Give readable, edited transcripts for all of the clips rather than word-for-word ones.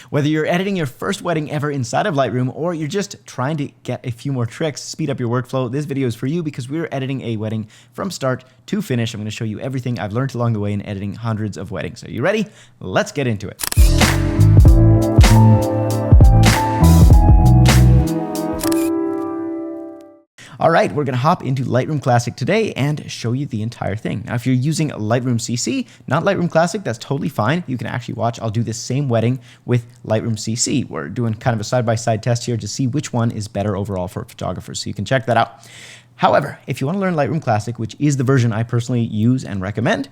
Whether you're editing your first wedding ever inside of Lightroom or you're just trying to get a few more tricks, speed up your workflow, this video is for you because we're editing a wedding from start to finish. I'm going to show you everything I've learned along the way in editing hundreds of weddings. Are you ready? Let's get into it. All right, we're gonna hop into Lightroom Classic today and show you the entire thing. Now, if you're using Lightroom CC, not Lightroom Classic, that's totally fine. You can actually watch, I'll do this same wedding with Lightroom CC. We're doing kind of a side-by-side test here to see which one is better overall for photographers, so you can check that out. However, if you want to learn Lightroom Classic, which is the version I personally use and recommend,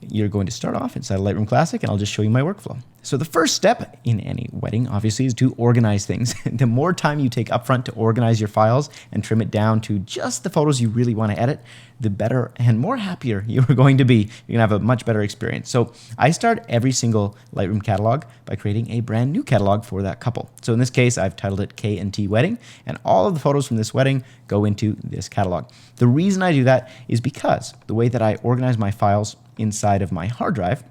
you're going to start off inside Lightroom Classic, and I'll just show you my workflow. So the first step in any wedding, obviously, is to organize things. The more time you take upfront to organize your files and trim it down to just the photos you really want to edit, the better and more happier you're going to be. You're going to have a much better experience. So I start every single Lightroom catalog by creating a brand new catalog for that couple. So in this case, I've titled it K&T Wedding, and all of the photos from this wedding go into this catalog. The reason I do that is because the way that I organize my files inside of my hard drive,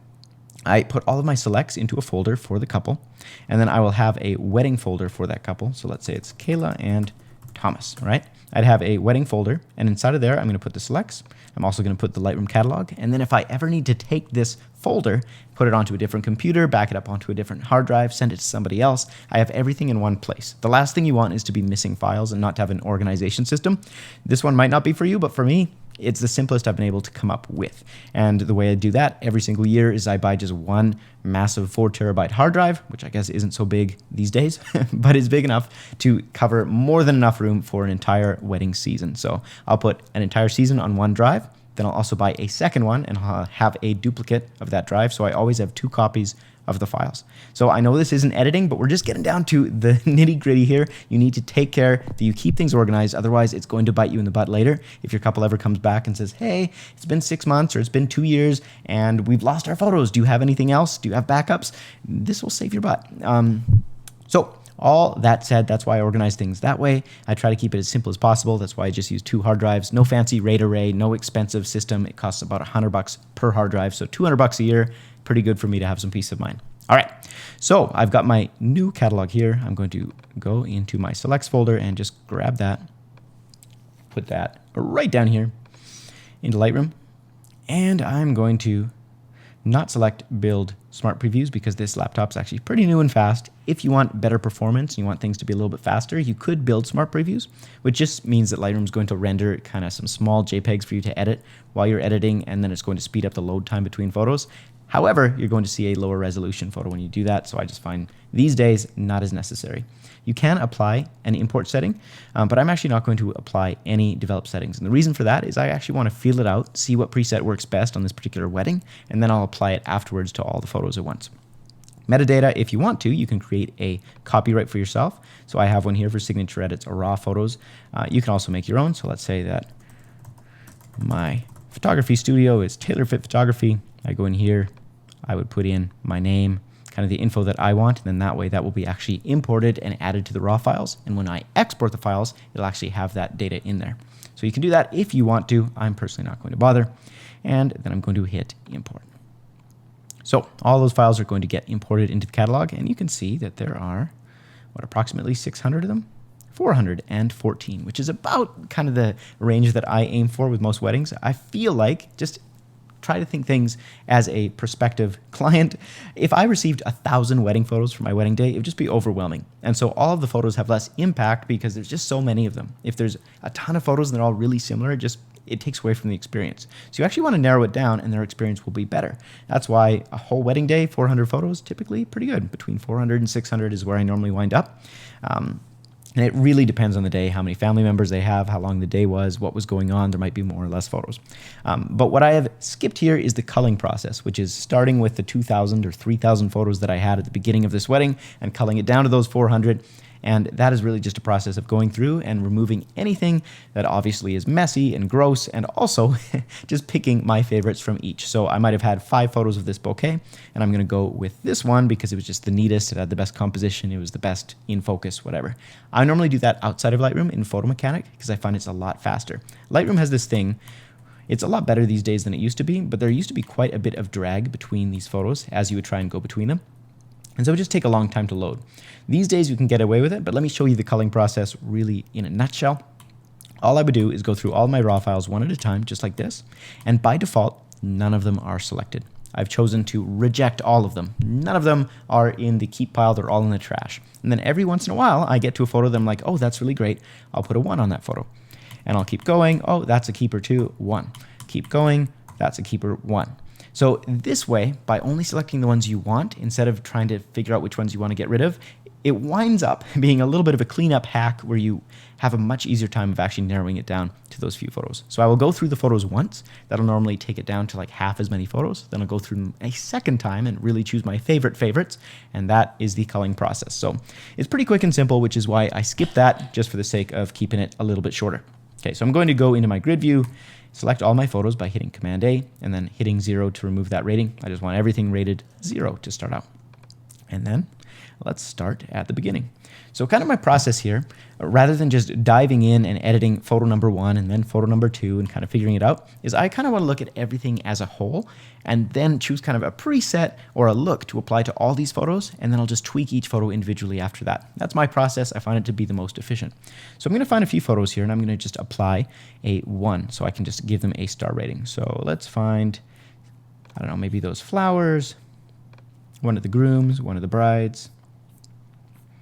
I put all of my selects into a folder for the couple, and then I will have a wedding folder for that couple. So let's say it's Kayla and Thomas, right? I'd have a wedding folder, and inside of there, I'm going to put the selects. I'm also going to put the Lightroom catalog, and then if I ever need to take this folder, put it onto a different computer, back it up onto a different hard drive, send it to somebody else, I have everything in one place. The last thing you want is to be missing files and not to have an organization system. This one might not be for you, but for me, it's the simplest I've been able to come up with. And the way I do that every single year is I buy just one massive 4 terabyte hard drive, which I guess isn't so big these days, but it's big enough to cover more than enough room for an entire wedding season. So I'll put an entire season on one drive, then I'll also buy a second one and I'll have a duplicate of that drive. So I always have 2 copies of the files. So I know this isn't editing, but we're just getting down to the nitty gritty here. You need to take care that you keep things organized. Otherwise, it's going to bite you in the butt later. If your couple ever comes back and says, hey, it's been 6 months or it's been 2 years and we've lost our photos. Do you have anything else? Do you have backups? This will save your butt. So all that said, that's why I organize things that way. I try to keep it as simple as possible. That's why I just use 2 hard drives. No fancy RAID array, no expensive system. It costs about $100 per hard drive. So $200 a year, pretty good for me to have some peace of mind. All right, so I've got my new catalog here. I'm going to go into my selects folder and just grab that, put that right down here into Lightroom. And I'm going to not select build smart previews because this laptop's actually pretty new and fast. If you want better performance and you want things to be a little bit faster, you could build smart previews, which just means that Lightroom's going to render kind of some small JPEGs for you to edit while you're editing, and then it's going to speed up the load time between photos. However, you're going to see a lower resolution photo when you do that, so I just find these days not as necessary. You can apply an import setting, but I'm actually not going to apply any developed settings. And the reason for that is I actually want to feel it out, see what preset works best on this particular wedding, and then I'll apply it afterwards to all the photos at once. Metadata, if you want to, you can create a copyright for yourself. So I have one here for signature edits or raw photos. You can also make your own. So let's say that my photography studio is Tailor Fit Photography. I go in here, I would put in my name, kind of the info that I want, and then that way that will be actually imported and added to the raw files. And when I export the files, it'll actually have that data in there. So you can do that if you want to. I'm personally not going to bother. And then I'm going to hit import. So all those files are going to get imported into the catalog, and you can see that there are, approximately 600 of them? 414, which is about kind of the range that I aim for with most weddings. I feel like, just try to think things as a prospective client. If I received 1,000 wedding photos for my wedding day, it would just be overwhelming. And so all of the photos have less impact because there's just so many of them. If there's a ton of photos and they're all really similar, it takes away from the experience. So you actually want to narrow it down and their experience will be better. That's why a whole wedding day, 400 photos, typically pretty good. Between 400 and 600 is where I normally wind up. And it really depends on the day, how many family members they have, how long the day was, what was going on. There might be more or less photos. But what I have skipped here is the culling process, which is starting with the 2,000 or 3,000 photos that I had at the beginning of this wedding and culling it down to those 400. And that is really just a process of going through and removing anything that obviously is messy and gross, and also just picking my favorites from each. So I might have had 5 photos of this bouquet, and I'm going to go with this one because it was just the neatest, it had the best composition, it was the best in focus, whatever. I normally do that outside of Lightroom in Photo Mechanic because I find it's a lot faster. Lightroom has this thing. It's a lot better these days than it used to be, but there used to be quite a bit of drag between these photos as you would try and go between them. And so it just take a long time to load. These days you can get away with it, but let me show you the culling process really in a nutshell. All I would do is go through all my raw files one at a time, just like this. And by default, none of them are selected. I've chosen to reject all of them. None of them are in the keep pile, they're all in the trash. And then every once in a while, I get to a photo that I'm like, oh, that's really great. I'll put a 1 on that photo. And I'll keep going. Oh, that's a keeper 2, 1. Keep going, that's a keeper 1. So this way, by only selecting the ones you want, instead of trying to figure out which ones you want to get rid of, it winds up being a little bit of a cleanup hack where you have a much easier time of actually narrowing it down to those few photos. So I will go through the photos once. That'll normally take it down to like half as many photos. Then I'll go through them a second time and really choose my favorites, and that is the culling process. So it's pretty quick and simple, which is why I skipped that just for the sake of keeping it a little bit shorter. Okay, so I'm going to go into my grid view, select all my photos by hitting Command A, and then hitting 0 to remove that rating. I just want everything rated 0 to start out. And then let's start at the beginning. So kind of my process here, rather than just diving in and editing photo number 1 and then photo number 2 and kind of figuring it out, is I kind of want to look at everything as a whole and then choose kind of a preset or a look to apply to all these photos, and then I'll just tweak each photo individually after that. That's my process. I find it to be the most efficient. So I'm going to find a few photos here, and I'm going to just apply a 1 so I can just give them a star rating. So let's find, I don't know, maybe those flowers, one of the grooms, one of the brides.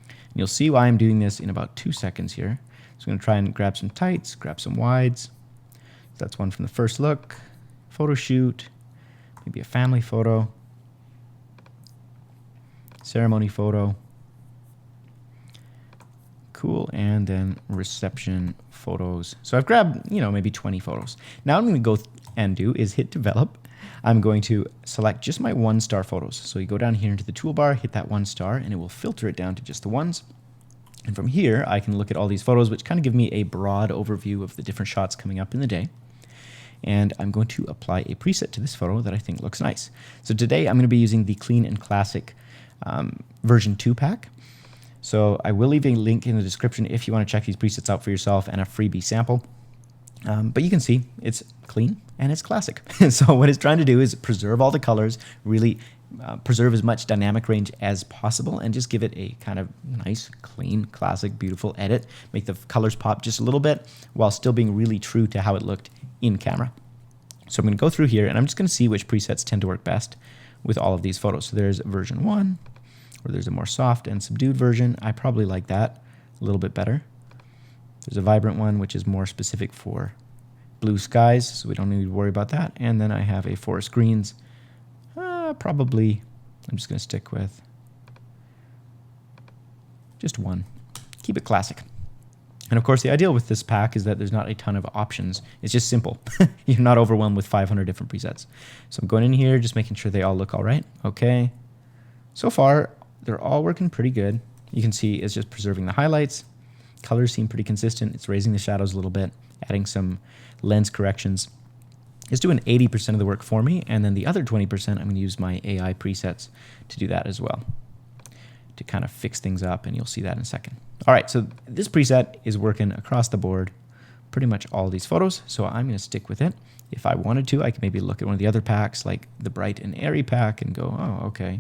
And you'll see why I'm doing this in about 2 seconds here. So I'm going to try and grab some tights, grab some wides. So that's one from the first look, photo shoot, maybe a family photo, ceremony photo. Cool, and then reception photos. So I've grabbed, maybe 20 photos. Now what I'm going to go and do is hit develop. I'm going to select just my 1-star photos. So you go down here into the toolbar, hit that 1 star, and it will filter it down to just the ones. And from here, I can look at all these photos, which kind of give me a broad overview of the different shots coming up in the day. And I'm going to apply a preset to this photo that I think looks nice. So today I'm going to be using the Clean and Classic version 2 pack. So I will leave a link in the description if you want to check these presets out for yourself and a freebie sample. But you can see it's clean and it's classic. So what it's trying to do is preserve all the colors, really preserve as much dynamic range as possible, and just give it a kind of nice, clean, classic, beautiful edit. Make the colors pop just a little bit while still being really true to how it looked in camera. So I'm going to go through here and I'm just going to see which presets tend to work best with all of these photos. So there's version 1, or there's a more soft and subdued version. I probably like that a little bit better. There's a vibrant one, which is more specific for blue skies, so we don't need to worry about that. And then I have a forest greens. Probably, I'm just going to stick with just 1. Keep it classic. And of course, the ideal with this pack is that there's not a ton of options. It's just simple. You're not overwhelmed with 500 different presets. So I'm going in here, just making sure they all look all right. Okay. So far, they're all working pretty good. You can see it's just preserving the highlights. Colors seem pretty consistent. It's raising the shadows a little bit, adding some lens corrections. It's doing 80% of the work for me, and then the other 20%, I'm going to use my AI presets to do that as well, to kind of fix things up, and you'll see that in a second. All right, so this preset is working across the board, pretty much all these photos, so I'm going to stick with it. If I wanted to, I could maybe look at one of the other packs, like the Bright and Airy pack, and go, oh, okay,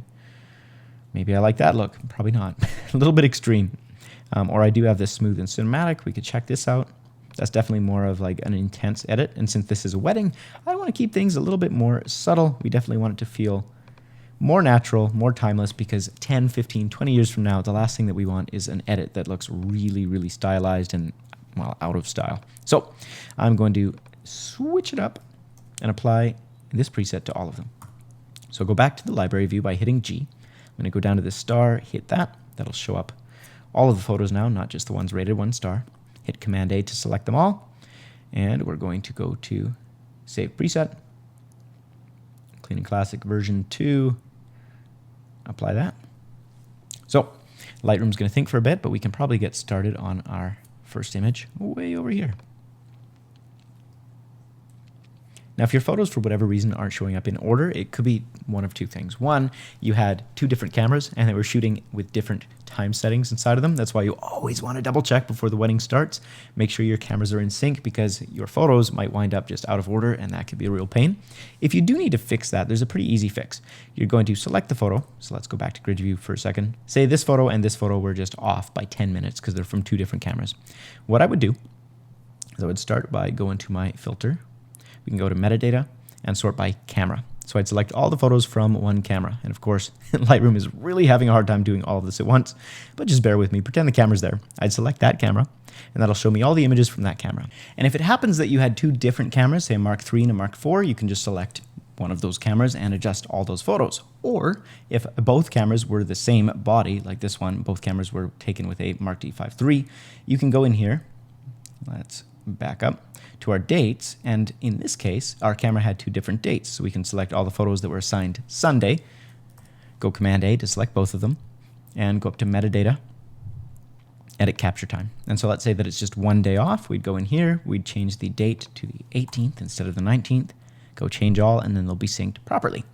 maybe I like that look. Probably not. A little bit extreme. Or I do have this smooth and cinematic. We could check this out. That's definitely more of like an intense edit. And since this is a wedding, I want to keep things a little bit more subtle. We definitely want it to feel more natural, more timeless, because 10, 15, 20 years from now, the last thing that we want is an edit that looks really, really stylized and, well, out of style. So I'm going to switch it up and apply this preset to all of them. So go back to the library view by hitting G. I'm going to go down to this star, hit that. That'll show up all of the photos now, not just the ones rated 1 star. Hit Command A to select them all. And we're going to go to Save Preset. Clean and Classic version 2. Apply that. So Lightroom's going to think for a bit, but we can probably get started on our first image way over here. Now, if your photos, for whatever reason, aren't showing up in order, it could be one of two things. One, you had two different cameras and they were shooting with different time settings inside of them. That's why you always want to double check before the wedding starts. Make sure your cameras are in sync because your photos might wind up just out of order and that could be a real pain. If you do need to fix that, there's a pretty easy fix. You're going to select the photo. So let's go back to grid view for a second. Say this photo and this photo were just off by 10 minutes because they're from two different cameras. What I would do is I would start by going to my filter. We can go to metadata and sort by camera. So I'd select all the photos from one camera. And of course, Lightroom is really having a hard time doing all of this at once, but just bear with me, pretend the camera's there. I'd select that camera and that'll show me all the images from that camera. And if it happens that you had two different cameras, say a Mark III and a Mark IV, you can just select one of those cameras and adjust all those photos. Or if both cameras were the same body, like this one, both cameras were taken with a Mark D5 III, you can go in here, let's back up to our dates, and in this case our camera had two different dates, so we can select all the photos that were assigned Sunday, go Command A to select both of them, and go up to metadata, edit capture time. And so let's say that it's just one day off. We'd go in here, we'd change the date to the 18th instead of the 19th, go change all, and then they'll be synced properly.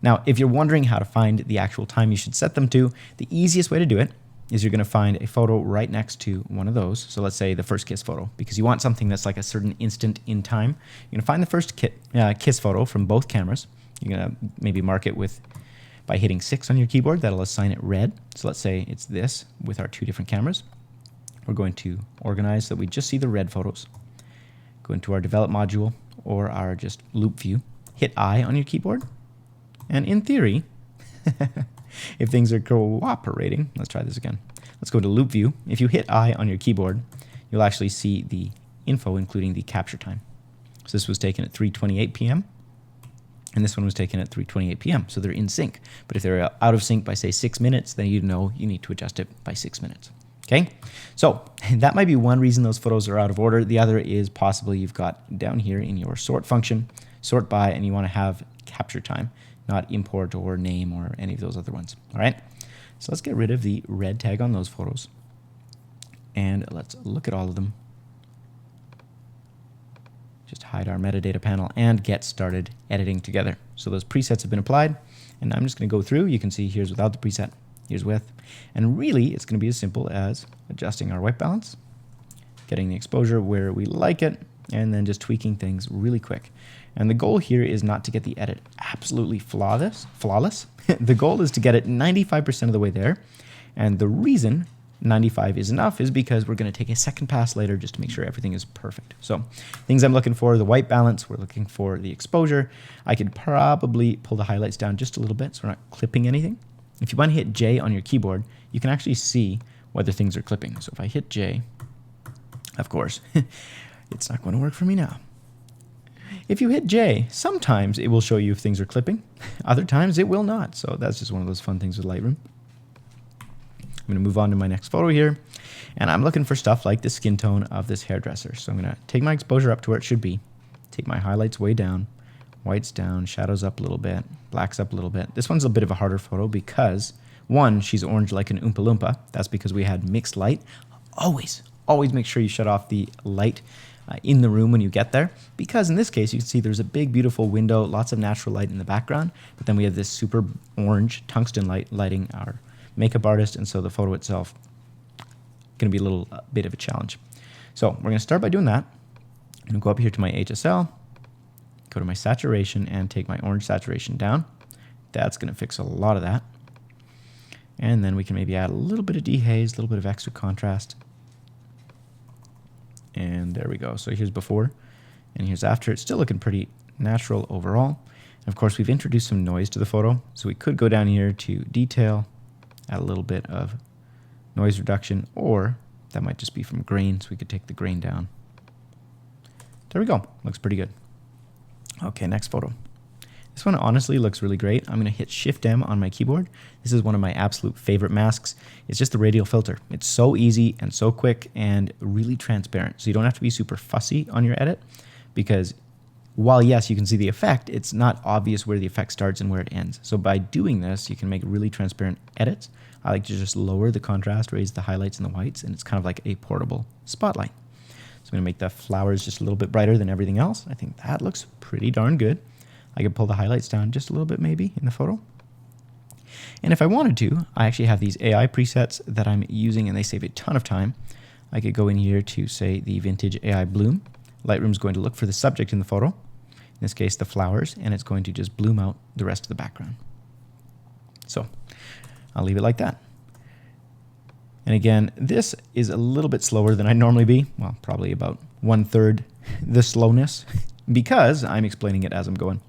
Now, if you're wondering how to find the actual time you should set them to, the easiest way to do it is you're going to find a photo right next to one of those. So let's say the first kiss photo, because you want something that's like a certain instant in time. You're going to find the first kiss photo from both cameras. You're going to maybe mark it by hitting 6 on your keyboard. That'll assign it red. So let's say it's this with our two different cameras. We're going to organize so that we just see the red photos. Go into our develop module or our just loop view. Hit I on your keyboard. And in theory, if things are cooperating, let's try this again. Let's go to loop view. If you hit I on your keyboard, you'll actually see the info, including the capture time. So this was taken at 3:28 p.m. and this one was taken at 3:28 p.m. So they're in sync. But if they're out of sync by, say, 6 minutes, then you know you need to adjust it by 6 minutes. Okay, so that might be one reason those photos are out of order. The other is possibly you've got down here in your sort function, sort by, and you want to have capture time, not import or name or any of those other ones. All right, so let's get rid of the red tag on those photos and let's look at all of them. Just hide our metadata panel and get started editing together. So those presets have been applied, and I'm just going to go through. You can see here's without the preset, here's with, and really it's going to be as simple as adjusting our white balance, getting the exposure where we like it, and then just tweaking things really quick. And the goal here is not to get the edit absolutely flawless. The goal is to get it 95% of the way there. And the reason 95 is enough is because we're going to take a second pass later just to make sure everything is perfect. So things I'm looking for, the white balance, we're looking for the exposure. I could probably pull the highlights down just a little bit so we're not clipping anything. If you want to hit J on your keyboard, you can actually see whether things are clipping. So if I hit J, of course, it's not going to work for me now. If you hit J, sometimes it will show you if things are clipping. Other times it will not. So that's just one of those fun things with Lightroom. I'm going to move on to my next photo here. And I'm looking for stuff like the skin tone of this hairdresser. So I'm going to take my exposure up to where it should be. Take my highlights way down. Whites down. Shadows up a little bit. Blacks up a little bit. This one's a bit of a harder photo because, one, she's orange like an Oompa Loompa. That's because we had mixed light. Always make sure you shut off the light in the room when you get there, because in this case you can see there's a big beautiful window, lots of natural light in the background, but then we have this super orange tungsten light lighting our makeup artist, and so the photo itself going to be a little bit of a challenge. So we're going to start by doing that. I'm going to go up here to my HSL, go to my saturation, and take my orange saturation down. That's going to fix a lot of that. And then we can maybe add a little bit of dehaze, a little bit of extra contrast. And there we go. So here's before and here's after. It's still looking pretty natural overall. And of course, we've introduced some noise to the photo. So we could go down here to detail, add a little bit of noise reduction, or that might just be from grain. So we could take the grain down. There we go. Looks pretty good. Okay, next photo. This one honestly looks really great. I'm going to hit Shift M on my keyboard. This is one of my absolute favorite masks. It's just the radial filter. It's so easy and so quick and really transparent. So you don't have to be super fussy on your edit, because while yes, you can see the effect, it's not obvious where the effect starts and where it ends. So by doing this, you can make really transparent edits. I like to just lower the contrast, raise the highlights and the whites, and it's kind of like a portable spotlight. So I'm going to make the flowers just a little bit brighter than everything else. I think that looks pretty darn good. I could pull the highlights down just a little bit maybe in the photo. And if I wanted to, I actually have these AI presets that I'm using, and they save a ton of time. I could go in here to, say, the Vintage AI Bloom. Lightroom's going to look for the subject in the photo, in this case the flowers, and it's going to just bloom out the rest of the background. So I'll leave it like that. And again, this is a little bit slower than I'd normally be. Well, probably about 1/3 the slowness because I'm explaining it as I'm going.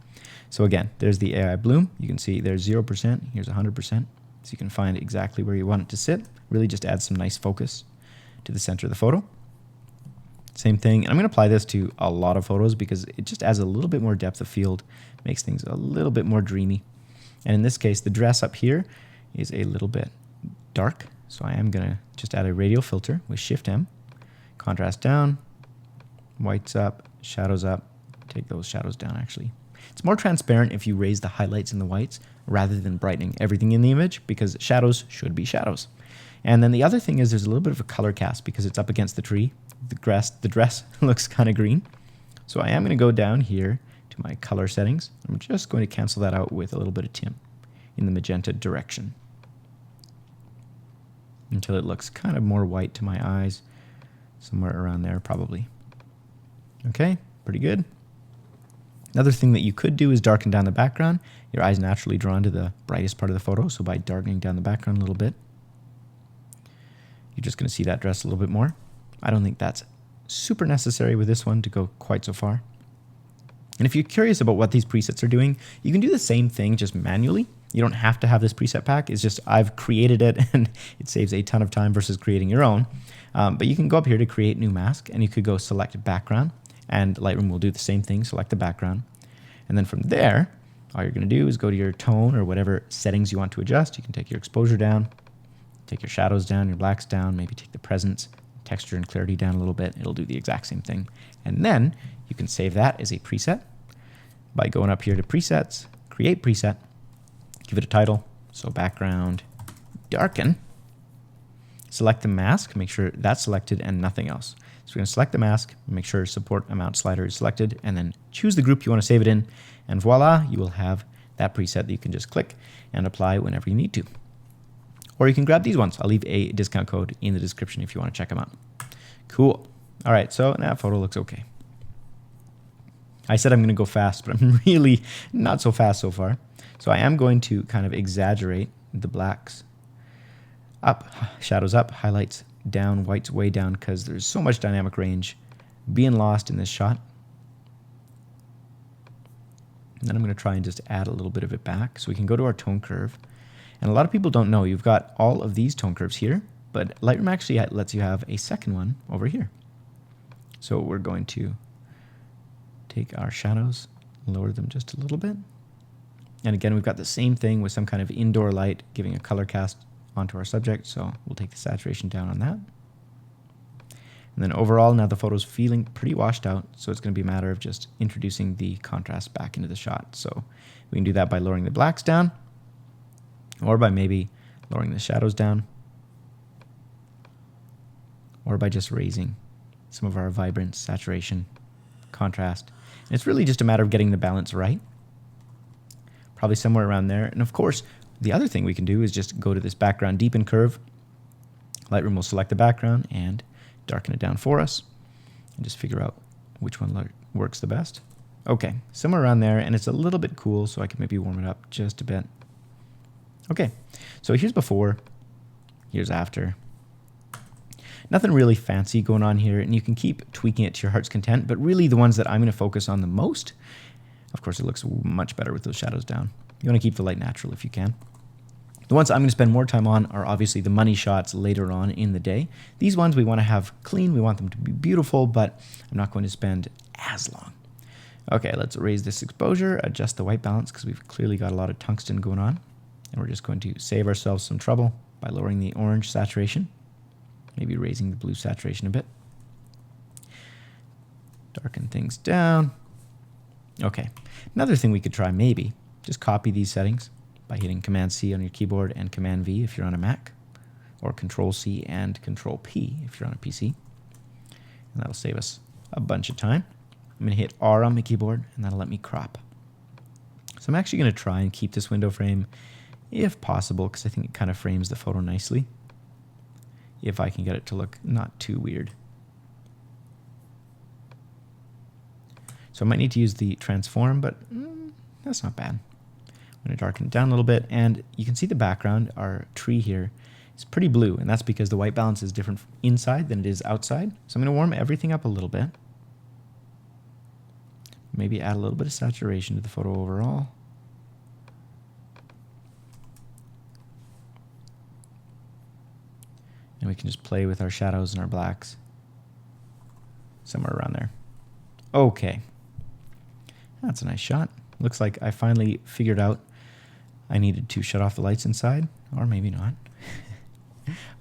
So again, there's the AI bloom. You can see there's 0%, here's 100%. So you can find exactly where you want it to sit. Really just adds some nice focus to the center of the photo. Same thing. I'm going to apply this to a lot of photos because it just adds a little bit more depth of field, makes things a little bit more dreamy. And in this case, the dress up here is a little bit dark. So I am going to just add a radial filter with Shift M, contrast down, whites up, shadows up, take those shadows down actually. It's more transparent if you raise the highlights and the whites rather than brightening everything in the image because shadows should be shadows. And then the other thing is there's a little bit of a color cast because it's up against the tree. The dress looks kind of green. So I am going to go down here to my color settings. I'm just going to cancel that out with a little bit of tint in the magenta direction until it looks kind of more white to my eyes, somewhere around there probably. Okay, pretty good. Another thing that you could do is darken down the background. Your eye's naturally drawn to the brightest part of the photo, so by darkening down the background a little bit, you're just going to see that dress a little bit more. I don't think that's super necessary with this one to go quite so far. And if you're curious about what these presets are doing, you can do the same thing just manually. You don't have to have this preset pack. It's just I've created it and it saves a ton of time versus creating your own. But you can go up here to create new mask and you could go select background and Lightroom will do the same thing, select the background. And then from there, all you're going to do is go to your tone or whatever settings you want to adjust. You can take your exposure down, take your shadows down, your blacks down, maybe take the presence, texture and clarity down a little bit. It'll do the exact same thing. And then you can save that as a preset by going up here to presets, create preset, give it a title. So background, darken, select the mask, make sure that's selected and nothing else. So we're going to select the mask, make sure support amount slider is selected, and then choose the group you want to save it in. And voila, you will have that preset that you can just click and apply whenever you need to. Or you can grab these ones. I'll leave a discount code in the description if you want to check them out. Cool. All right, so that photo looks okay. I said I'm going to go fast, but I'm really not so fast so far. So I am going to kind of exaggerate the blacks up, shadows up, highlights down, whites way down because there's so much dynamic range being lost in this shot. And then I'm going to try and just add a little bit of it back. So we can go to our tone curve. And a lot of people don't know you've got all of these tone curves here, but Lightroom actually lets you have a second one over here. So we're going to take our shadows, lower them just a little bit. And again, we've got the same thing with some kind of indoor light giving a color cast onto our subject. So we'll take the saturation down on that. And then overall, now the photo's feeling pretty washed out. So it's going to be a matter of just introducing the contrast back into the shot. So we can do that by lowering the blacks down or by maybe lowering the shadows down or by just raising some of our vibrance, saturation, contrast. And it's really just a matter of getting the balance right. Probably somewhere around there. And of course, the other thing we can do is just go to this background deepen curve. Lightroom will select the background and darken it down for us and just figure out which one works the best. Okay, somewhere around there, and it's a little bit cool, so I can maybe warm it up just a bit. Okay, so here's before, here's after. Nothing really fancy going on here, and you can keep tweaking it to your heart's content, but really the ones that I'm going to focus on the most, of course it looks much better with those shadows down. You want to keep the light natural if you can. The ones I'm going to spend more time on are obviously the money shots later on in the day. These ones we want to have clean, we want them to be beautiful, but I'm not going to spend as long. Okay, let's raise this exposure, adjust the white balance because we've clearly got a lot of tungsten going on. And we're just going to save ourselves some trouble by lowering the orange saturation, maybe raising the blue saturation a bit. Darken things down. Okay, another thing we could try maybe, just copy these settings by hitting Command-C on your keyboard and Command-V if you're on a Mac, or Control-C and Control-P if you're on a PC. and that'll save us a bunch of time. I'm going to hit R on my keyboard, and that'll let me crop. So I'm actually going to try and keep this window frame if possible, because I think it kind of frames the photo nicely, if I can get it to look not too weird. So I might need to use the transform, but that's not bad. I'm going to darken it down a little bit, and you can see the background, our tree here, is pretty blue, and that's because the white balance is different inside than it is outside. So I'm going to warm everything up a little bit. Maybe add a little bit of saturation to the photo overall. And we can just play with our shadows and our blacks somewhere around there. Okay. That's a nice shot. Looks like I finally figured out I needed to shut off the lights inside, or maybe not.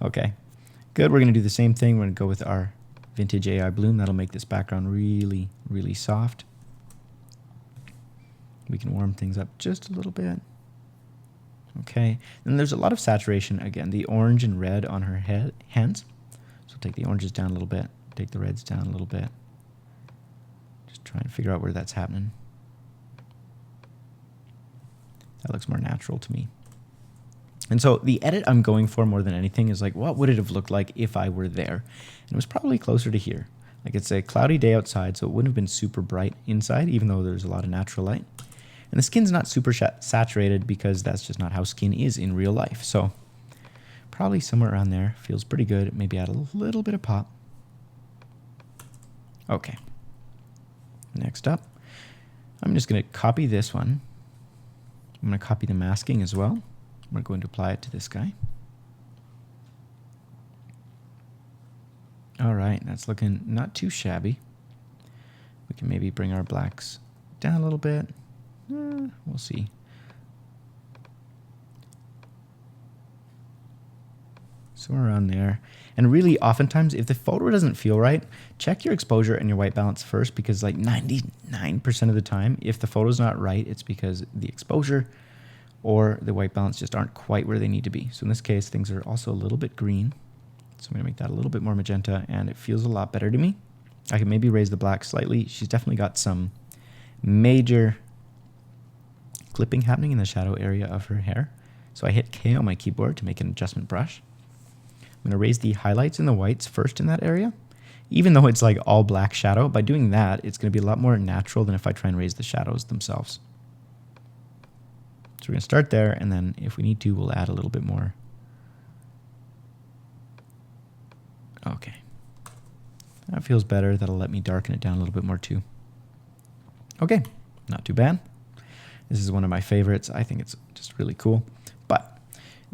Okay, good. We're going to do the same thing. We're going to go with our vintage AI bloom. That'll make this background really, really soft. We can warm things up just a little bit. Okay, and there's a lot of saturation. Again, the orange and red on her hands. So take the oranges down a little bit, take the reds down a little bit. Just try and figure out where that's happening. That looks more natural to me. And so the edit I'm going for more than anything is like, what would it have looked like if I were there? And it was probably closer to here. Like, it's a cloudy day outside, so it wouldn't have been super bright inside, even though there's a lot of natural light. And the skin's not super saturated because that's just not how skin is in real life. So probably somewhere around there. Feels pretty good. Maybe add a little bit of pop. Okay. Next up, I'm just going to copy this one. I'm going to copy the masking as well. We're going to apply it to this guy. All right, that's looking not too shabby. We can maybe bring our blacks down a little bit. We'll see. Somewhere around there. And really, oftentimes, if the photo doesn't feel right, check your exposure and your white balance first, because like 99% of the time, if the photo's not right, it's because the exposure or the white balance just aren't quite where they need to be. So in this case, things are also a little bit green. So I'm going to make that a little bit more magenta, and it feels a lot better to me. I can maybe raise the black slightly. She's definitely got some major clipping happening in the shadow area of her hair. So I hit K on my keyboard to make an adjustment brush. I'm going to raise the highlights and the whites first in that area. Even though it's like all black shadow, by doing that, it's going to be a lot more natural than if I try and raise the shadows themselves. So we're going to start there, and then if we need to, we'll add a little bit more. Okay. That feels better. That'll let me darken it down a little bit more too. Okay, not too bad. This is one of my favorites. I think it's just really cool. But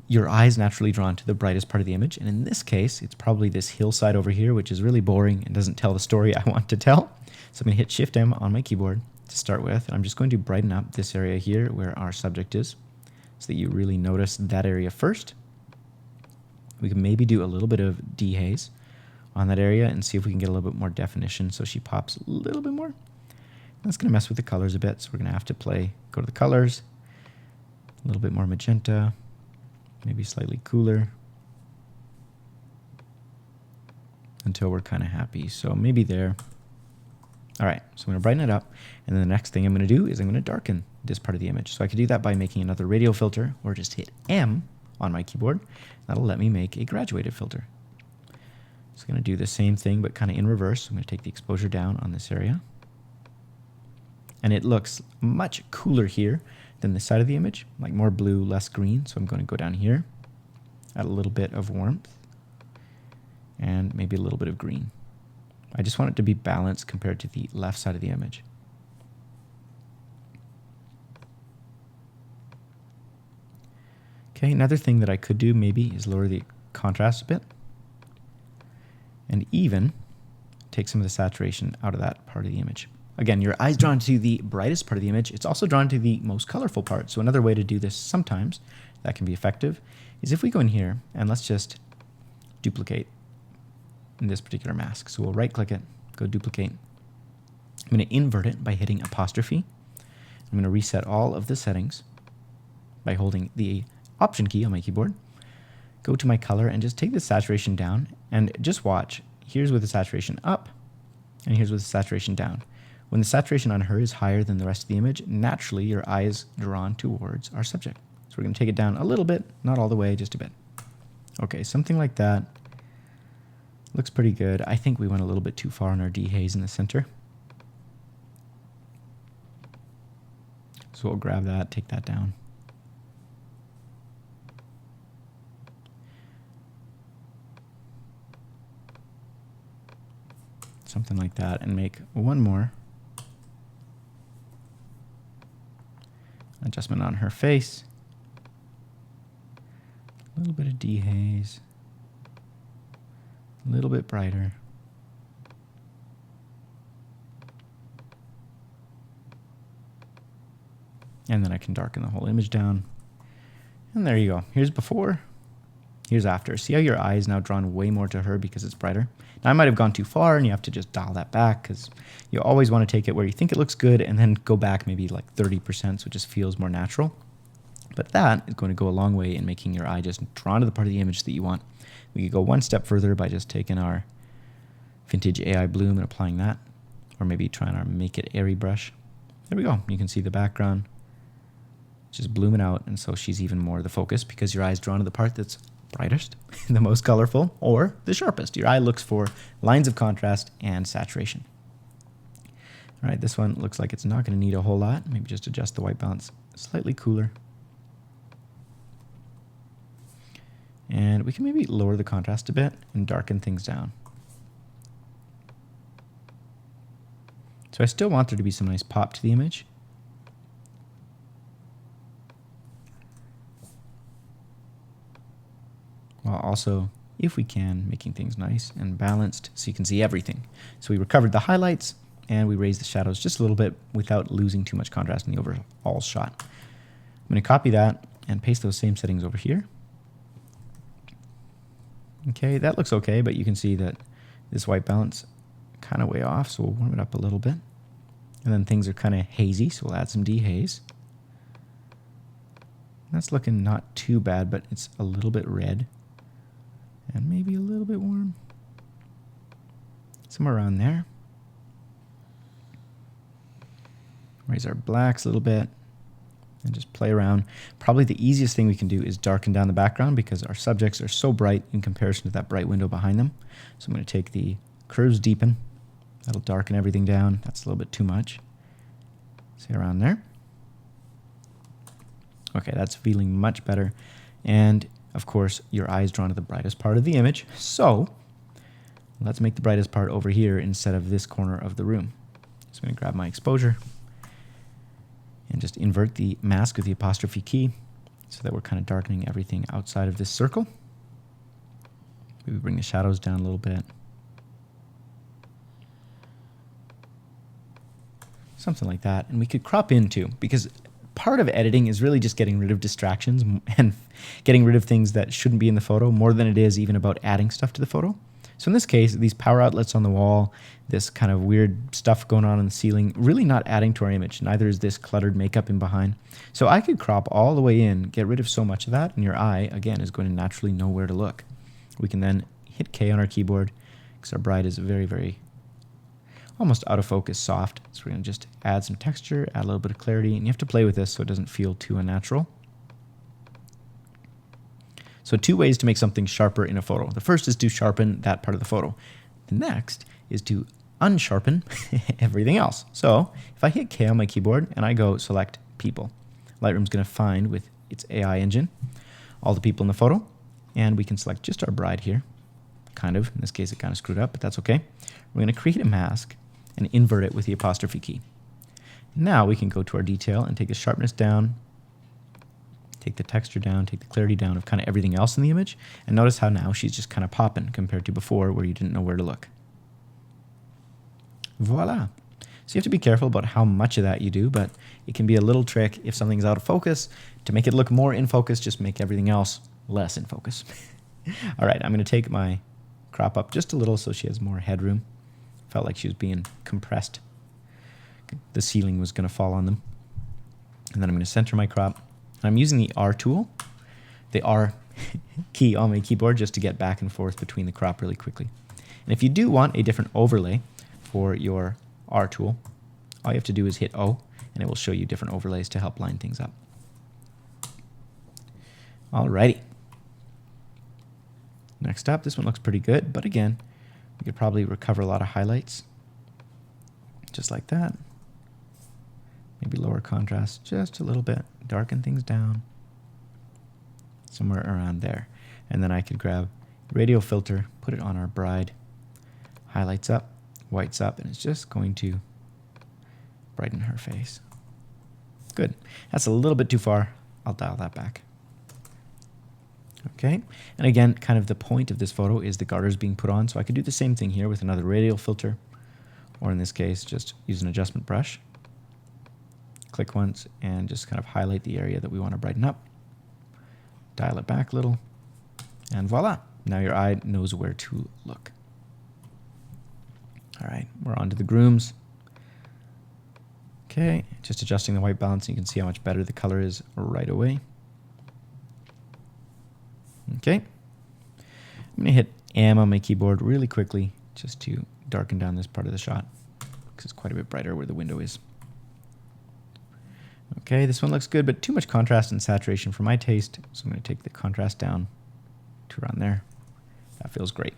your eye is naturally drawn to the brightest part of the image, and in this case, it's probably this hillside over here, which is really boring and doesn't tell the story I want to tell. So I'm going to hit Shift-M on my keyboard to start with, and I'm just going to brighten up this area here where our subject is, so that you really notice that area first. We can maybe do a little bit of dehaze on that area and see if we can get a little bit more definition so she pops a little bit more. That's going to mess with the colors a bit, so we're going to have to go to the colors, a little bit more magenta, maybe slightly cooler, until we're kind of happy. So maybe there. All right, so I'm going to brighten it up, and then the next thing I'm going to do is I'm going to darken this part of the image. So I could do that by making another radial filter, or just hit M on my keyboard. That'll let me make a graduated filter. So I'm going to do the same thing, but kind of in reverse. I'm going to take the exposure down on this area. And it looks much cooler here than this side of the image, like more blue, less green. So I'm going to go down here, add a little bit of warmth, and maybe a little bit of green. I just want it to be balanced compared to the left side of the image. Okay, another thing that I could do maybe is lower the contrast a bit, and even take some of the saturation out of that part of the image. Again, your eye's drawn to the brightest part of the image. It's also drawn to the most colorful part. So another way to do this sometimes that can be effective is if we go in here and let's just duplicate in this particular mask. So we'll right click it, go duplicate. I'm going to invert it by hitting apostrophe. I'm going to reset all of the settings by holding the Option key on my keyboard. Go to my color and just take the saturation down, and just watch. Here's with the saturation up, And here's with the saturation down. When the saturation on her is higher than the rest of the image, naturally your eye is drawn towards our subject. So we're going to take it down a little bit, not all the way, just a bit. Okay, something like that. Looks pretty good. I think we went a little bit too far on our dehaze in the center. So we'll grab that, take that down. Something like that, and make one more adjustment on her face. A little bit of dehaze. A little bit brighter. And then I can darken the whole image down. And there you go. Here's before, here's after. See how your eye is now drawn way more to her because it's brighter? Now I might have gone too far and you have to just dial that back because you always want to take it where you think it looks good and then go back maybe like 30% so it just feels more natural. But that is going to go a long way in making your eye just drawn to the part of the image that you want. We could go one step further by just taking our Vintage AI Bloom and applying that. Or maybe trying our Make It Airy brush. There we go. You can see the background just blooming out, and so she's even more the focus because your eye is drawn to the part that's brightest, the most colorful, or the sharpest. Your eye looks for lines of contrast and saturation. All right, this one looks like it's not going to need a whole lot. Maybe just adjust the white balance slightly cooler. And we can maybe lower the contrast a bit and darken things down. So I still want there to be some nice pop to the image. While also, if we can, making things nice and balanced so you can see everything. So we recovered the highlights and we raised the shadows just a little bit without losing too much contrast in the overall shot. I'm going to copy that and paste those same settings over here. Okay, that looks okay, but you can see that this white balance kind of way off, so we'll warm it up a little bit. And then things are kind of hazy, so we'll add some dehaze. That's looking not too bad, but it's a little bit red. And maybe a little bit warm. Somewhere around there. Raise our blacks a little bit. And just play around. Probably the easiest thing we can do is darken down the background because our subjects are so bright in comparison to that bright window behind them. So I'm going to take the curves deepen. That'll darken everything down. That's a little bit too much. See around there. Okay, that's feeling much better. And of course, your eye is drawn to the brightest part of the image. So let's make the brightest part over here instead of this corner of the room. So I'm going to grab my exposure and just invert the mask with the apostrophe key so that we're kind of darkening everything outside of this circle. Maybe bring the shadows down a little bit. Something like that. And we could crop in too, because part of editing is really just getting rid of distractions and getting rid of things that shouldn't be in the photo more than it is even about adding stuff to the photo. So in this case, these power outlets on the wall, this kind of weird stuff going on in the ceiling, really not adding to our image. Neither is this cluttered makeup in behind. So I could crop all the way in, get rid of so much of that, and your eye, again, is going to naturally know where to look. We can then hit K on our keyboard because our bride is very, very almost out of focus soft. So we're going to just add some texture, add a little bit of clarity, and you have to play with this so it doesn't feel too unnatural. So 2 ways to make something sharper in a photo. The first is to sharpen that part of the photo. The next is to unsharpen everything else. So if I hit K on my keyboard and I go select people, Lightroom's going to find with its AI engine all the people in the photo, and we can select just our bride here. Kind of, in this case it kind of screwed up, but that's okay. We're going to create a mask and invert it with the apostrophe key. Now we can go to our detail and take the sharpness down, take the texture down, take the clarity down of kind of everything else in the image, and notice how now she's just kind of popping compared to before where you didn't know where to look. Voila. So you have to be careful about how much of that you do, but it can be a little trick if something's out of focus. To make it look more in focus, just make everything else less in focus. All right, I'm going to take my crop up just a little so she has more headroom. Felt like she was being compressed. The ceiling was going to fall on them. And then I'm going to center my crop. I'm using the R tool, the R key on my keyboard, just to get back and forth between the crop really quickly. And if you do want a different overlay for your R tool, all you have to do is hit O, and it will show you different overlays to help line things up. Alrighty. Next up, this one looks pretty good, but again, we could probably recover a lot of highlights, just like that. Maybe lower contrast just a little bit, darken things down, somewhere around there. And then I could grab radial filter, put it on our bride, highlights up, whites up, and it's just going to brighten her face. Good. That's a little bit too far. I'll dial that back. Okay, and again, kind of the point of this photo is the garters being put on, so I could do the same thing here with another radial filter, or in this case, just use an adjustment brush. Click once and just kind of highlight the area that we want to brighten up. Dial it back a little, and voila, now your eye knows where to look. All right, we're on to the grooms. Okay, just adjusting the white balance, and you can see how much better the color is right away. Okay, I'm going to hit M on my keyboard really quickly just to darken down this part of the shot because it's quite a bit brighter where the window is. Okay, this one looks good, but too much contrast and saturation for my taste, so I'm going to take the contrast down to around there. That feels great.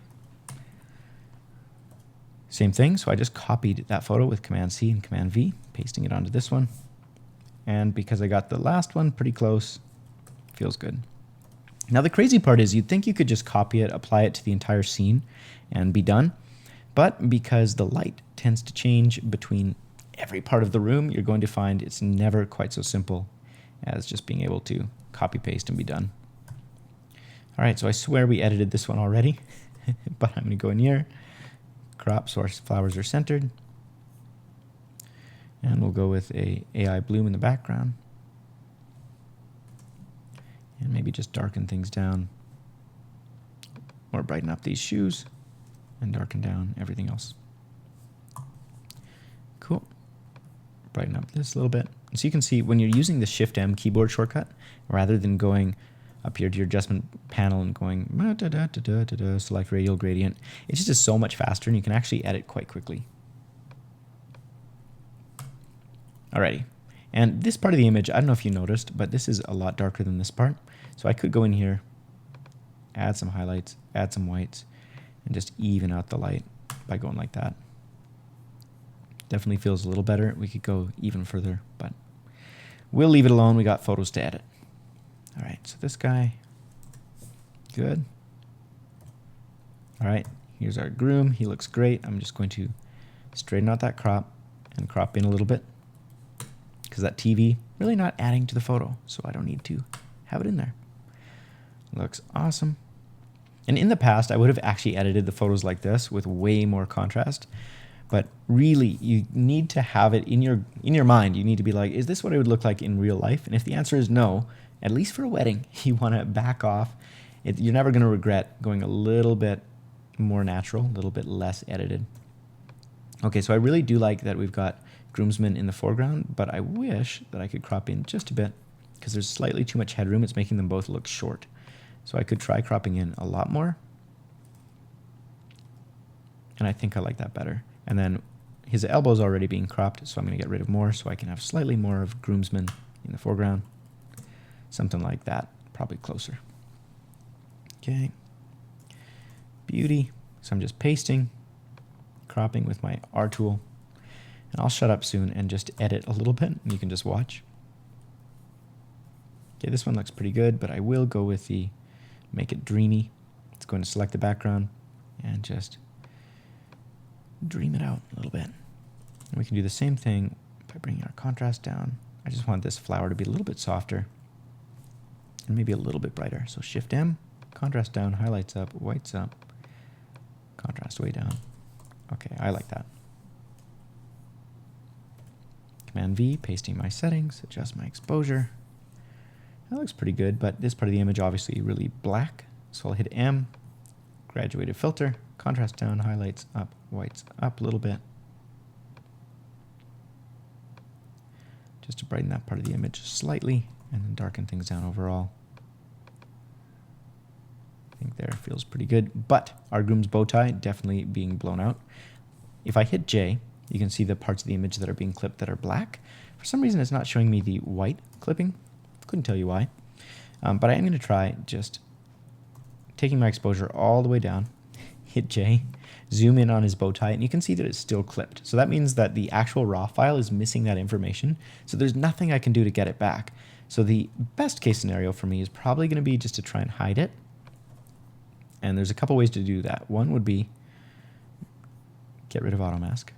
Same thing, so I just copied that photo with Command C and Command V, pasting it onto this one. And because I got the last one pretty close, feels good. Now the crazy part is you'd think you could just copy it, apply it to the entire scene, and be done. But because the light tends to change between every part of the room, you're going to find it's never quite so simple as just being able to copy paste and be done. All right, so I swear we edited this one already, but I'm going to go in here, crop so our flowers are centered, and we'll go with a AI bloom in the background. And maybe just darken things down or brighten up these shoes and darken down everything else. Cool. Brighten up this a little bit. So you can see when you're using the Shift-M keyboard shortcut, rather than going up here to your adjustment panel and going select radial gradient, it just is so much faster and you can actually edit quite quickly. Alrighty. And this part of the image, I don't know if you noticed, but this is a lot darker than this part. So I could go in here, add some highlights, add some whites, and just even out the light by going like that. Definitely feels a little better. We could go even further, but we'll leave it alone. We got photos to edit. All right, so this guy, good. All right, here's our groom. He looks great. I'm just going to straighten out that crop and crop in a little bit, because that TV really not adding to the photo, so I don't need to have it in there. Looks awesome. And in the past, I would have actually edited the photos like this with way more contrast, but really you need to have it in your mind. You need to be like, is this what it would look like in real life? And if the answer is no, at least for a wedding, you want to back off. You're never going to regret going a little bit more natural, a little bit less edited. Okay, so I really do like that we've got groomsmen in the foreground, but I wish that I could crop in just a bit because there's slightly too much headroom. It's making them both look short. So I could try cropping in a lot more. And I think I like that better. And then his elbow's already being cropped, so I'm going to get rid of more so I can have slightly more of groomsmen in the foreground. Something like that, probably closer. Okay. Beauty. So I'm just pasting, cropping with my R tool. And I'll shut up soon and just edit a little bit, and you can just watch. Okay, this one looks pretty good, but I will go with the make it dreamy. It's going to select the background and just dream it out a little bit. And we can do the same thing by bringing our contrast down. I just want this flower to be a little bit softer and maybe a little bit brighter. So Shift M, contrast down, highlights up, whites up, contrast way down. Okay, I like that. Command V, pasting my settings, adjust my exposure. That looks pretty good, but this part of the image obviously really black. So I'll hit M, graduated filter, contrast down, highlights up, whites up a little bit. Just to brighten that part of the image slightly and then darken things down overall. I think there feels pretty good, but our groom's bow tie definitely being blown out. if I hit J, you can see the parts of the image that are being clipped that are black. For some reason, it's not showing me the white clipping. Couldn't tell you why. But I am going to try just taking my exposure all the way down, hit J, zoom in on his bow tie, and you can see that it's still clipped. So that means that the actual raw file is missing that information. So there's nothing I can do to get it back. So the best case scenario for me is probably going to be just to try and hide it. And there's a couple ways to do that. One would be get rid of auto mask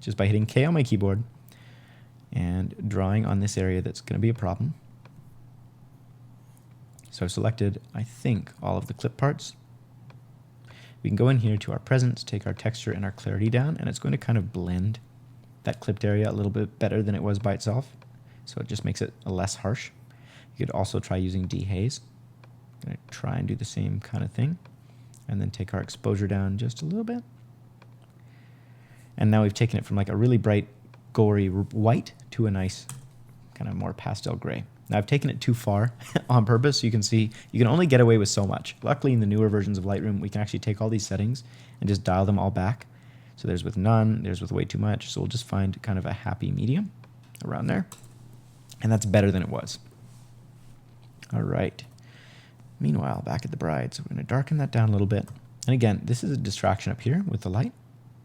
just by hitting K on my keyboard and drawing on this area that's going to be a problem. So I've selected, I think, all of the clip parts. We can go in here to our presence, take our texture and our clarity down, and it's going to kind of blend that clipped area a little bit better than it was by itself. So it just makes it less harsh. You could also try using dehaze. I'm going to try and do the same kind of thing. And then take our exposure down just a little bit. And now we've taken it from like a really bright, gory white to a nice kind of more pastel gray. Now I've taken it too far on purpose, so you can see you can only get away with so much. Luckily in the newer versions of Lightroom, we can actually take all these settings and just dial them all back. So there's with none, there's with way too much, so we'll just find kind of a happy medium around there. And that's better than it was. All right. Meanwhile, back at the bride, so we're going to darken that down a little bit. And again, this is a distraction up here with the light.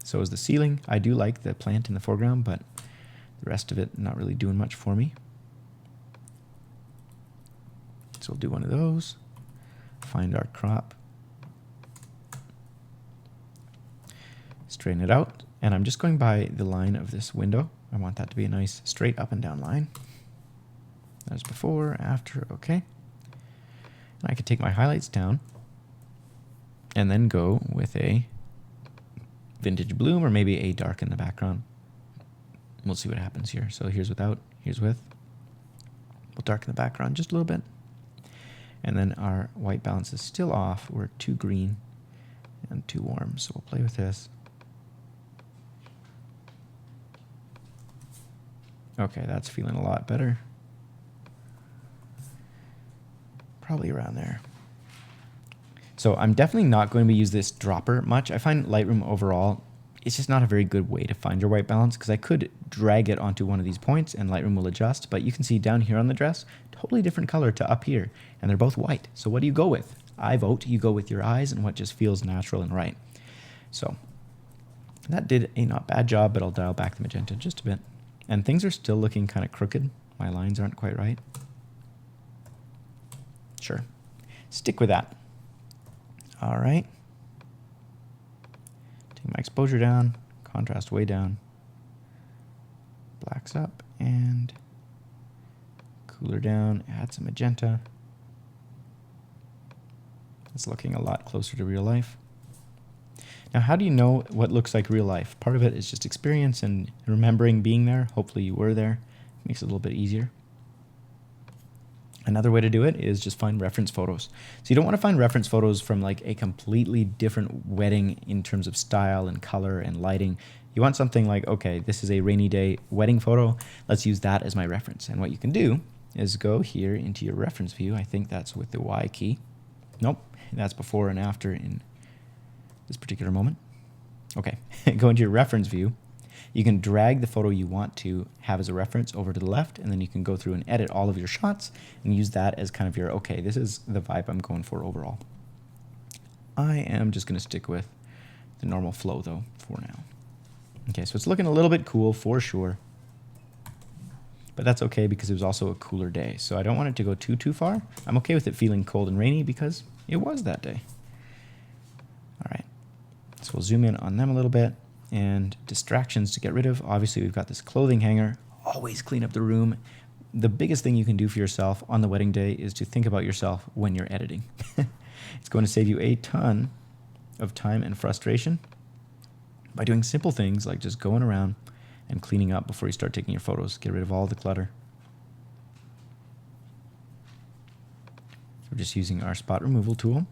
So is the ceiling. I do like the plant in the foreground, but the rest of it not really doing much for me. So we'll do one of those. Find our crop. Straighten it out. And I'm just going by the line of this window. I want that to be a nice straight up and down line. As before, after, okay. And I could take my highlights down and then go with a vintage bloom or maybe a dark in the background. We'll see what happens here. So here's without, here's with. We'll darken the background just a little bit. And then our white balance is still off. We're too green and too warm. So we'll play with this. Okay, that's feeling a lot better. Probably around there. So I'm definitely not going to use this dropper much. I find Lightroom overall, it's just not a very good way to find your white balance because I could drag it onto one of these points and Lightroom will adjust, but you can see down here on the dress, totally different color to up here, and they're both white. So what do you go with? I vote you go with your eyes and what just feels natural and right. So that did a not bad job, but I'll dial back the magenta just a bit. And things are still looking kind of crooked. My lines aren't quite right. Sure. Stick with that. All right. Take my exposure down, contrast way down, blacks up, and cooler down, add some magenta. It's looking a lot closer to real life. Now, how do you know what looks like real life? Part of it is just experience and remembering being there. Hopefully you were there. It makes it a little bit easier. Another way to do it is just find reference photos. So you don't want to find reference photos from like a completely different wedding in terms of style and color and lighting. You want something like, okay, this is a rainy day wedding photo. Let's use that as my reference. And what you can do is go here into your reference view. I think that's with the Y key. Nope, that's before and after in this particular moment. Okay, go into your reference view. You can drag the photo you want to have as a reference over to the left, and then you can go through and edit all of your shots and use that as kind of your, okay, this is the vibe I'm going for overall. I am just going to stick with the normal flow, though, for now. Okay, so it's looking a little bit cool for sure, but that's okay because it was also a cooler day, so I don't want it to go too far. I'm okay with it feeling cold and rainy because it was that day. All right, so we'll zoom in on them a little bit. And distractions to get rid of. Obviously, we've got this clothing hanger. Always clean up the room. The biggest thing you can do for yourself on the wedding day is to think about yourself when you're editing. It's going to save you a ton of time and frustration by doing simple things like just going around and cleaning up before you start taking your photos. Get rid of all the clutter. We're just using our spot removal tool.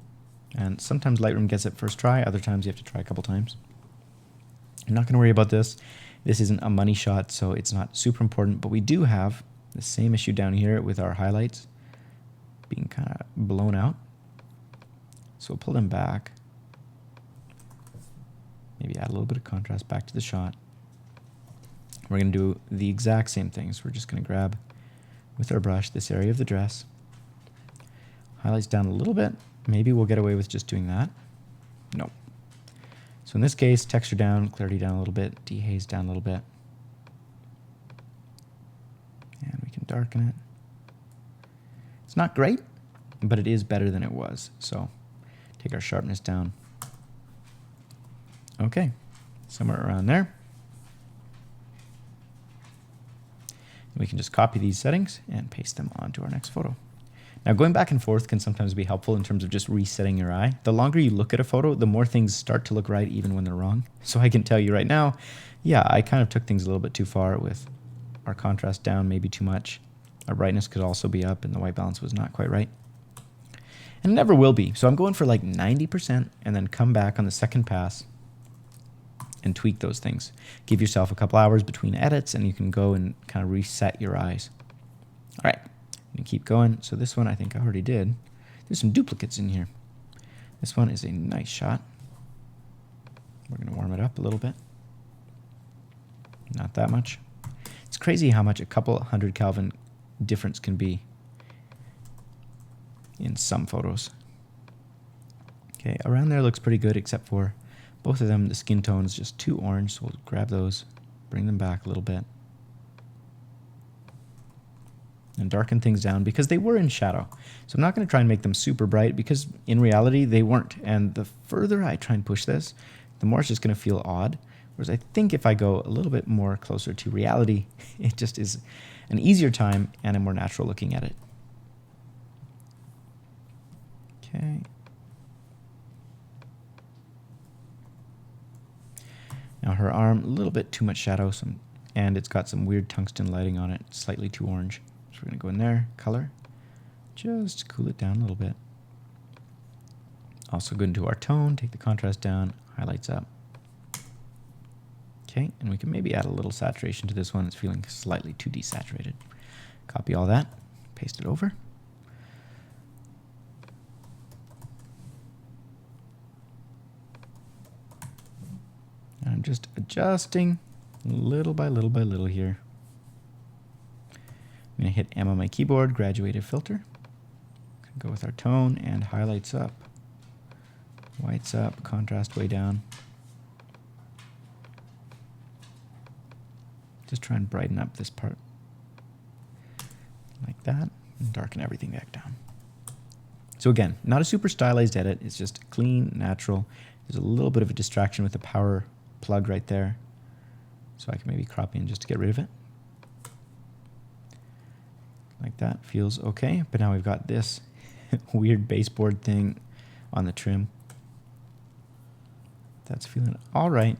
And sometimes Lightroom gets it first try. Other times you have to try a couple times. I'm not going to worry about this. This isn't a money shot, so it's not super important, but we do have the same issue down here with our highlights being kind of blown out. So we'll pull them back. Maybe add a little bit of contrast back to the shot. We're going to do the exact same thing. So we're just going to grab with our brush this area of the dress. Highlights down a little bit. Maybe we'll get away with just doing that. Nope. So in this case, texture down, clarity down a little bit, dehaze down a little bit. And we can darken it. It's not great, but it is better than it was. So take our sharpness down. Okay, somewhere around there. We can just copy these settings and paste them onto our next photo. Now, going back and forth can sometimes be helpful in terms of just resetting your eye. The longer you look at a photo, the more things start to look right even when they're wrong. So I can tell you right now, yeah, I kind of took things a little bit too far with our contrast down, maybe too much. Our brightness could also be up and the white balance was not quite right. And it never will be. So I'm going for like 90% and then come back on the second pass and tweak those things. Give yourself a couple hours between edits and you can go and kind of reset your eyes. All right. And keep going. So this one I think I already did. There's some duplicates in here. This one is a nice shot. We're going to warm it up a little bit. Not that much. It's crazy how much a couple 100 Kelvin difference can be in some photos. Okay, around there looks pretty good except for both of them, the skin tone is just too orange. So we'll grab those, bring them back a little bit. And darken things down because they were in shadow. So I'm not going to try and make them super bright because in reality they weren't. And the further I try and push this, the more it's just going to feel odd. Whereas I think if I go a little bit more closer to reality, it just is an easier time and a more natural looking edit. Okay. Now her arm, a little bit too much shadow, and it's got some weird tungsten lighting on it, slightly too orange. So we're going to go in there, color, just cool it down a little bit. Also go into our tone, take the contrast down, highlights up. Okay, and we can maybe add a little saturation to this one. It's feeling slightly too desaturated. Copy all that, paste it over. And I'm just adjusting little by little by little here. I'm going to hit M on my keyboard, graduated filter. Go with our tone and highlights up, whites up, contrast way down. Just try and brighten up this part like that and darken everything back down. So again, not a super stylized edit. It's just clean, natural. There's a little bit of a distraction with the power plug right there. So I can maybe crop in just to get rid of it. Like that, feels okay. But now we've got this weird baseboard thing on the trim. That's feeling all right.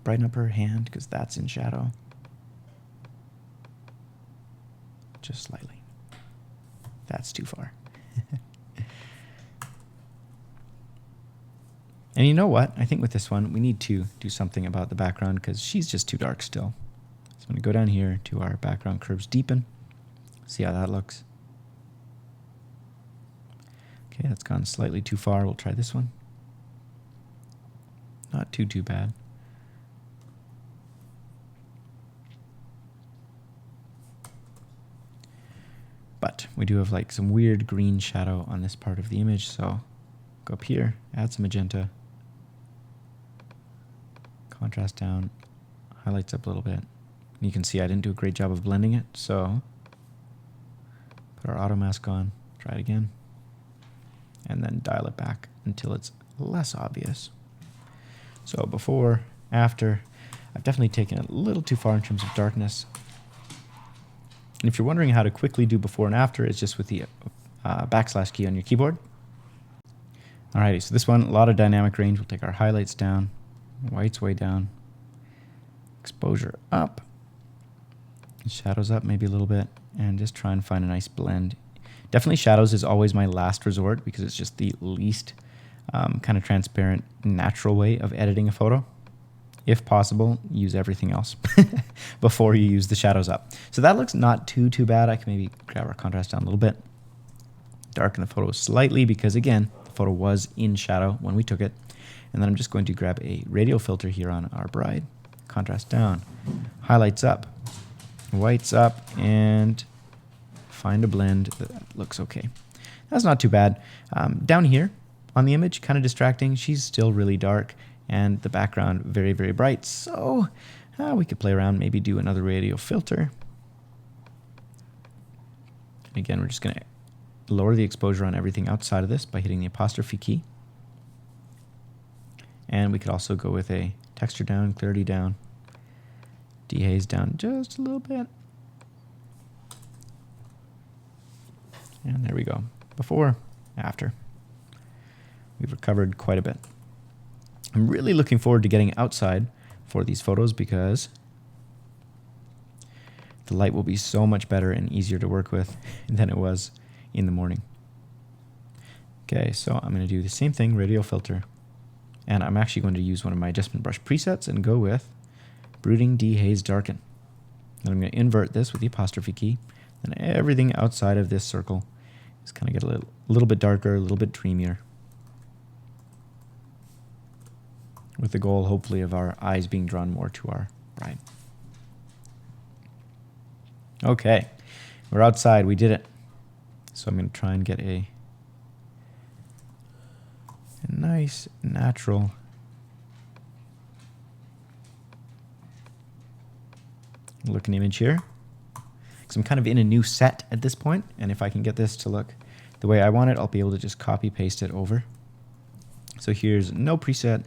Brighten up her hand because that's in shadow. Just slightly. That's too far. And you know what? I think with this one, we need to do something about the background because she's just too dark still. So I'm going to go down here to our background curves deepen. See how that looks. Okay, that's gone slightly too far. We'll try this one. Not too bad. But we do have like some weird green shadow on this part of the image. So go up here, add some magenta. Contrast down, highlights up a little bit. And you can see I didn't do a great job of blending it, so put our auto mask on, try it again, and then dial it back until it's less obvious. So before, after, I've definitely taken it a little too far in terms of darkness. And if you're wondering how to quickly do before and after, it's just with the backslash key on your keyboard. Alrighty, so this one, a lot of dynamic range. We'll take our highlights down, whites way down, exposure up, shadows up maybe a little bit, and just try and find a nice blend. Definitely shadows is always my last resort because it's just the least kind of transparent, natural way of editing a photo. If possible, use everything else before you use the shadows up. So that looks not too bad. I can maybe grab our contrast down a little bit, darken the photo slightly because again, The photo was in shadow when we took it. And then I'm just going to grab a radial filter here on our bride. Contrast down, highlights up, whites up, and find a blend that looks okay. That's not too bad. Down here on the image, kind of distracting. She's still really dark, and the background very, very bright. So we could play around, maybe do another radial filter. Again, we're just going to lower the exposure on everything outside of this by hitting the apostrophe key. And we could also go with a texture down, clarity down, dehaze down just a little bit. And there we go. Before, after. We've recovered quite a bit. I'm really looking forward to getting outside for these photos because the light will be so much better and easier to work with than it was in the morning. Okay, so I'm going to do the same thing, radial filter. And I'm actually going to use one of my adjustment brush presets and go with Brooding Dehaze Darken. And I'm going to invert this with the apostrophe key. And everything outside of this circle is kind of get a little bit darker, a little bit dreamier. With the goal, hopefully, of our eyes being drawn more to our bride. Okay, we're outside. We did it. So I'm going to try and get a nice, natural looking image here. Because I'm kind of in a new set at this point, and if I can get this to look the way I want it, I'll be able to just copy paste it over. So here's no preset.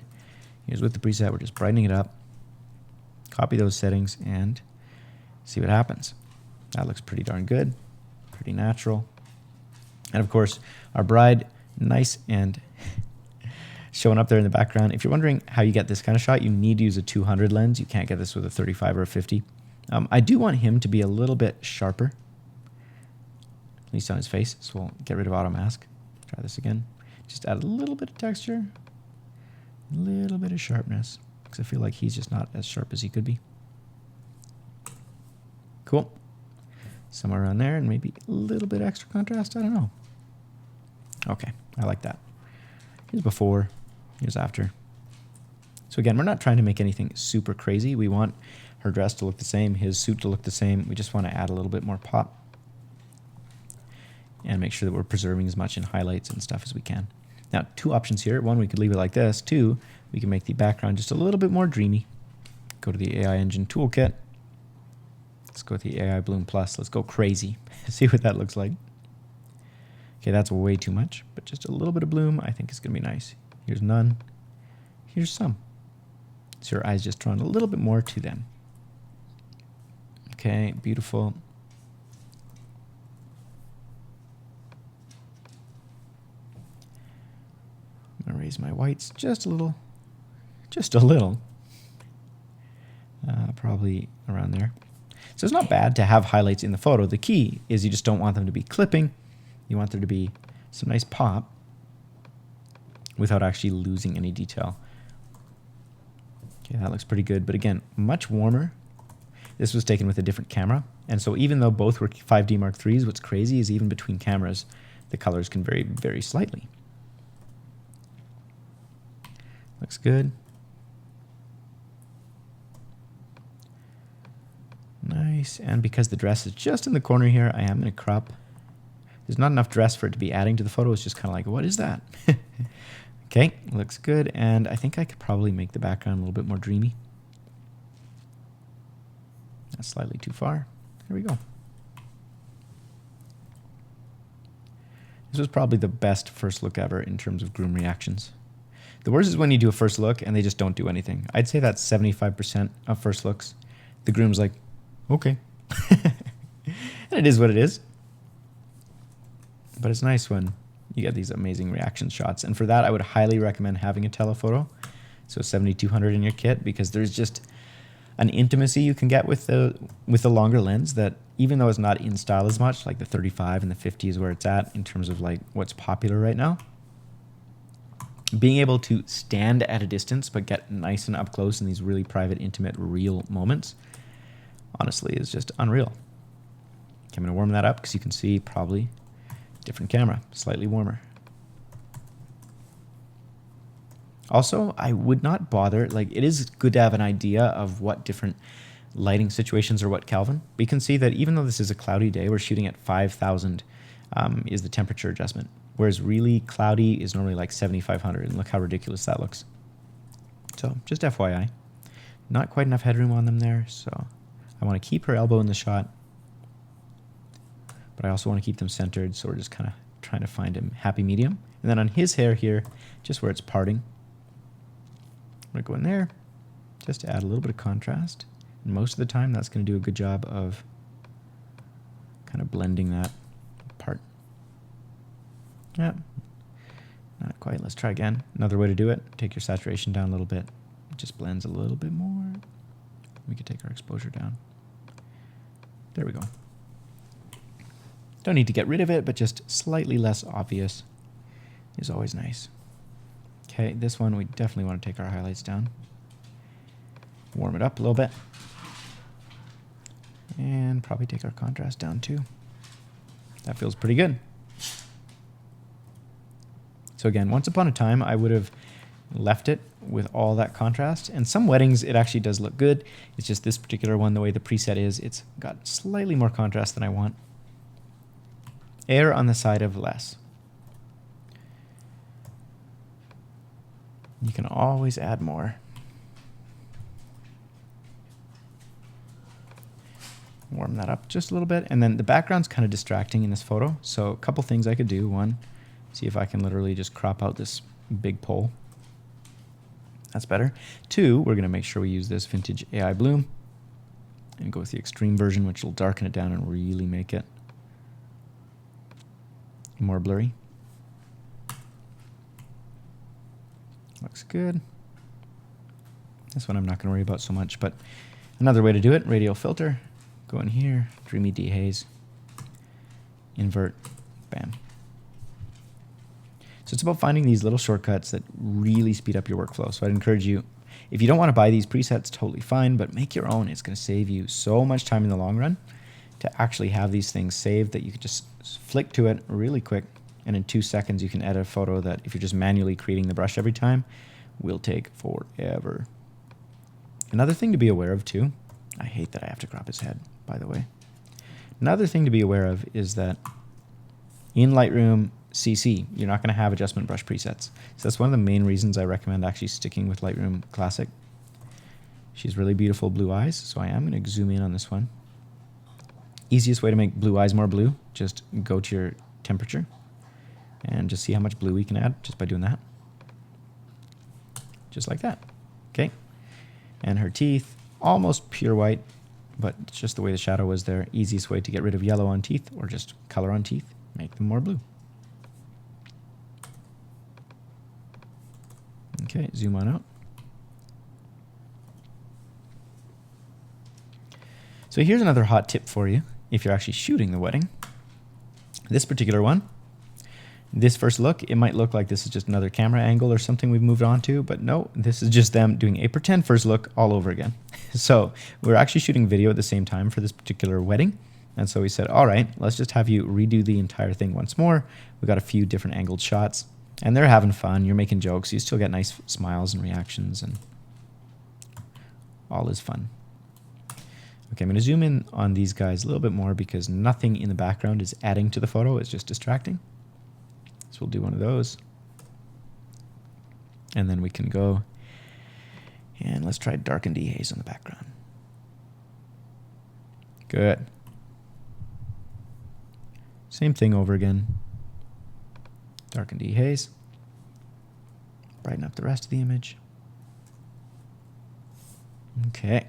Here's with the preset. We're just brightening it up. Copy those settings and see what happens. That looks pretty darn good, pretty natural. And of course, our bride, nice and showing up there in the background. If you're wondering how you get this kind of shot, you need to use a 200 lens. You can't get this with a 35 or a 50. I do want him to be a little bit sharper, at least on his face. So we'll get rid of auto mask. Try this again. Just add a little bit of texture, a little bit of sharpness, because I feel like he's just not as sharp as he could be. Cool. Somewhere around there, and maybe a little bit extra contrast. I don't know. Okay, I like that. Here's before, here's after. So again, we're not trying to make anything super crazy. We want her dress to look the same, his suit to look the same. We just want to add a little bit more pop and make sure that we're preserving as much in highlights and stuff as we can. Now, two options here. One, we could leave it like this. Two, we can make the background just a little bit more dreamy. Go to the AI Engine Toolkit. Let's go with the AI Bloom Plus. Let's go crazy. See what that looks like. Okay, that's way too much, but just a little bit of bloom I think is going to be nice. Here's none. Here's some. So your eyes just drawn a little bit more to them. Okay, beautiful. I'm going to raise my whites just a little. Just a little. Probably around there. So it's not bad to have highlights in the photo. The key is you just don't want them to be clipping. You want there to be some nice pop without actually losing any detail. Okay, that looks pretty good. But again, much warmer. This was taken with a different camera. And so even though both were 5D Mark IIIs, what's crazy is even between cameras, the colors can vary very slightly. Looks good. Nice. And because the dress is just in the corner here, I am going to crop. There's not enough dress for it to be adding to the photo. It's just kind of like, what is that? Okay, looks good. And I think I could probably make the background a little bit more dreamy. That's slightly too far. There we go. This was probably the best first look ever in terms of groom reactions. The worst is when you do a first look and they just don't do anything. I'd say that's 75% of first looks. The groom's like, okay. And it is what it is. But it's nice when you get these amazing reaction shots. And for that, I would highly recommend having a telephoto. So 7200 in your kit, because there's just an intimacy you can get with the longer lens that, even though it's not in style as much, like the 35 and the 50 is where it's at in terms of like what's popular right now. Being able to stand at a distance but get nice and up close in these really private, intimate, real moments, honestly, is just unreal. Okay, I'm going to warm that up because you can see probably different camera, slightly warmer. Also, I would not bother, like it is good to have an idea of what different lighting situations are what Kelvin. We can see that even though this is a cloudy day, we're shooting at 5,000 is the temperature adjustment. Whereas really cloudy is normally like 7,500, and look how ridiculous that looks. So just FYI, not quite enough headroom on them there, so I want to keep her elbow in the shot, but I also want to keep them centered, so we're just kind of trying to find a happy medium. And then on his hair here, just where it's parting, I'm going to go in there just to add a little bit of contrast. And most of the time, that's going to do a good job of kind of blending that part. Yeah, not quite. Let's try again. Another way to do it, take your saturation down a little bit. It just blends a little bit more. We could take our exposure down. There we go. Don't need to get rid of it, but just slightly less obvious is always nice. Okay, this one we definitely want to take our highlights down. Warm it up a little bit. And probably take our contrast down too. That feels pretty good. So again, once upon a time, I would have left it with all that contrast. And some weddings, it actually does look good. It's just this particular one, the way the preset is, it's got slightly more contrast than I want. Err on the side of less. You can always add more. Warm that up just a little bit. And then the background's kind of distracting in this photo. So a couple things I could do. One, see if I can literally just crop out this big pole. That's better. Two, we're going to make sure we use this vintage AI bloom and go with the extreme version, which will darken it down and really make it more blurry. Looks good. This one I'm not going to worry about so much, but another way to do it, radial filter, go in here, dreamy dehaze, invert, bam. So it's about finding these little shortcuts that really speed up your workflow. So I'd encourage you, if you don't want to buy these presets, totally fine, but make your own. It's going to save you so much time in the long run to actually have these things saved that you could just flick to it really quick, and in 2 seconds you can edit a photo that, if you're just manually creating the brush every time, will take forever. Another thing to be aware of too, I hate that I have to crop his head, by the way. Another thing to be aware of is that in Lightroom CC, you're not going to have adjustment brush presets. So that's one of the main reasons I recommend actually sticking with Lightroom Classic. She's really beautiful blue eyes, so I am going to zoom in on this one. Easiest way to make blue eyes more blue, just go to your temperature and just see how much blue we can add just by doing that. Just like that. Okay. And her teeth, almost pure white, but it's just the way the shadow was there. Easiest way to get rid of yellow on teeth, or just color on teeth, make them more blue. Okay, zoom on out. So here's another hot tip for you if you're actually shooting the wedding. This particular one, this first look, it might look like this is just another camera angle or something we've moved on to, but no, this is just them doing a pretend first look all over again. So we're actually shooting video at the same time for this particular wedding. And so we said, all right, let's just have you redo the entire thing once more. We got a few different angled shots, and they're having fun. You're making jokes. You still get nice smiles and reactions, and all is fun. Okay, I'm going to zoom in on these guys a little bit more because nothing in the background is adding to the photo. It's just distracting. So we'll do one of those. And then we can go and let's try darken dehaze on the background. Good. Same thing over again. Darken dehaze. Brighten up the rest of the image. Okay.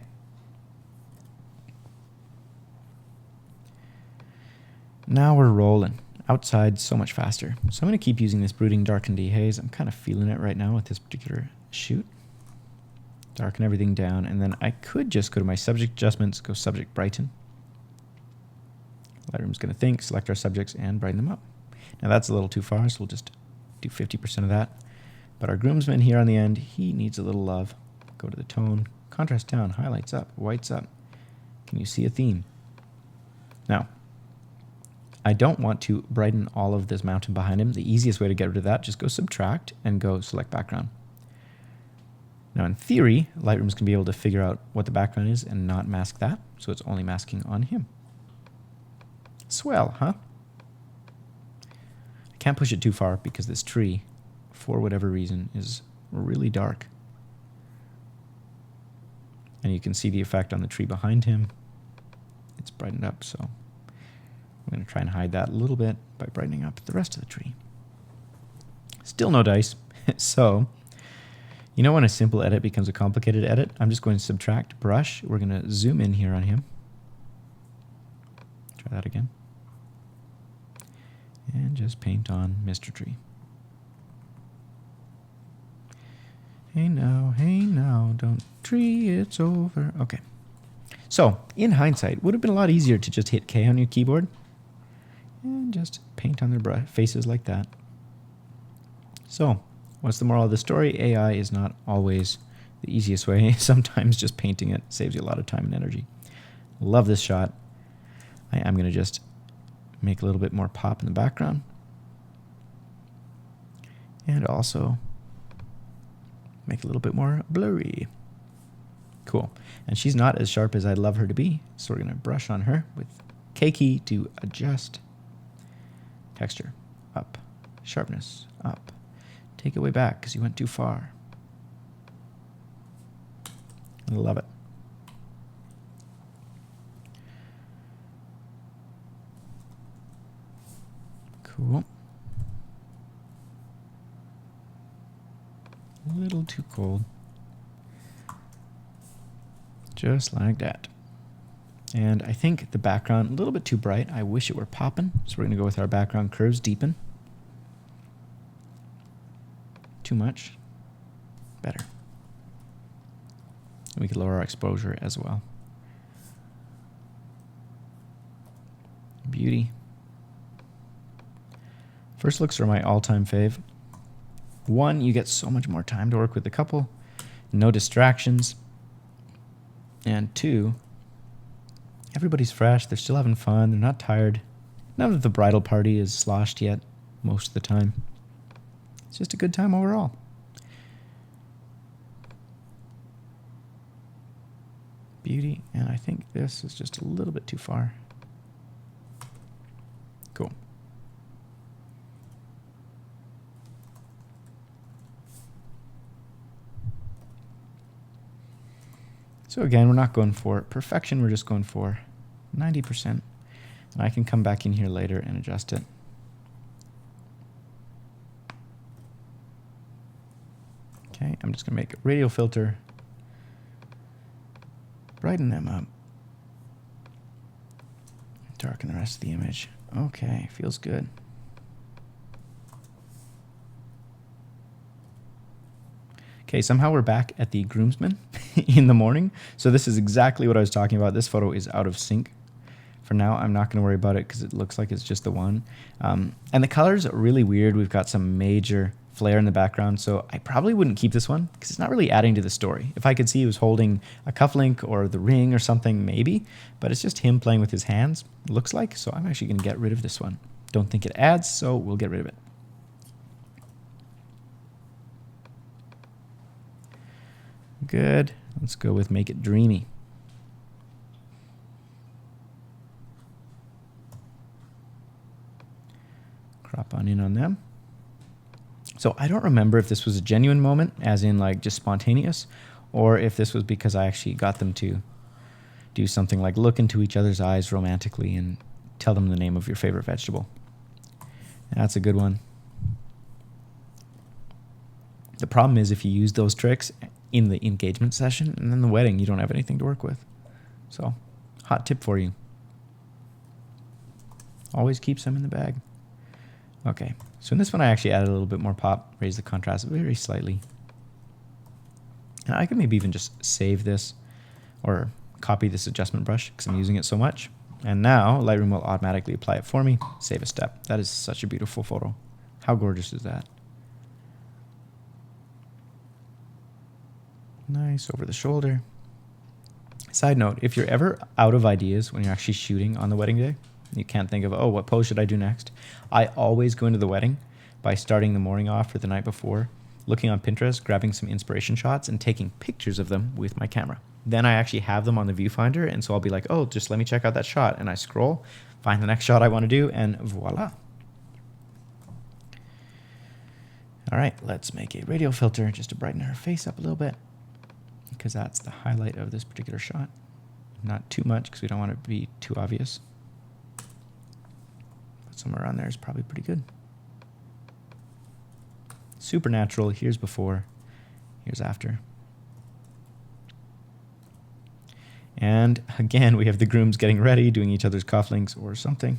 Now we're rolling. Outside, so much faster. So I'm going to keep using this brooding darken dehaze. I'm kind of feeling it right now with this particular shoot. Darken everything down, and then I could just go to my subject adjustments, go subject brighten. Lightroom's going to think, select our subjects, and brighten them up. Now that's a little too far, so we'll just do 50% of that. But our groomsman here on the end, he needs a little love. Go to the tone, contrast down, highlights up, whites up. Can you see a theme? Now, I don't want to brighten all of this mountain behind him. The easiest way to get rid of that, just go subtract and go select background. Now in theory, Lightroom's going to be able to figure out what the background is and not mask that, so it's only masking on him. Swell, huh? I can't push it too far because this tree, for whatever reason, is really dark. And you can see the effect on the tree behind him. It's brightened up, so I'm going to try and hide that a little bit by brightening up the rest of the tree. Still no dice. So, you know when a simple edit becomes a complicated edit? I'm just going to subtract brush. We're going to zoom in here on him. Try that again. And just paint on Mr. Tree. Hey now, don't tree, it's over. Okay. So, in hindsight, would have been a lot easier to just hit K on your keyboard and just paint on their faces like that. So, what's the moral of the story? AI is not always the easiest way. Sometimes just painting it saves you a lot of time and energy. Love this shot. I am going to just make a little bit more pop in the background. And also make it a little bit more blurry. Cool. And she's not as sharp as I'd love her to be, so we're going to brush on her with K key to adjust. Texture, up. Sharpness, up. Take it way back because you went too far. I love it. Cool. A little too cold. Just like that. And I think the background, a little bit too bright. I wish it were popping. So we're going to go with our background curves, deepen. Too much. Better. We could lower our exposure as well. Beauty. First looks are my all-time fave. One, you get so much more time to work with the couple. No distractions. And two, everybody's fresh. They're still having fun. They're not tired. None of the bridal party is sloshed yet most of the time. It's just a good time overall. Beauty. And I think this is just a little bit too far. Cool. So again, we're not going for perfection, we're just going for 90%. And I can come back in here later and adjust it. Okay, I'm just going to make a radial filter, brighten them up, darken the rest of the image. Okay, feels good. Okay, somehow we're back at the groomsmen in the morning. So this is exactly what I was talking about. This photo is out of sync. For now, I'm not going to worry about it because it looks like it's just the one. And the color's really weird. We've got some major flare in the background, so I probably wouldn't keep this one because it's not really adding to the story. If I could see he was holding a cufflink or the ring or something, maybe, but it's just him playing with his hands, looks like, so I'm actually going to get rid of this one. Don't think it adds, so we'll get rid of it. Good. Let's go with make it dreamy. Crop on in on them. So I don't remember if this was a genuine moment, as in like just spontaneous, or if this was because I actually got them to do something like look into each other's eyes romantically and tell them the name of your favorite vegetable. That's a good one. The problem is if you use those tricks in the engagement session and then the wedding, you don't have anything to work with. So, hot tip for you. Always keep some in the bag. Okay, so in this one I actually added a little bit more pop, raised the contrast very slightly. And I could maybe even just save this or copy this adjustment brush because I'm using it so much. And now Lightroom will automatically apply it for me. Save a step. That is such a beautiful photo. How gorgeous is that? Nice over the shoulder. Side note, if you're ever out of ideas when you're actually shooting on the wedding day, you can't think of, oh, what pose should I do next? I always go into the wedding by starting the morning off or the night before looking on Pinterest, grabbing some inspiration shots and taking pictures of them with my camera. Then I actually have them on the viewfinder, and so I'll be like, oh, just let me check out that shot. And I scroll, find the next shot I want to do, and voila. All right, let's make a radial filter just to brighten her face up a little bit, because that's the highlight of this particular shot. Not too much, because we don't want it to be too obvious. But somewhere around there is probably pretty good. Super natural. Here's before, here's after. And again, we have the grooms getting ready, doing each other's cufflinks or something.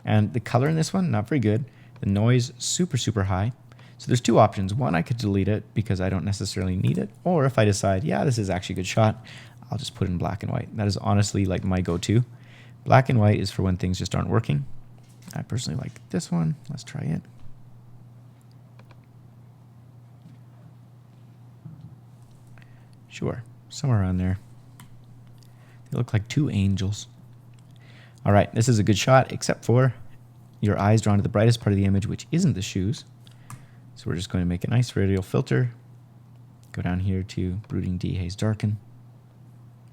And the color in this one, not very good. The noise, super, super high. So there's two options. One, I could delete it because I don't necessarily need it. Or if I decide, yeah, this is actually a good shot, I'll just put it in black and white. That is honestly like my go-to. Black and white is for when things just aren't working. I personally like this one. Let's try it. Sure, somewhere around there. They look like two angels. All right, this is a good shot, except for your eyes drawn to the brightest part of the image, which isn't the shoes. So we're just going to make a nice radial filter. Go down here to Brooding Dehaze Darken.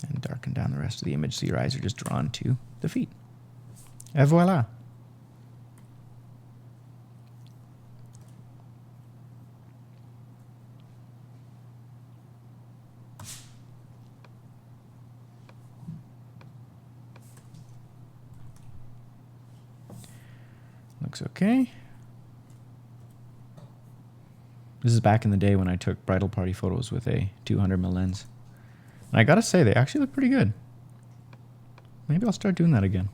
And darken down the rest of the image so your eyes are just drawn to the feet. Et voila. Looks okay. This is back in the day when I took bridal party photos with a 200mm lens. And I gotta say, they actually look pretty good. Maybe I'll start doing that again.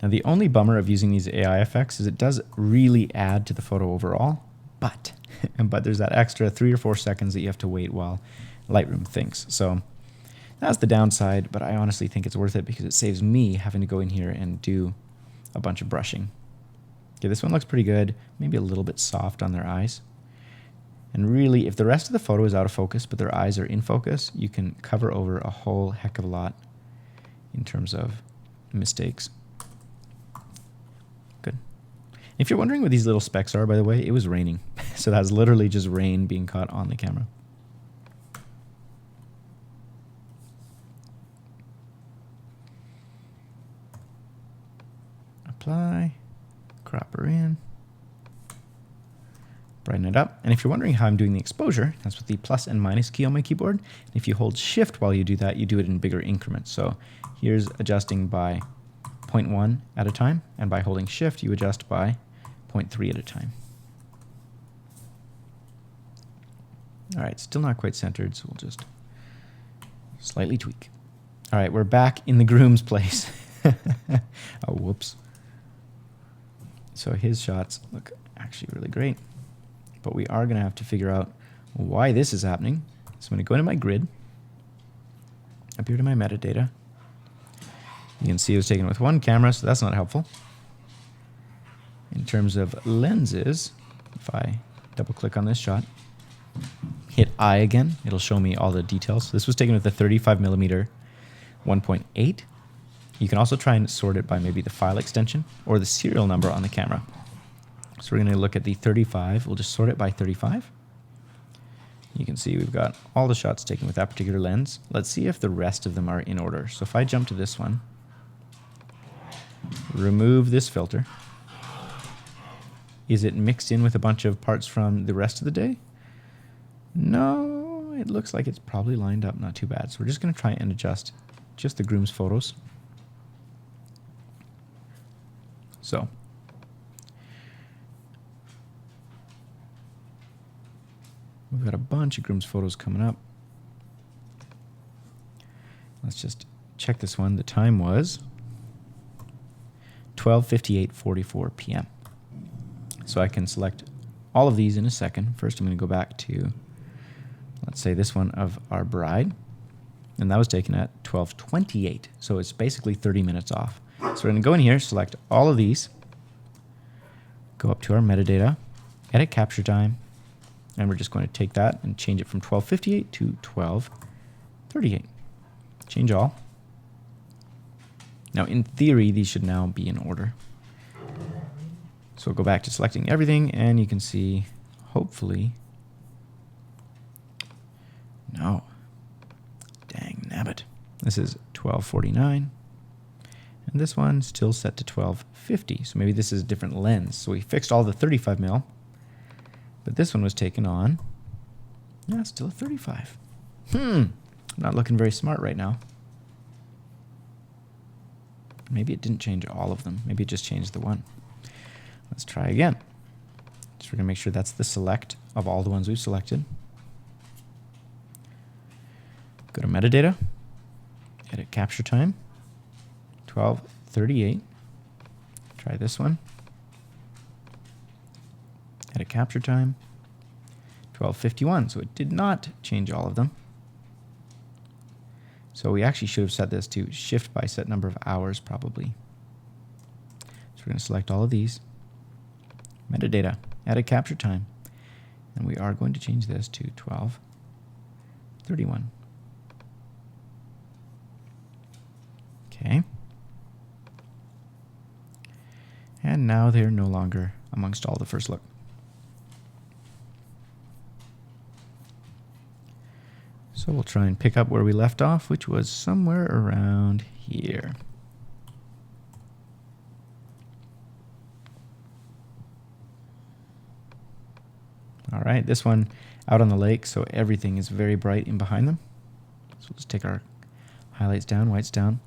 Now, the only bummer of using these AI effects is it does really add to the photo overall, but there's that extra 3 or 4 seconds that you have to wait while Lightroom thinks. So that's the downside, but I honestly think it's worth it because it saves me having to go in here and do a bunch of brushing. Okay, this one looks pretty good, maybe a little bit soft on their eyes. And really, if the rest of the photo is out of focus, but their eyes are in focus, you can cover over a whole heck of a lot in terms of mistakes. Good. If you're wondering what these little specks are, by the way, it was raining. So that's literally just rain being caught on the camera. Apply, crop her in, brighten it up. And if you're wondering how I'm doing the exposure, that's with the plus and minus key on my keyboard. And if you hold shift while you do that, you do it in bigger increments. So here's adjusting by 0.1 at a time, and by holding shift, you adjust by 0.3 at a time. All right, still not quite centered, so we'll just slightly tweak. All right, we're back in the groom's place. Oh, whoops. So his shots look actually really great, but we are gonna have to figure out why this is happening. So I'm gonna go into my grid, up here to my metadata. You can see it was taken with one camera, so that's not helpful. In terms of lenses, if I double click on this shot, hit I again, it'll show me all the details. So this was taken with the 35mm 1.8. You can also try and sort it by maybe the file extension or the serial number on the camera. So we're going to look at the 35. We'll just sort it by 35. You can see we've got all the shots taken with that particular lens. Let's see if the rest of them are in order. So if I jump to this one, remove this filter. Is it mixed in with a bunch of parts from the rest of the day? No, it looks like it's probably lined up not too bad. So we're just going to try and adjust just the groom's photos. So we've got a bunch of groom's photos coming up. Let's just check this one. The time was 12:58:44 p.m. So I can select all of these in a second. First, I'm going to go back to, let's say, this one of our bride. And that was taken at 12:28. So it's basically 30 minutes off. So we're going to go in here, select all of these, go up to our metadata, edit capture time, and we're just going to take that and change it from 1258 to 1238. Change all. Now, in theory, these should now be in order. So we'll go back to selecting everything, and you can see, hopefully, no. Dang nabbit. This is 1249. And this one's still set to 1250. So maybe this is a different lens. So we fixed all the 35 mil, but this one was taken on. Yeah, still a 35. Not looking very smart right now. Maybe it didn't change all of them. Maybe it just changed the one. Let's try again. So we're going to make sure that's the select of all the ones we've selected. Go to metadata, edit capture time, 1238. Try this one. Edit capture time, 1251. So it did not change all of them. So we actually should have set this to shift by set number of hours probably. So we're going to select all of these. Metadata, edit capture time. And we are going to change this to 1231. Okay. And now they're no longer amongst all the first look. So we'll try and pick up where we left off, which was somewhere around here. All right, this one out on the lake, so everything is very bright in behind them. So we'll just take our highlights down, whites down.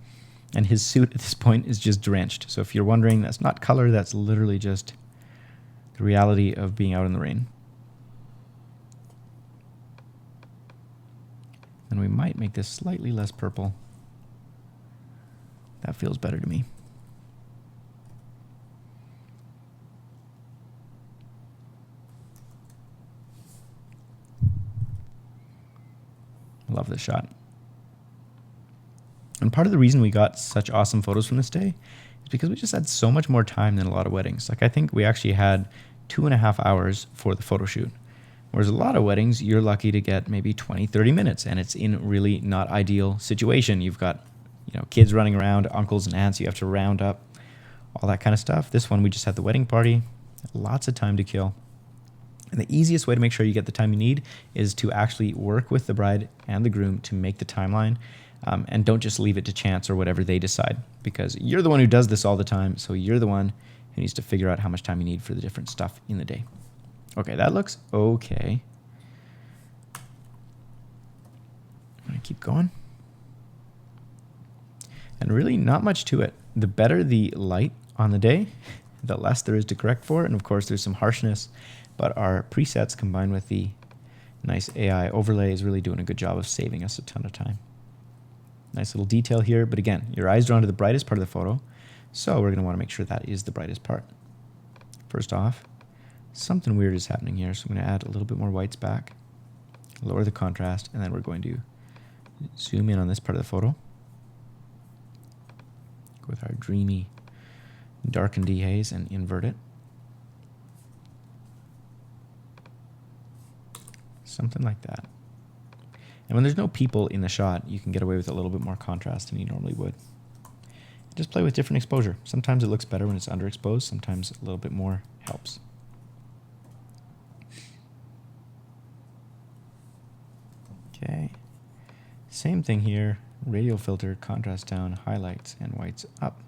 And his suit at this point is just drenched. So if you're wondering, that's not color, that's literally just the reality of being out in the rain. And we might make this slightly less purple. That feels better to me. I love this shot. And part of the reason we got such awesome photos from this day is because we just had so much more time than a lot of weddings. Like I think we actually had 2.5 hours for the photo shoot. Whereas a lot of weddings, you're lucky to get maybe 20, 30 minutes, and it's in really not ideal situation. You've got, kids running around, uncles and aunts you have to round up, all that kind of stuff. This one, we just had the wedding party, lots of time to kill. And the easiest way to make sure you get the time you need is to actually work with the bride and the groom to make the timeline, and don't just leave it to chance or whatever they decide, because you're the one who does this all the time, so you're the one who needs to figure out how much time you need for the different stuff in the day. Okay, that looks okay. I'm going to keep going. And really not much to it. The better the light on the day, the less there is to correct for. And of course, there's some harshness, but our presets combined with the nice AI overlay is really doing a good job of saving us a ton of time. Nice little detail here, but again, your eye's drawn to the brightest part of the photo, so we're going to want to make sure that is the brightest part. First off, something weird is happening here, so I'm going to add a little bit more whites back, lower the contrast, and then we're going to zoom in on this part of the photo with our dreamy darken dehaze and invert it. Something like that. And when there's no people in the shot, you can get away with a little bit more contrast than you normally would. Just play with different exposure. Sometimes it looks better when it's underexposed, sometimes a little bit more helps. Okay, same thing here, radial filter, contrast down, highlights, and whites up.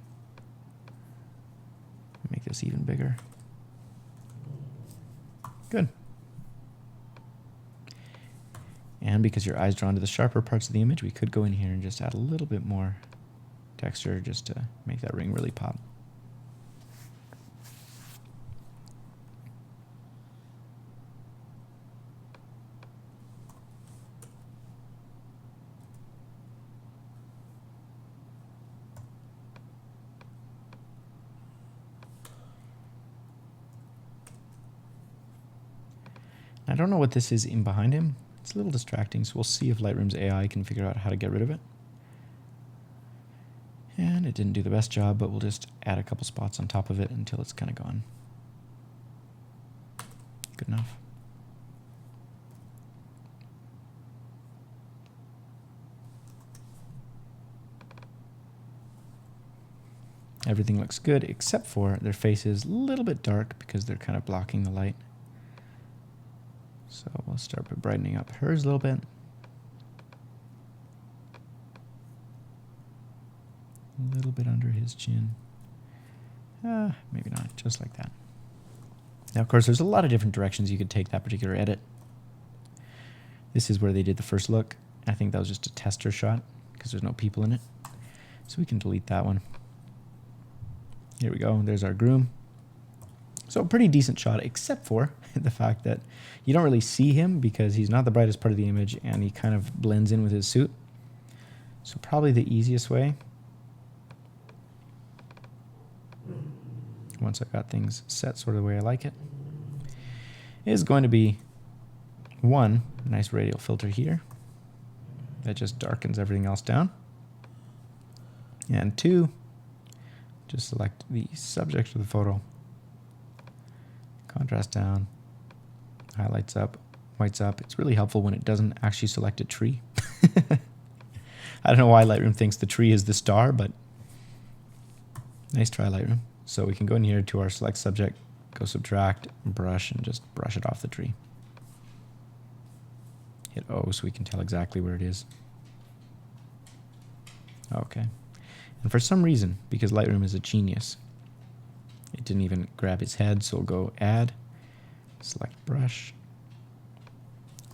Make this even bigger. Good. And because your eye's drawn to the sharper parts of the image, we could go in here and just add a little bit more texture just to make that ring really pop. I don't know what this is in behind him. It's a little distracting, so we'll see if Lightroom's AI can figure out how to get rid of it. And it didn't do the best job, but we'll just add a couple spots on top of it until it's kind of gone. Good enough. Everything looks good except for their face is a little bit dark because they're kind of blocking the light. So we'll start by brightening up hers a little bit. A little bit under his chin. Maybe not, just like that. Now, of course, there's a lot of different directions you could take that particular edit. This is where they did the first look. I think that was just a tester shot because there's no people in it. So we can delete that one. Here we go. There's our groom. So a pretty decent shot, except for the fact that you don't really see him because he's not the brightest part of the image and he kind of blends in with his suit. So probably the easiest way, once I've got things set sort of the way I like it, is going to be one, nice radial filter here that just darkens everything else down. And two, just select the subject of the photo, contrast down, highlights up, whites up. It's really helpful when it doesn't actually select a tree. I don't know why Lightroom thinks the tree is the star, but nice try, Lightroom. So we can go in here to our select subject, go subtract, brush, and just brush it off the tree. Hit O so we can tell exactly where it is. Okay. And for some reason, because Lightroom is a genius, it didn't even grab his head, so we'll go add, select brush.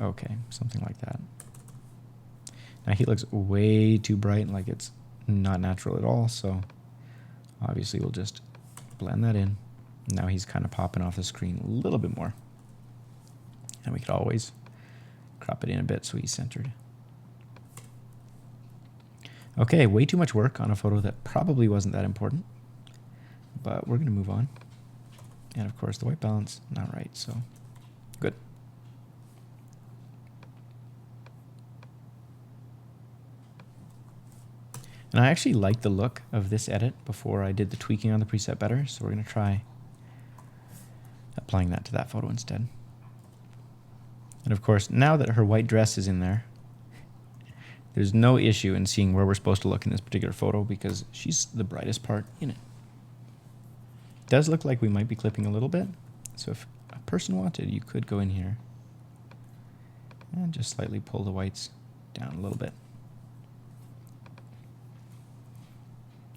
Okay, something like that. Now he looks way too bright, like it's not natural at all, so obviously we'll just blend that in. Now he's kind of popping off the screen a little bit more. And we could always crop it in a bit so he's centered. Okay, way too much work on a photo that probably wasn't that important, but we're going to move on. And of course the white balance, not right, so good. And I actually like the look of this edit before I did the tweaking on the preset better, so we're going to try applying that to that photo instead. And of course, now that her white dress is in there, there's no issue in seeing where we're supposed to look in this particular photo because she's the brightest part in it. It does look like we might be clipping a little bit, so if a person wanted, you could go in here and just slightly pull the whites down a little bit.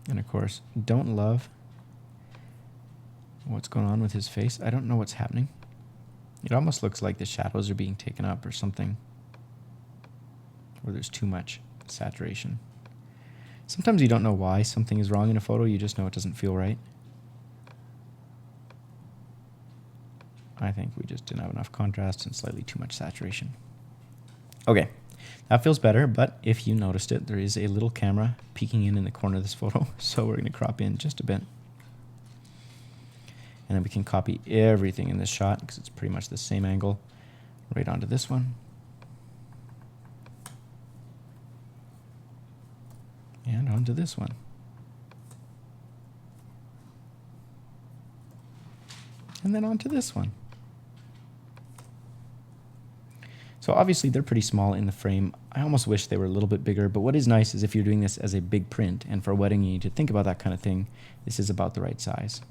And of course, don't love what's going on with his face. I don't know what's happening. It almost looks like the shadows are being taken up or something, or there's too much saturation. Sometimes you don't know why something is wrong in a photo, you just know it doesn't feel right. I think we just didn't have enough contrast and slightly too much saturation. Okay, that feels better, but if you noticed it, there is a little camera peeking in the corner of this photo, so we're going to crop in just a bit. And then we can copy everything in this shot because it's pretty much the same angle right onto this one. And onto this one. And then onto this one. So obviously they're pretty small in the frame. I almost wish they were a little bit bigger, but what is nice is if you're doing this as a big print, and for a wedding you need to think about that kind of thing, this is about the right size.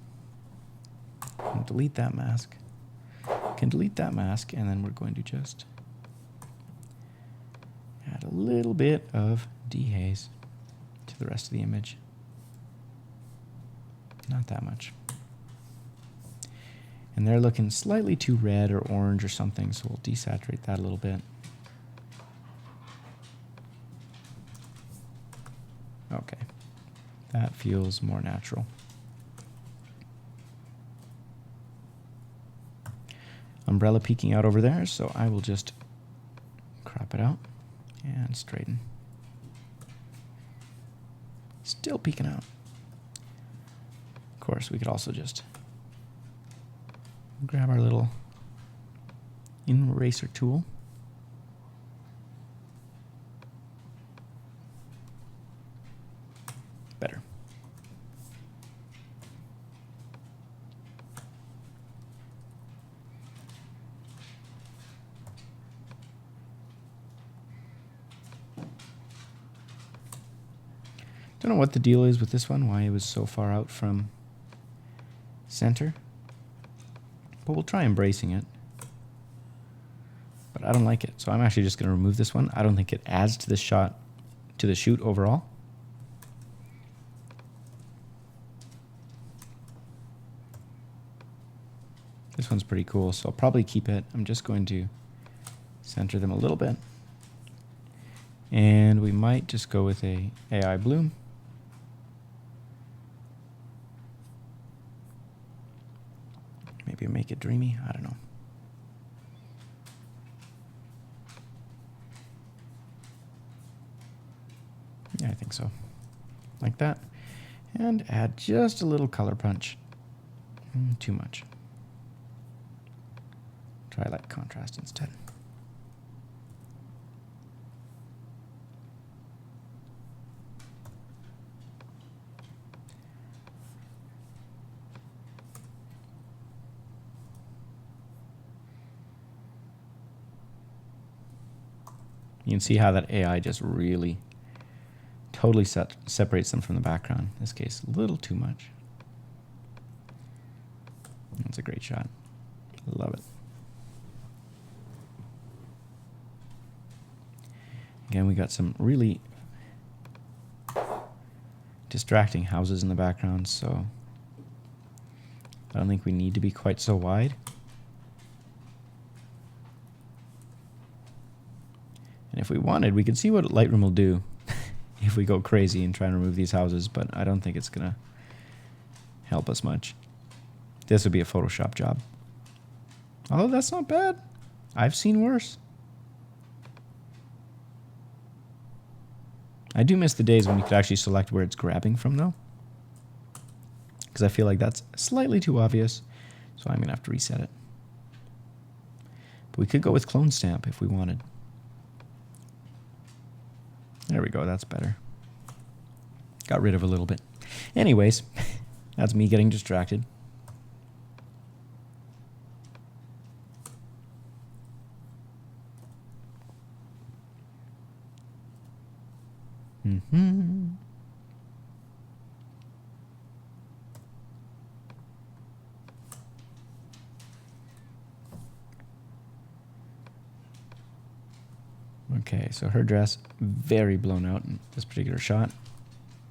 Can delete that mask. Can delete that mask, and then we're going to just add a little bit of dehaze to the rest of the image. Not that much. And they're looking slightly too red or orange or something, so we'll desaturate that a little bit. Okay, that feels more natural. Umbrella peeking out over there, so I will just crop it out and straighten. Still peeking out. Of course, we could also just grab our little eraser tool. Better. Don't know what the deal is with this one, why it was so far out from center. But we'll try embracing it. But I don't like it, so I'm actually just going to remove this one. I don't think it adds to the shot, to the shoot overall. This one's pretty cool, so I'll probably keep it. I'm just going to center them a little bit. And we might just go with a AI bloom. Maybe make it dreamy, I don't know. Yeah, I think so. Like that. And add just a little color punch. Too much. Try light contrast instead. You can see how that AI just really totally separates them from the background. In this case, a little too much. That's a great shot. Love it. Again, we got some really distracting houses in the background, so I don't think we need to be quite so wide. And if we wanted, we could see what Lightroom will do if we go crazy and try and remove these houses, but I don't think it's going to help us much. This would be a Photoshop job. Although that's not bad. I've seen worse. I do miss the days when you could actually select where it's grabbing from, though, because I feel like that's slightly too obvious, so I'm going to have to reset it. But we could go with clone stamp if we wanted. There we go, that's better. Got rid of a little bit. Anyways, that's me getting distracted. Okay, so her dress, very blown out in this particular shot.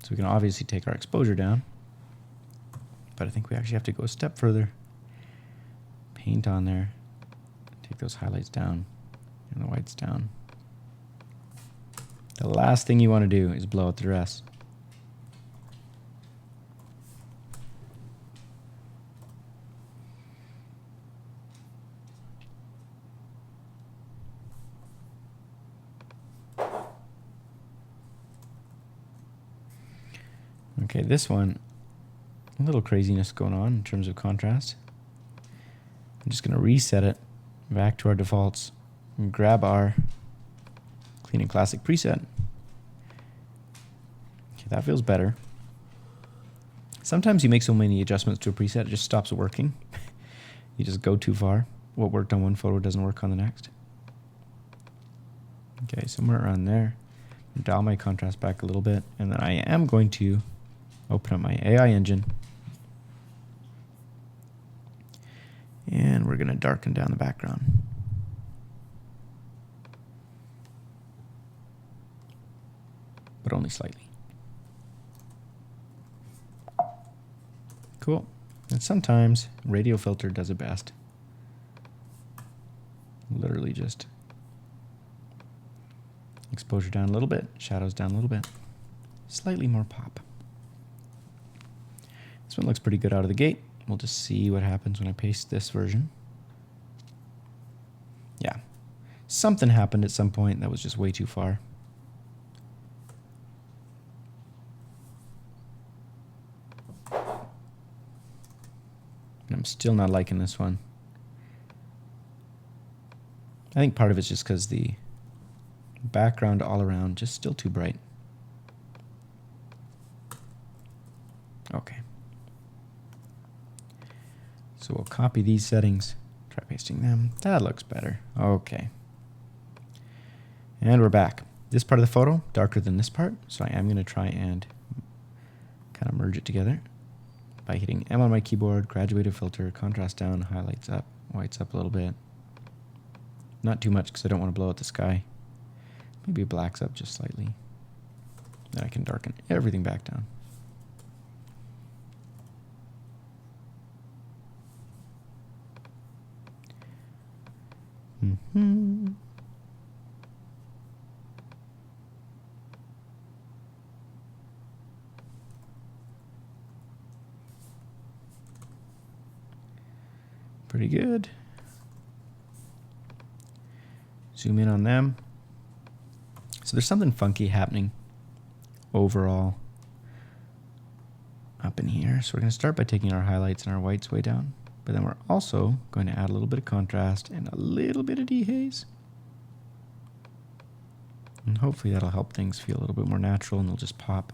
So we can obviously take our exposure down. But I think we actually have to go a step further. Paint on there. Take those highlights down and the whites down. The last thing you want to do is blow out the dress. Okay, this one, a little craziness going on in terms of contrast. I'm just going to reset it back to our defaults and grab our Clean and Classic preset. Okay, that feels better. Sometimes you make so many adjustments to a preset, it just stops working. You just go too far. What worked on one photo doesn't work on the next. Okay, somewhere around there. Dial my contrast back a little bit, and then I am going to open up my AI engine. And we're going to darken down the background. But only slightly. Cool. And sometimes radio filter does it best. Literally just exposure down a little bit, shadows down a little bit. Slightly more pop. This one looks pretty good out of the gate. We'll just see what happens when I paste this version. Yeah. Something happened at some point that was just way too far. And I'm still not liking this one. I think part of it's just because the background all around just still too bright. Okay. So we'll copy these settings, try pasting them. That looks better. Okay. And we're back. This part of the photo, darker than this part, so I am going to try and kind of merge it together by hitting M on my keyboard, graduated filter, contrast down, highlights up, whites up a little bit. Not too much because I don't want to blow out the sky. Maybe blacks up just slightly. Then I can darken everything back down. Pretty good. Zoom in on them. So there's something funky happening overall up in here. So we're going to start by taking our highlights and our whites way down. But then we're also going to add a little bit of contrast and a little bit of dehaze. And hopefully that'll help things feel a little bit more natural and they'll just pop.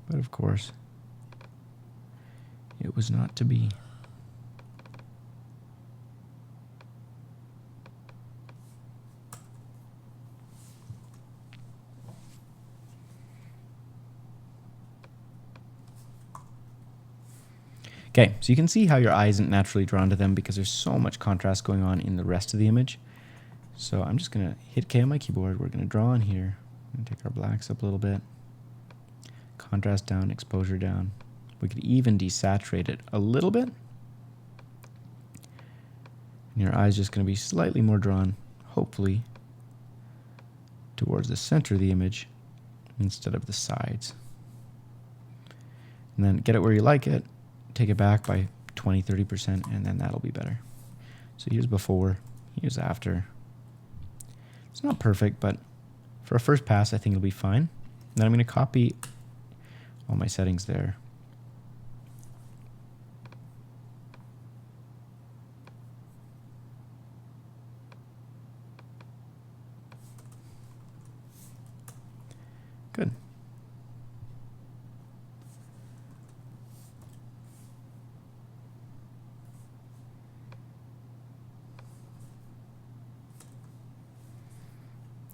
But of course, it was not to be. Okay, so you can see how your eye isn't naturally drawn to them because there's so much contrast going on in the rest of the image. So I'm just going to hit K on my keyboard. We're going to draw in here. I'm going to take our blacks up a little bit. Contrast down, exposure down. We could even desaturate it a little bit. And your eye's just going to be slightly more drawn, hopefully, towards the center of the image instead of the sides. And then get it where you like it. Take it back by 20-30%, and then that'll be better. So here's before, here's after. It's not perfect, but for a first pass, I think it'll be fine. And then I'm going to copy all my settings there. Good.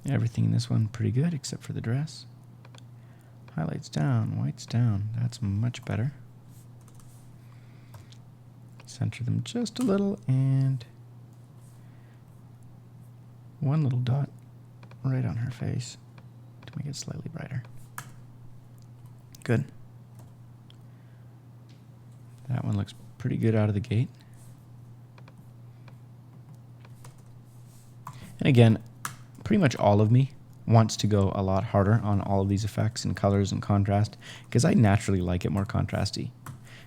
Everything in this one pretty good except for the dress. Highlights down, whites down. That's much better. Center them just a little and one little dot right on her face to make it slightly brighter. Good. That one looks pretty good out of the gate. And again, pretty much all of me wants to go a lot harder on all of these effects and colors and contrast because I naturally like it more contrasty.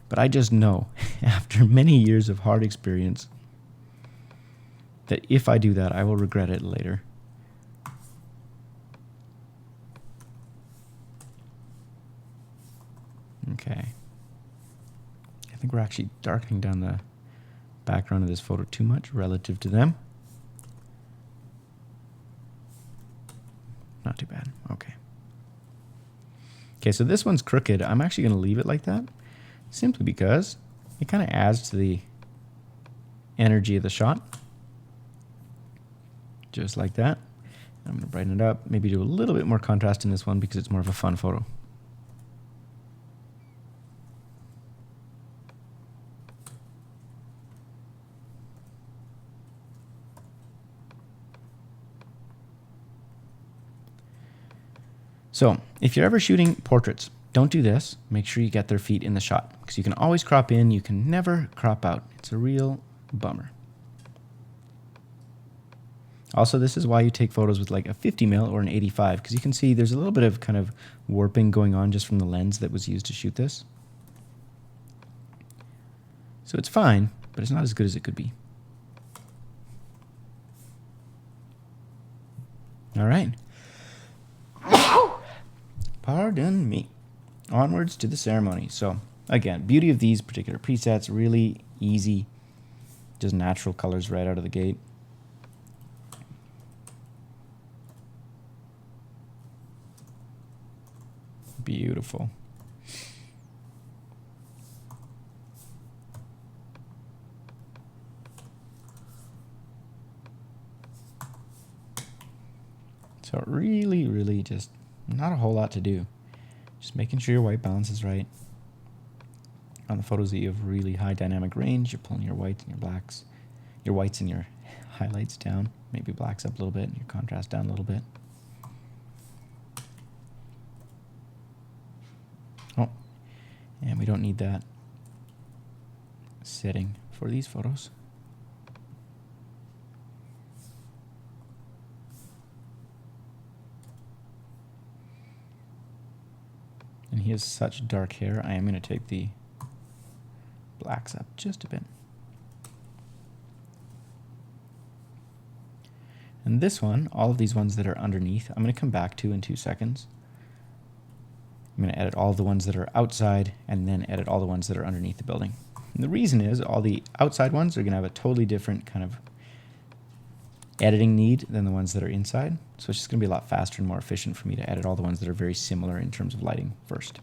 But I just know after many years of hard experience that if I do that, I will regret it later. Okay. I think we're actually darkening down the background of this photo too much relative to them. Not too bad. Okay. Okay, so this one's crooked. I'm actually going to leave it like that simply because it kind of adds to the energy of the shot. Just like that. I'm going to brighten it up. Maybe do a little bit more contrast in this one because it's more of a fun photo. So if you're ever shooting portraits, don't do this. Make sure you get their feet in the shot because you can always crop in. You can never crop out. It's a real bummer. Also, this is why you take photos with like a 50mm or an 85 because you can see there's a little bit of kind of warping going on just from the lens that was used to shoot this. So it's fine, but it's not as good as it could be. All right. Pardon me. Onwards to the ceremony. So again, beauty of these particular presets, really easy, just natural colors right out of the gate. Beautiful. So really, really just not a whole lot to do. Just making sure your white balance is right. On the photos that you have really high dynamic range, you're pulling your whites and your blacks, your whites and your highlights down, maybe blacks up a little bit, and your contrast down a little bit. Oh, and we don't need that setting for these photos. And he has such dark hair, I am going to take the blacks up just a bit. And this one, all of these ones that are underneath, I'm going to come back to in 2 seconds. I'm going to edit all the ones that are outside and then edit all the ones that are underneath the building. And the reason is all the outside ones are going to have a totally different kind of editing need than the ones that are inside. So it's just going to be a lot faster and more efficient for me to edit all the ones that are very similar in terms of lighting first.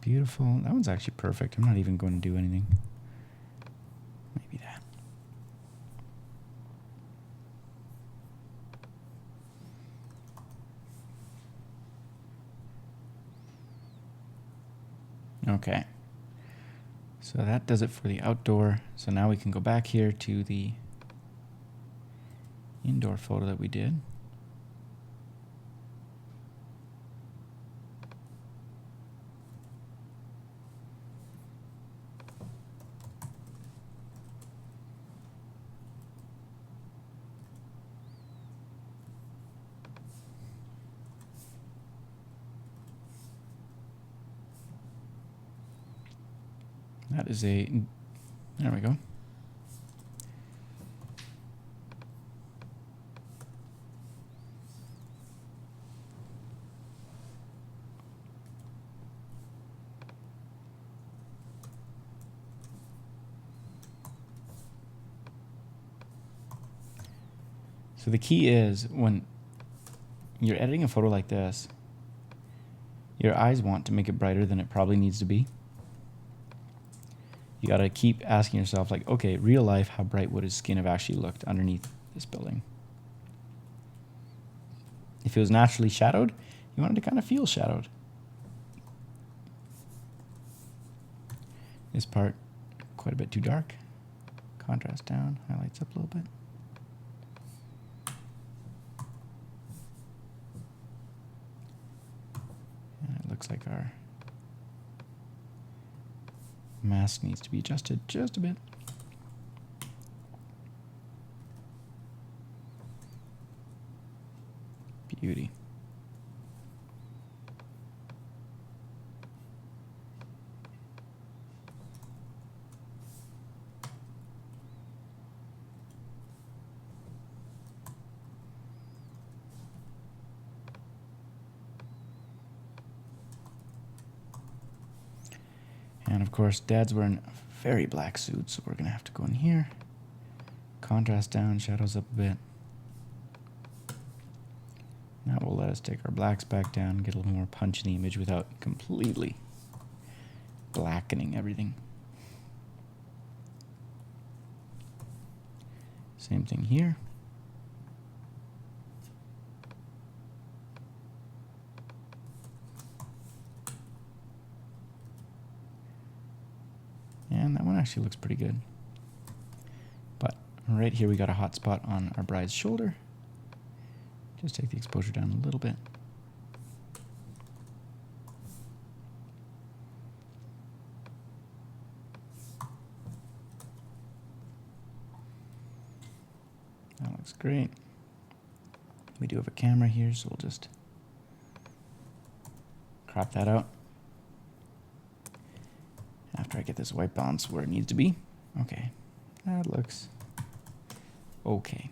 Beautiful. That one's actually perfect. I'm not even going to do anything. Maybe that. Okay. So that does it for the outdoor. So now we can go back here to the indoor photo that we did. That is a, there we go. So the key is when you're editing a photo like this, your eyes want to make it brighter than it probably needs to be. You got to keep asking yourself, like, okay, real life, how bright would his skin have actually looked underneath this building? If it was naturally shadowed, you want it to kind of feel shadowed. This part, quite a bit too dark. Contrast down, highlights up a little bit. And it looks like our mask needs to be adjusted just a bit. Beauty. And of course, Dad's wearing a very black suit, so we're going to have to go in here. Contrast down, shadows up a bit. That will let us take our blacks back down, get a little more punch in the image without completely blackening everything. Same thing here. And that one actually looks pretty good. But right here we got a hot spot on our bride's shoulder. Just take the exposure down a little bit. looks great. We do have a camera here, so we'll just crop that out after I get this white balance where it needs to be. Okay, that looks okay.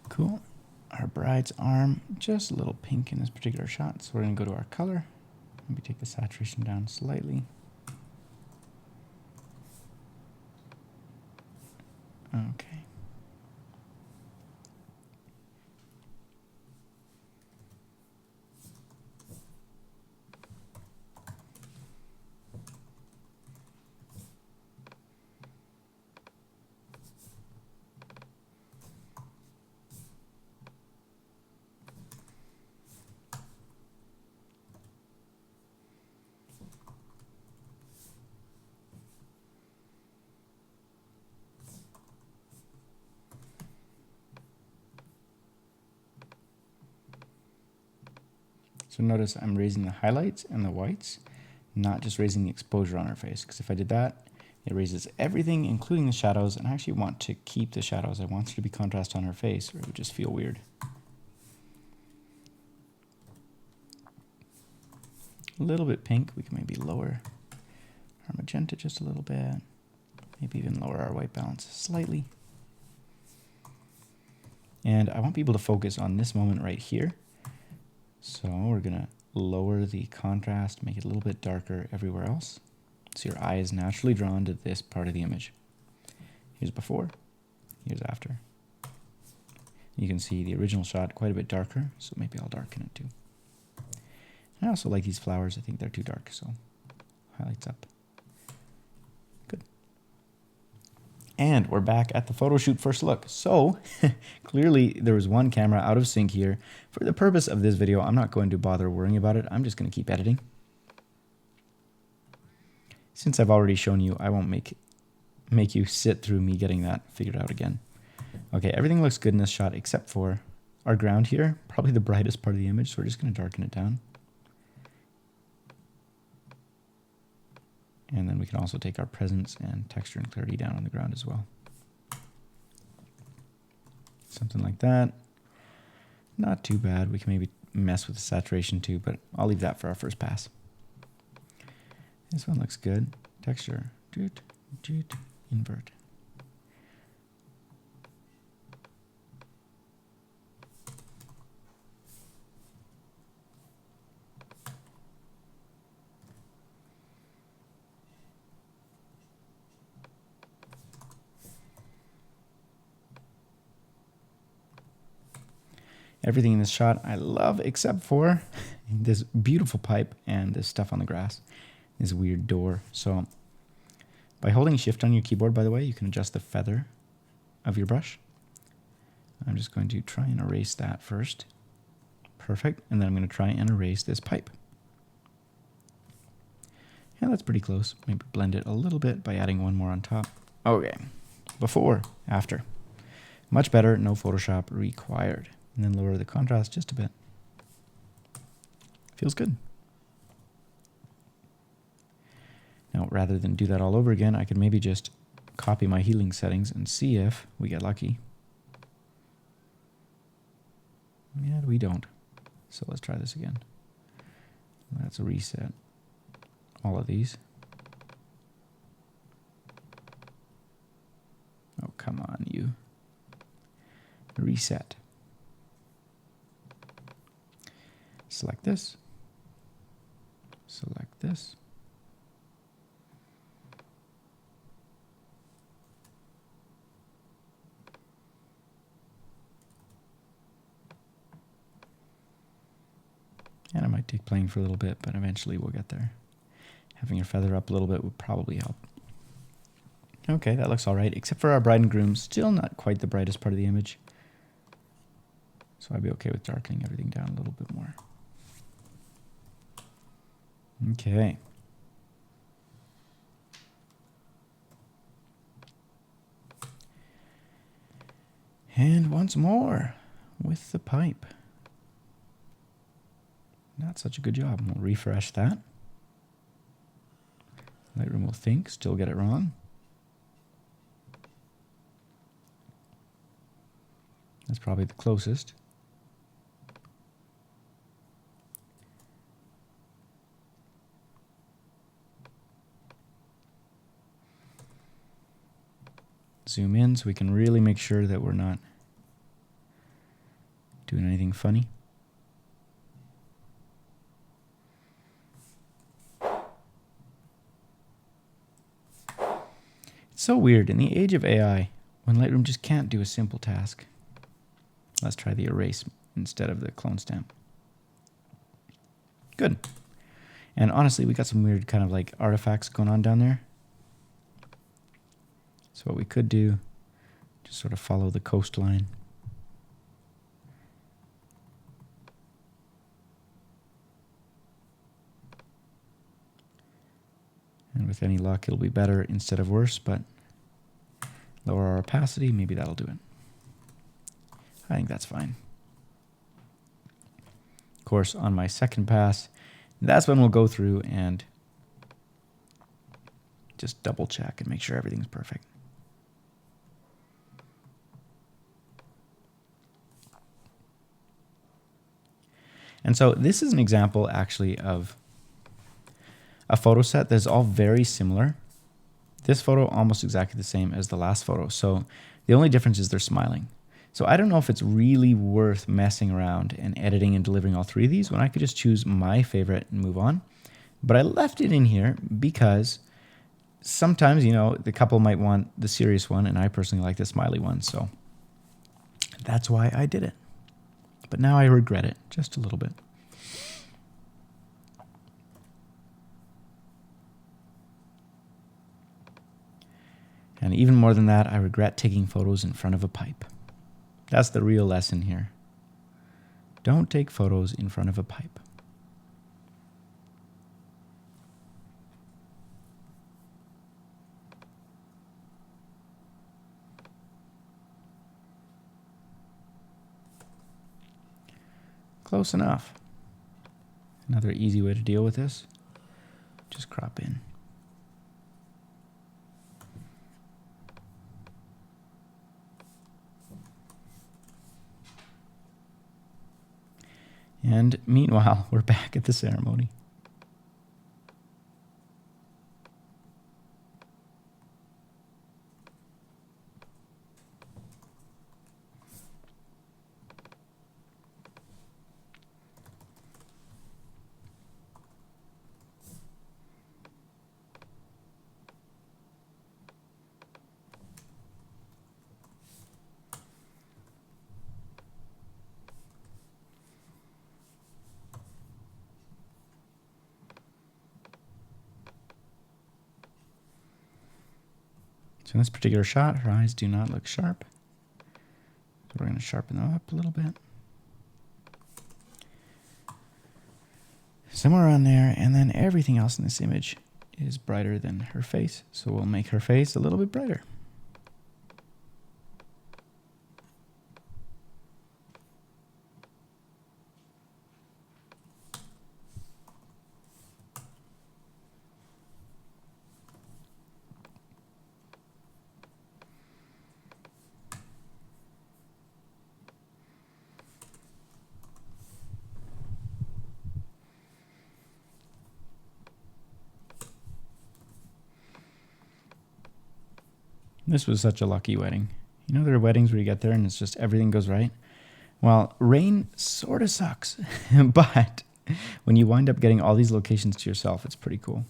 Cool. Our bride's arm, just a little pink in this particular shot, so we're going to go to our color. Maybe take the saturation down slightly. Okay. So notice I'm raising the highlights and the whites, not just raising the exposure on our face, because if I did that, it raises everything, including the shadows, and I actually want to keep the shadows. I want there to be contrast on her face, or it would just feel weird. A little bit pink, we can maybe lower our magenta just a little bit, maybe even lower our white balance slightly. And I want people to focus on this moment right here. So we're gonna lower the contrast, make it a little bit darker everywhere else. So your eye is naturally drawn to this part of the image. Here's before, here's after. You can see the original shot quite a bit darker, so maybe I'll darken it too. I also like these flowers, I think they're too dark, so highlights up. Good. And we're back at the photo shoot first look. So clearly there was one camera out of sync here. For the purpose of this video, I'm not going to bother worrying about it. I'm just going to keep editing. Since I've already shown you, I won't make you sit through me getting that figured out again. Okay, everything looks good in this shot except for our ground here, probably the brightest part of the image, so we're just going to darken it down. And then we can also take our presence and texture and clarity down on the ground as well. Something like that. Not too bad. We can maybe mess with the saturation too, but I'll leave that for our first pass. This one looks good. Texture. Invert. Everything in this shot I love except for this beautiful pipe and this stuff on the grass, this weird door. So by holding shift on your keyboard, by the way, you can adjust the feather of your brush. I'm just going to try and erase that first. Perfect. And then I'm going to try and erase this pipe. Yeah, that's pretty close. Maybe blend it a little bit by adding one more on top. Okay. Before, after. Much better, no Photoshop required. And then lower the contrast just a bit. Feels good. Now, rather than do that all over again, I could maybe just copy my healing settings and see if we get lucky. Yeah, we don't. So let's try this again. Let's reset all of these. Oh, come on, you. Reset. Select this. Select this. And it might take playing for a little bit, but eventually we'll get there. Having your feather up a little bit would probably help. Okay, that looks all right, except for our bride and groom, still not quite the brightest part of the image. So I'd be okay with darkening everything down a little bit more. Okay. And once more with the pipe. Not such a good job. We'll refresh that. Lightroom will think, still get it wrong. That's probably the closest. Zoom in so we can really make sure that we're not doing anything funny. It's so weird. In the age of AI, when Lightroom just can't do a simple task. Let's try the erase instead of the clone stamp. Good. And honestly, we got some weird kind of like artifacts going on down there. So what we could do, just sort of follow the coastline. And with any luck, it'll be better instead of worse, but lower our opacity, maybe that'll do it. I think that's fine. Of course, on my second pass, that's when we'll go through and just double check and make sure everything's perfect. And so this is an example actually of a photo set that's all very similar. This photo almost exactly the same as the last photo. So the only difference is they're smiling. So I don't know if it's really worth messing around and editing and delivering all three of these when I could just choose my favorite and move on. But I left it in here because sometimes, you know, the couple might want the serious one and I personally like the smiley one. So that's why I did it. But now I regret it just a little bit. And even more than that, I regret taking photos in front of a pipe. That's the real lesson here. Don't take photos in front of a pipe. Close enough. Another easy way to deal with this, just crop in. And meanwhile, we're back at the ceremony. So in this particular shot, her eyes do not look sharp. So we're going to sharpen them up a little bit. Somewhere around there, and then everything else in this image is brighter than her face. So we'll make her face a little bit brighter. This was such a lucky wedding. You know, there are weddings where you get there and it's just everything goes right. Well, rain sort of sucks, but when you wind up getting all these locations to yourself, it's pretty cool.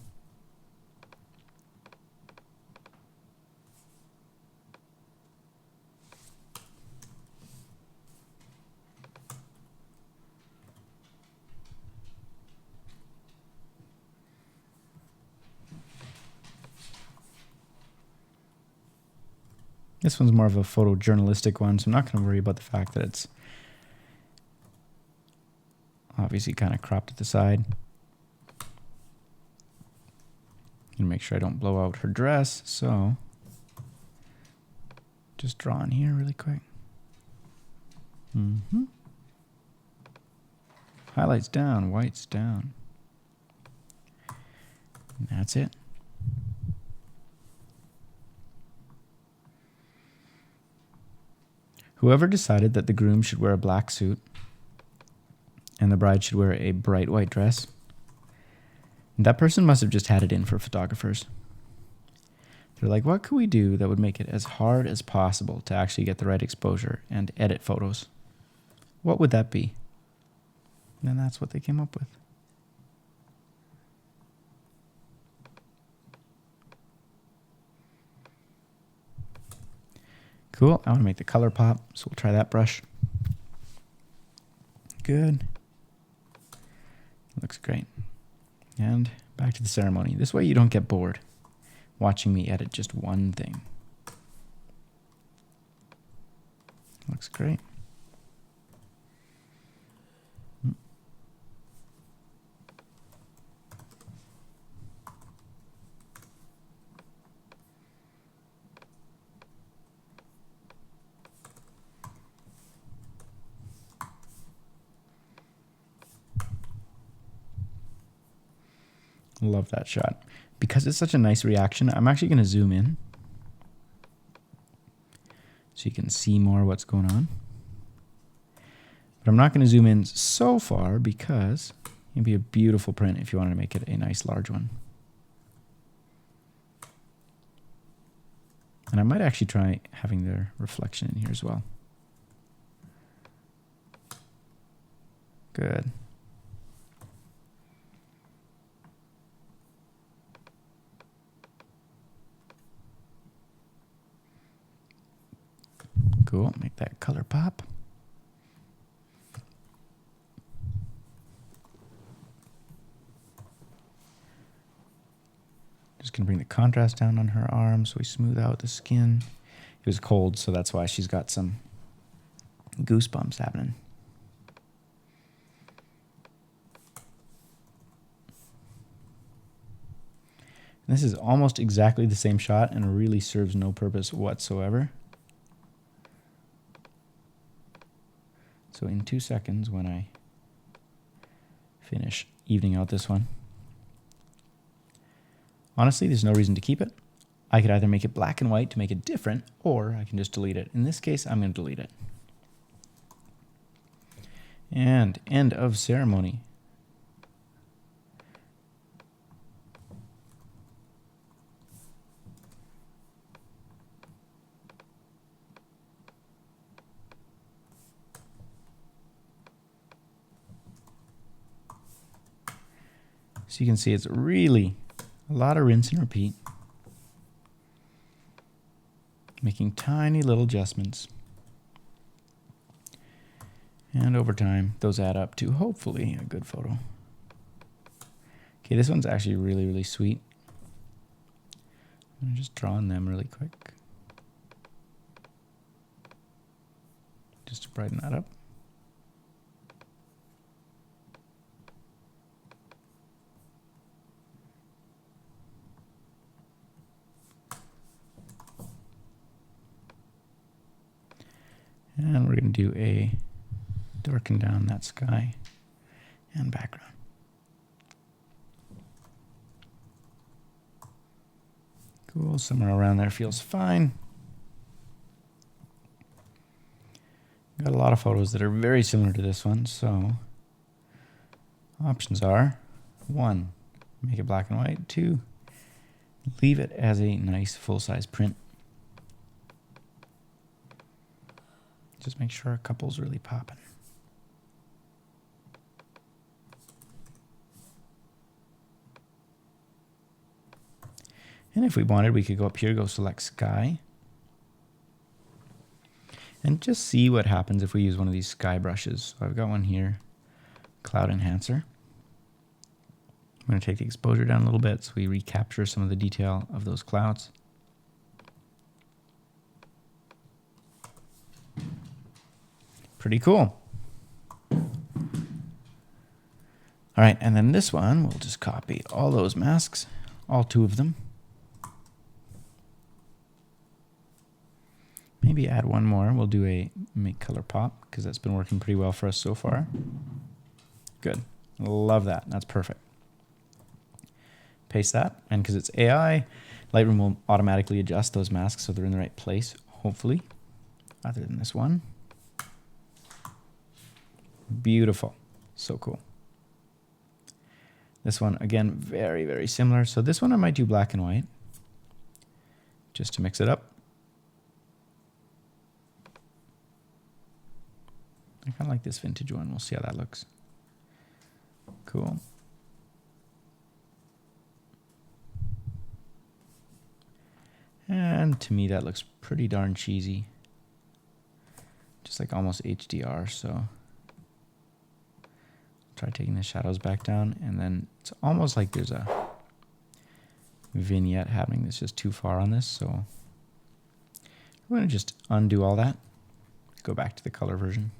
This one's more of a photojournalistic one, so I'm not going to worry about the fact that it's obviously kind of cropped at the side. And make sure I don't blow out her dress, so just draw in here really quick. Highlights down, whites down. And that's it. Whoever decided that the groom should wear a black suit and the bride should wear a bright white dress, that person must have just had it in for photographers. They're like, what could we do that would make it as hard as possible to actually get the right exposure and edit photos? What would that be? And then that's what they came up with. Cool. I want to make the color pop, so we'll try that brush. Good. Looks great. And back to the ceremony. This way you don't get bored watching me edit just one thing. Looks great. Love that shot. Because it's such a nice reaction, I'm actually going to zoom in so you can see more what's going on. But I'm not going to zoom in so far because it'd be a beautiful print if you wanted to make it a nice large one. And I might actually try having their reflection in here as well. Good. Cool, make that color pop. Just gonna bring the contrast down on her arm so we smooth out the skin. It was cold, so that's why she's got some goosebumps happening. And this is almost exactly the same shot and really serves no purpose whatsoever. So in 2 seconds, when I finish evening out this one, honestly, there's no reason to keep it. I could either make it black and white to make it different, or I can just delete it. In this case, I'm going to delete it. And end of ceremony. So you can see it's really a lot of rinse and repeat. Making tiny little adjustments. And over time, those add up to hopefully a good photo. Okay, this one's actually really, really sweet. I'm just drawing them really quick. Just to brighten that up. And we're going to do a darken down that sky and background. Cool, somewhere around there feels fine. Got a lot of photos that are very similar to this one, so options are 1, make it black and white, 2, leave it as a nice full-size print. Just make sure our couple's really popping. And if we wanted, we could go up here, go select sky. And just see what happens if we use one of these sky brushes. So I've got one here, cloud enhancer. I'm going to take the exposure down a little bit so we recapture some of the detail of those clouds. Pretty cool. All right, and then this one, we'll just copy all those masks, all 2 of them. Maybe add one more. We'll do a make color pop because that's been working pretty well for us so far. Good. Love that. That's perfect. Paste that. And because it's AI, Lightroom will automatically adjust those masks so they're in the right place, hopefully, other than this one. Beautiful. So cool. This one, again, very, very similar. So this one I might do black and white just to mix it up. I kind of like this vintage one. We'll see how that looks. Cool. And to me, that looks pretty darn cheesy. Just like almost HDR, so try taking the shadows back down, and then it's almost like there's a vignette happening that's just too far on this, so we're going to just undo all that, go back to the color version.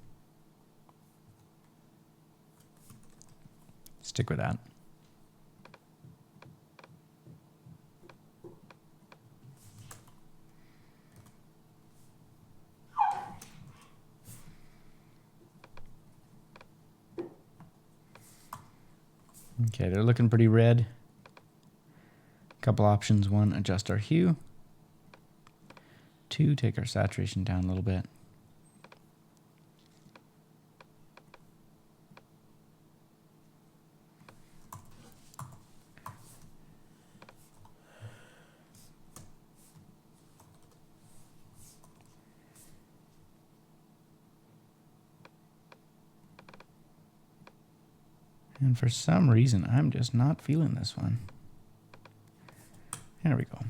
Stick with that. Okay, they're looking pretty red. Couple options. 1, adjust our hue. 2, take our saturation down a little bit. And for some reason, I'm just not feeling this one. There we go.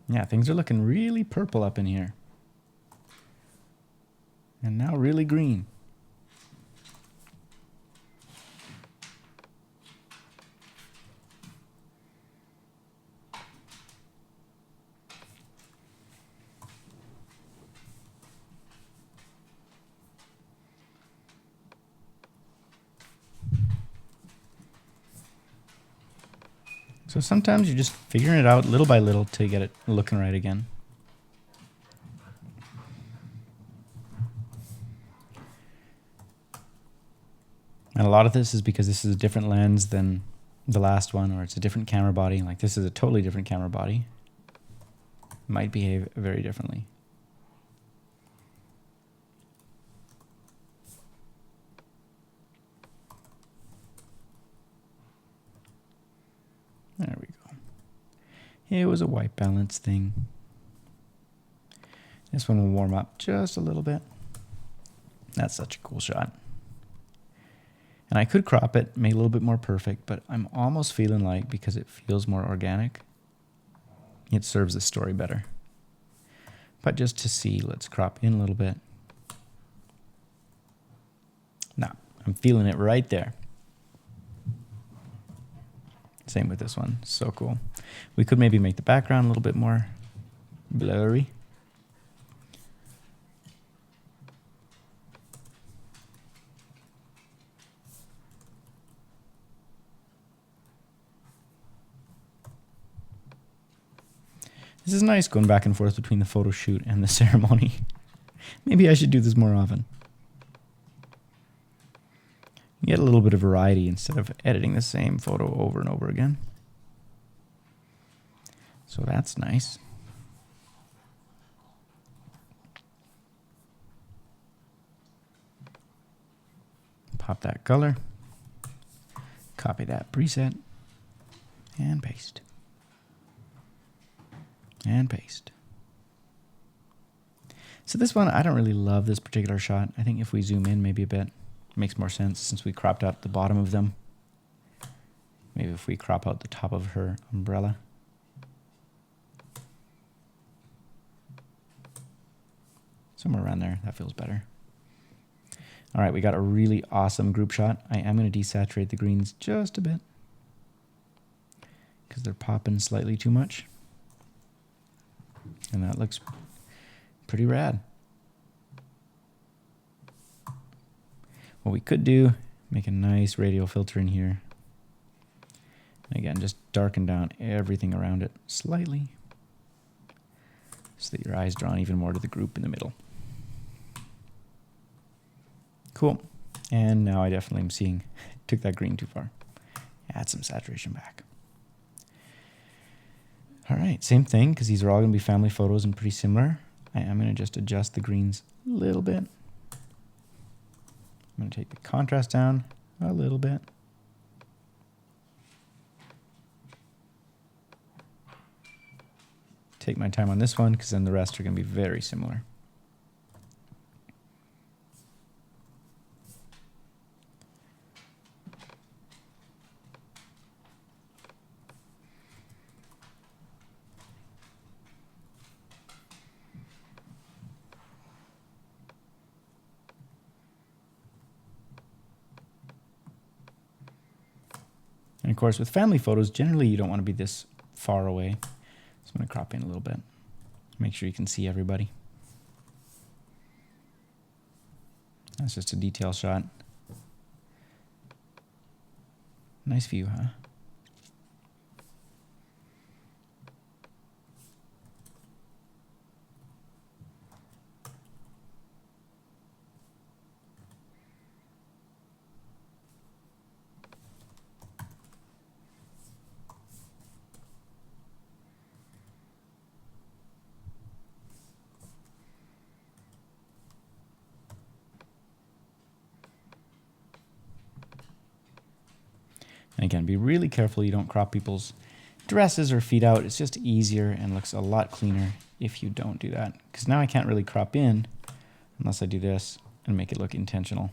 Yeah, things are looking really purple up in here. And now really green. So sometimes you're just figuring it out little by little to get it looking right again. And a lot of this is because this is a different lens than the last one, or it's a different camera body. Like this is a totally different camera body. Might behave very differently. There we go. It was a white balance thing. This one will warm up just a little bit. That's such a cool shot. And I could crop it, make it a little bit more perfect, but I'm almost feeling like, because it feels more organic, it serves the story better. But just to see, let's crop in a little bit. Now, I'm feeling it right there. Same with this one. So cool. We could maybe make the background a little bit more blurry. This is nice going back and forth between the photo shoot and the ceremony. Maybe I should do this more often. Get a little bit of variety instead of editing the same photo over and over again. So that's nice. Pop that color, copy that preset, and paste. And paste. So this one, I don't really love this particular shot. I think if we zoom in maybe a bit, it makes more sense since we cropped out the bottom of them. Maybe if we crop out the top of her umbrella. Somewhere around there, that feels better. All right, we got a really awesome group shot. I am going to desaturate the greens just a bit because they're popping slightly too much. And that looks pretty rad. what we could do, make a nice radial filter in here. And again, just darken down everything around it slightly so that your eye is drawn even more to the group in the middle. Cool. And now I definitely am seeing, took that green too far. Add some saturation back. All right, same thing, because these are all going to be family photos and pretty similar. I am going to just adjust the greens a little bit. I'm going to take the contrast down a little bit. Take my time on this one, because then the rest are going to be very similar. And of course, with family photos, generally you don't want to be this far away. So I'm going to crop in a little bit. Make sure you can see everybody. That's just a detail shot. Nice view, huh? And again, be really careful you don't crop people's dresses or feet out. It's just easier and looks a lot cleaner if you don't do that. Because now I can't really crop in unless I do this and make it look intentional.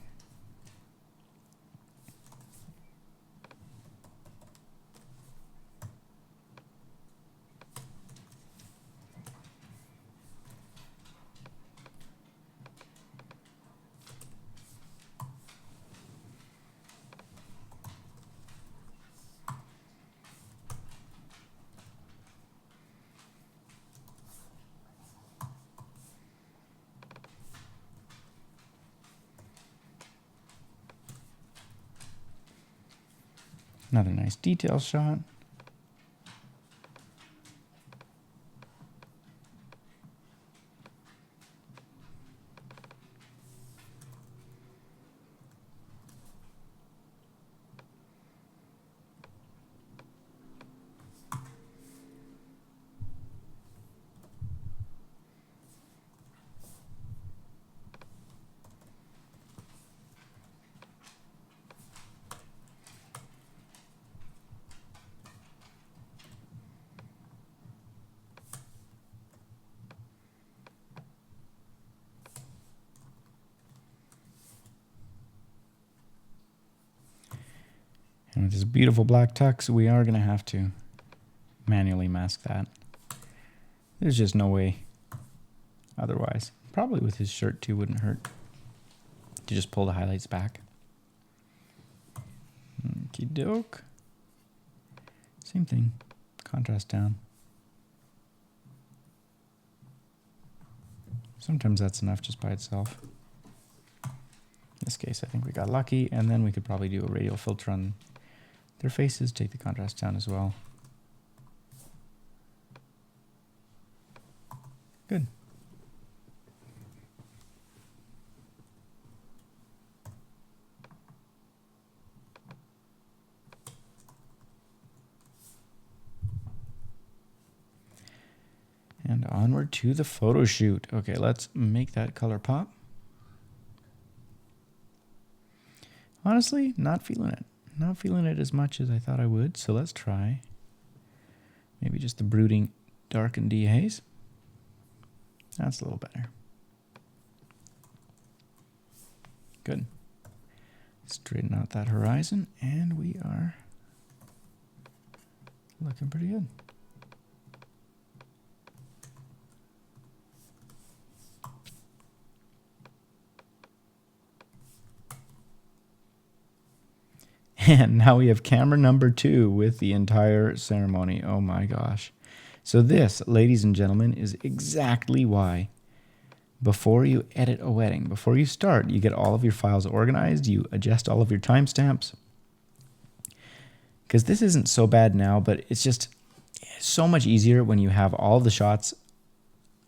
Another nice detail shot. And with this beautiful black tux, we are going to have to manually mask that. There's just no way otherwise. Probably with his shirt too wouldn't hurt to just pull the highlights back. Okie doke. Same thing. Contrast down. Sometimes that's enough just by itself. In this case, I think we got lucky, and then we could probably do a radial filter on their faces, take the contrast down as well. Good. And onward to the photo shoot. Okay, let's make that color pop. Honestly, not feeling it. Not feeling it as much as I thought I would, so let's try maybe just the brooding darkened dehaze. That's a little better. Good. Straighten out that horizon, and we are looking pretty good. And now we have camera number 2 with the entire ceremony. Oh my gosh. So this, ladies and gentlemen, is exactly why before you edit a wedding. Before you start, you get all of your files organized, you adjust all of your timestamps. Because this isn't so bad now, but it's just so much easier when you have all the shots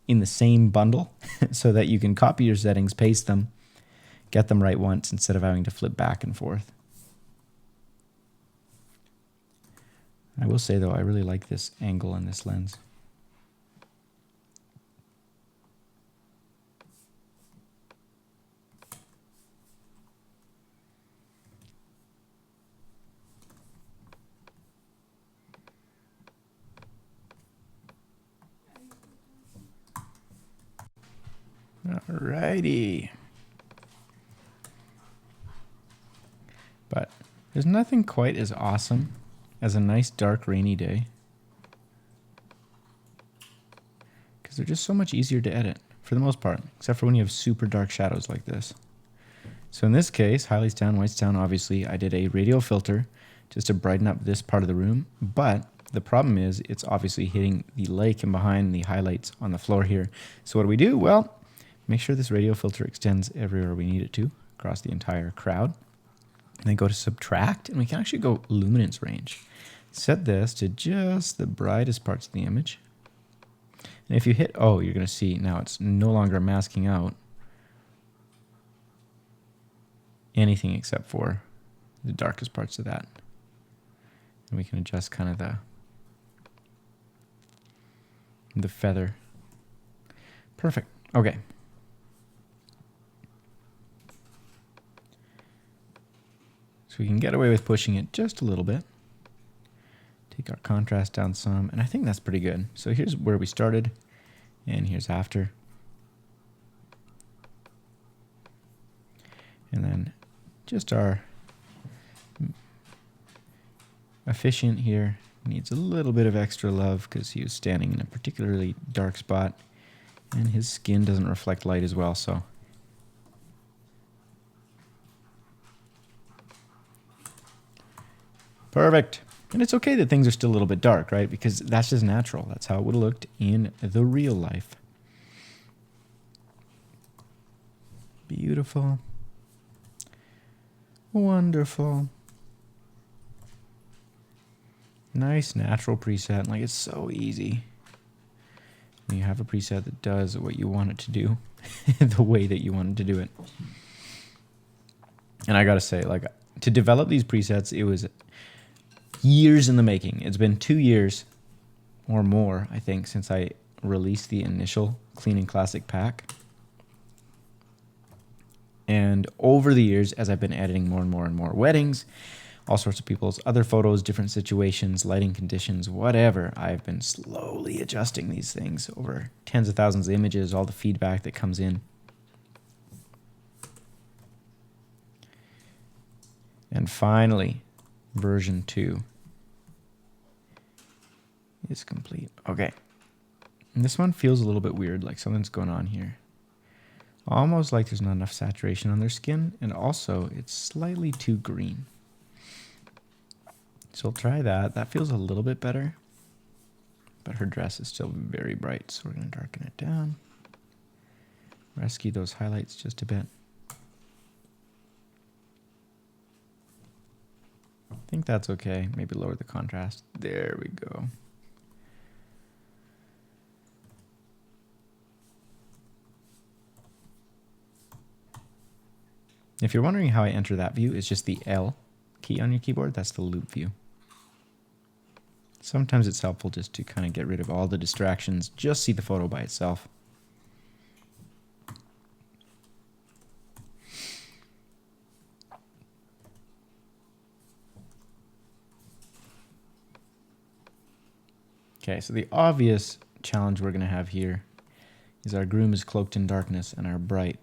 in the same bundle so that you can copy your settings, paste them, get them right once instead of having to flip back and forth. I will say, though, I really like this angle in this lens. Alrighty. But there's nothing quite as awesome as a nice dark rainy day, because they're just so much easier to edit for the most part, except for when you have super dark shadows like this. So in this case, highlights down, whites down, obviously I did a radial filter just to brighten up this part of the room, but the problem is it's obviously hitting the lake and behind the highlights on the floor here. So what do? Well, make sure this radial filter extends everywhere we need it to, across the entire crowd. And then go to subtract, and we can actually go luminance range. Set this to just the brightest parts of the image. And if you hit O, you're going to see now it's no longer masking out anything except for the darkest parts of that. And we can adjust kind of the feather. Perfect. Okay. So we can get away with pushing it just a little bit. Take our contrast down some, and I think that's pretty good. So here's where we started, and here's after. And then just our efficient here needs a little bit of extra love because he was standing in a particularly dark spot, and his skin doesn't reflect light as well, so. Perfect. And it's okay that things are still a little bit dark, right? Because that's just natural. That's how it would have looked in the real life. Beautiful. Wonderful. Nice natural preset. Like, it's so easy when you have a preset that does what you want it to do the way that you want it to do it. And I gotta say, like, to develop these presets, it was years in the making. It's been 2 years or more, I think, since I released the initial Cleaning Classic pack. And over the years, as I've been editing more and more and more weddings, all sorts of people's other photos, different situations, lighting conditions, whatever, I've been slowly adjusting these things over tens of thousands of images, all the feedback that comes in. And finally, version 2 is complete. Okay. And this one feels a little bit weird, like something's going on here. Almost like there's not enough saturation on their skin, and also it's slightly too green. So we'll try that. That feels a little bit better, but her dress is still very bright, so we're going to darken it down. Rescue those highlights just a bit. I think that's okay. Maybe lower the contrast. There we go. If you're wondering how I enter that view, it's just the L key on your keyboard. That's the loop view. Sometimes it's helpful just to kind of get rid of all the distractions, just see the photo by itself. Okay, so the obvious challenge we're going to have here is our groom is cloaked in darkness and our bright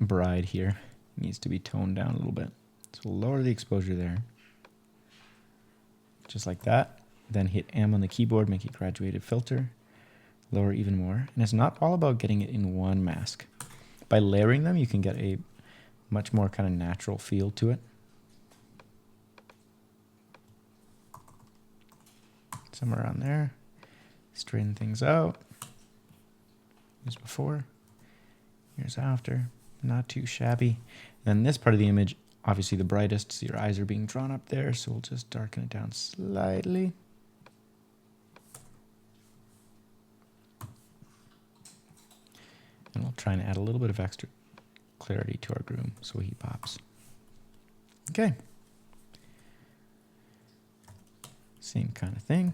bride here needs to be toned down a little bit. So we'll lower the exposure there. Just like that. Then hit M on the keyboard, make it graduated filter. Lower even more. And it's not all about getting it in one mask. By layering them, you can get a much more kind of natural feel to it. Somewhere around there. Straighten things out. As before. Here's after. Not too shabby. Then this part of the image, obviously the brightest, so your eyes are being drawn up there, so we'll just darken it down slightly. And we'll try and add a little bit of extra clarity to our groom so he pops. Okay. Same kind of thing.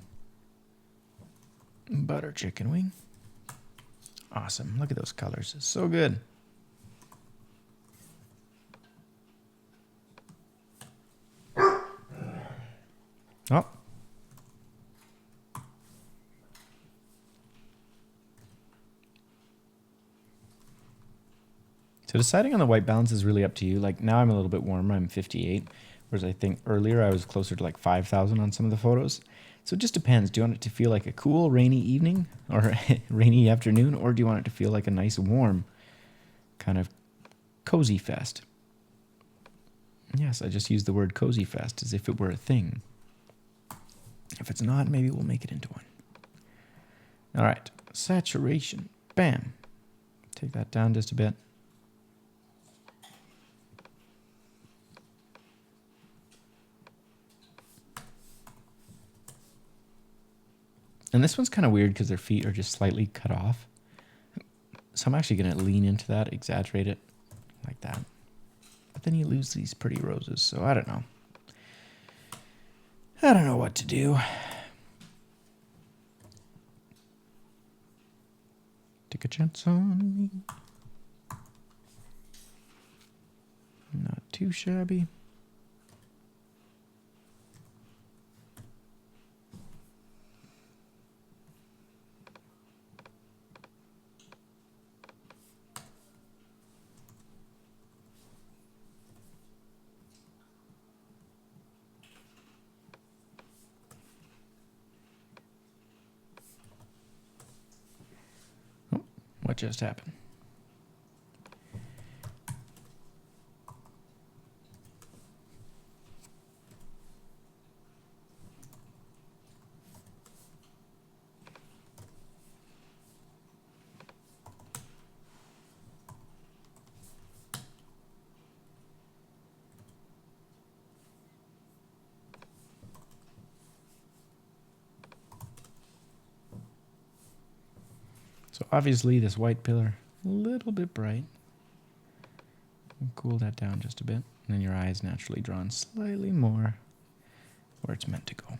Butter chicken wing. Awesome. Look at those colors. It's so good. Oh. So deciding on the white balance is really up to you. Like now I'm a little bit warmer. I'm 58, whereas I think earlier I was closer to like 5,000 on some of the photos. So it just depends. Do you want it to feel like a cool rainy evening or rainy afternoon, or do you want it to feel like a nice warm kind of cozy fest? Yes, I just used the word cozy fest as if it were a thing. If it's not, maybe we'll make it into one. All right, saturation. Bam. Take that down just a bit. And this one's kind of weird because their feet are just slightly cut off. So I'm actually going to lean into that, exaggerate it like that. But then you lose these pretty roses, so I don't know. I don't know what to do. Take a chance on me. Not too shabby. What just happened? So obviously this white pillar, a little bit bright. Cool that down just a bit. And then your eye is naturally drawn slightly more where it's meant to go.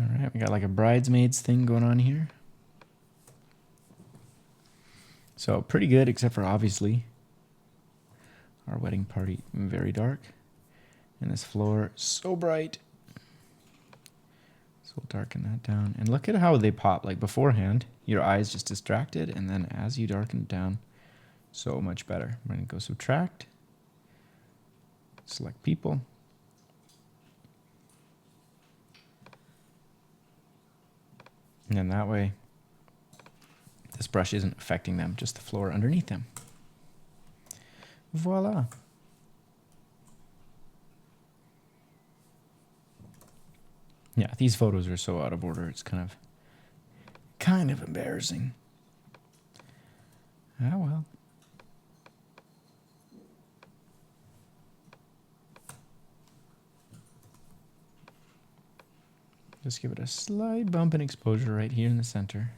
All right, we got like a bridesmaids thing going on here. So pretty good, except for obviously our wedding party very dark. And this floor so bright. So we'll darken that down. And look at how they pop. Like beforehand, your eye's just distracted. And then as you darken it down, so much better. I'm going to go subtract. Select people. And then that way, this brush isn't affecting them, just the floor underneath them. Voila. Yeah, these photos are so out of order, it's kind of embarrassing. Oh well. Just give it a slight bump in exposure right here in the center.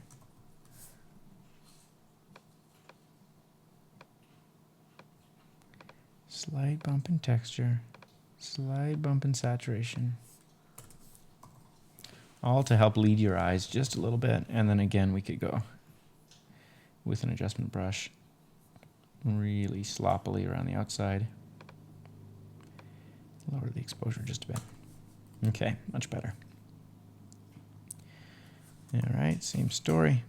Slight bump in texture. Slight bump in saturation. All to help lead your eyes just a little bit. And then again, we could go with an adjustment brush really sloppily around the outside. Lower the exposure just a bit. Okay, much better. All right, same story.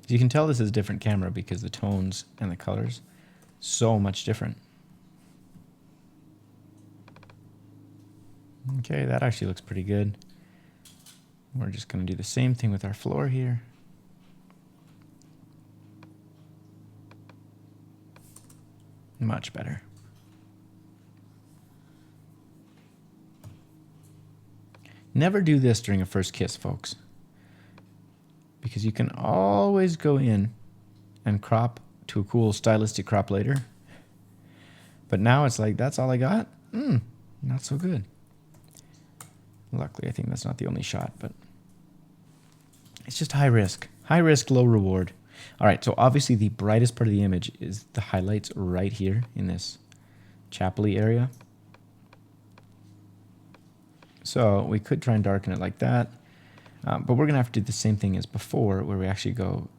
You can tell this is a different camera because the tones and the colors so much different. Okay, that actually looks pretty good. We're just going to do the same thing with our floor here. Much better. Never do this during a first kiss, folks, because you can always go in and crop to a cool stylistic crop later. But now it's like, that's all I got? Not so good. Luckily, I think that's not the only shot, but it's just high risk. High risk, low reward. All right, so obviously the brightest part of the image is the highlights right here in this chapel-y area. So we could try and darken it like that, but we're gonna have to do the same thing as before, where we actually go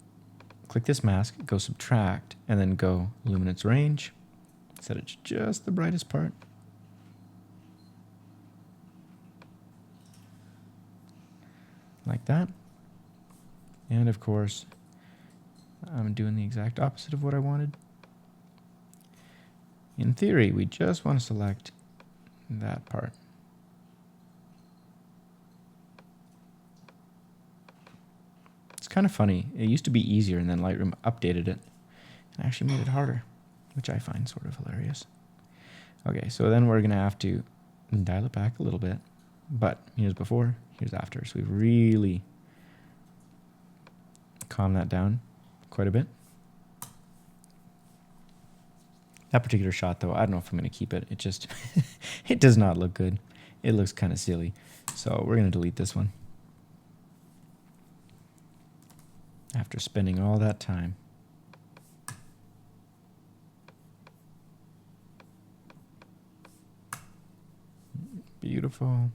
click this mask, go subtract, and then go luminance range. Set it to just the brightest part. Like that. And of course, I'm doing the exact opposite of what I wanted. In theory, we just want to select that part. It's kind of funny. It used to be easier, and then Lightroom updated it and actually made it harder, which I find sort of hilarious. Okay, so then we're going to have to dial it back a little bit. But here's before, here's after. So we've really calmed that down quite a bit. That particular shot, though, I don't know if I'm going to keep it. It just, it does not look good. It looks kind of silly. So we're going to delete this one. After spending all that time. Beautiful.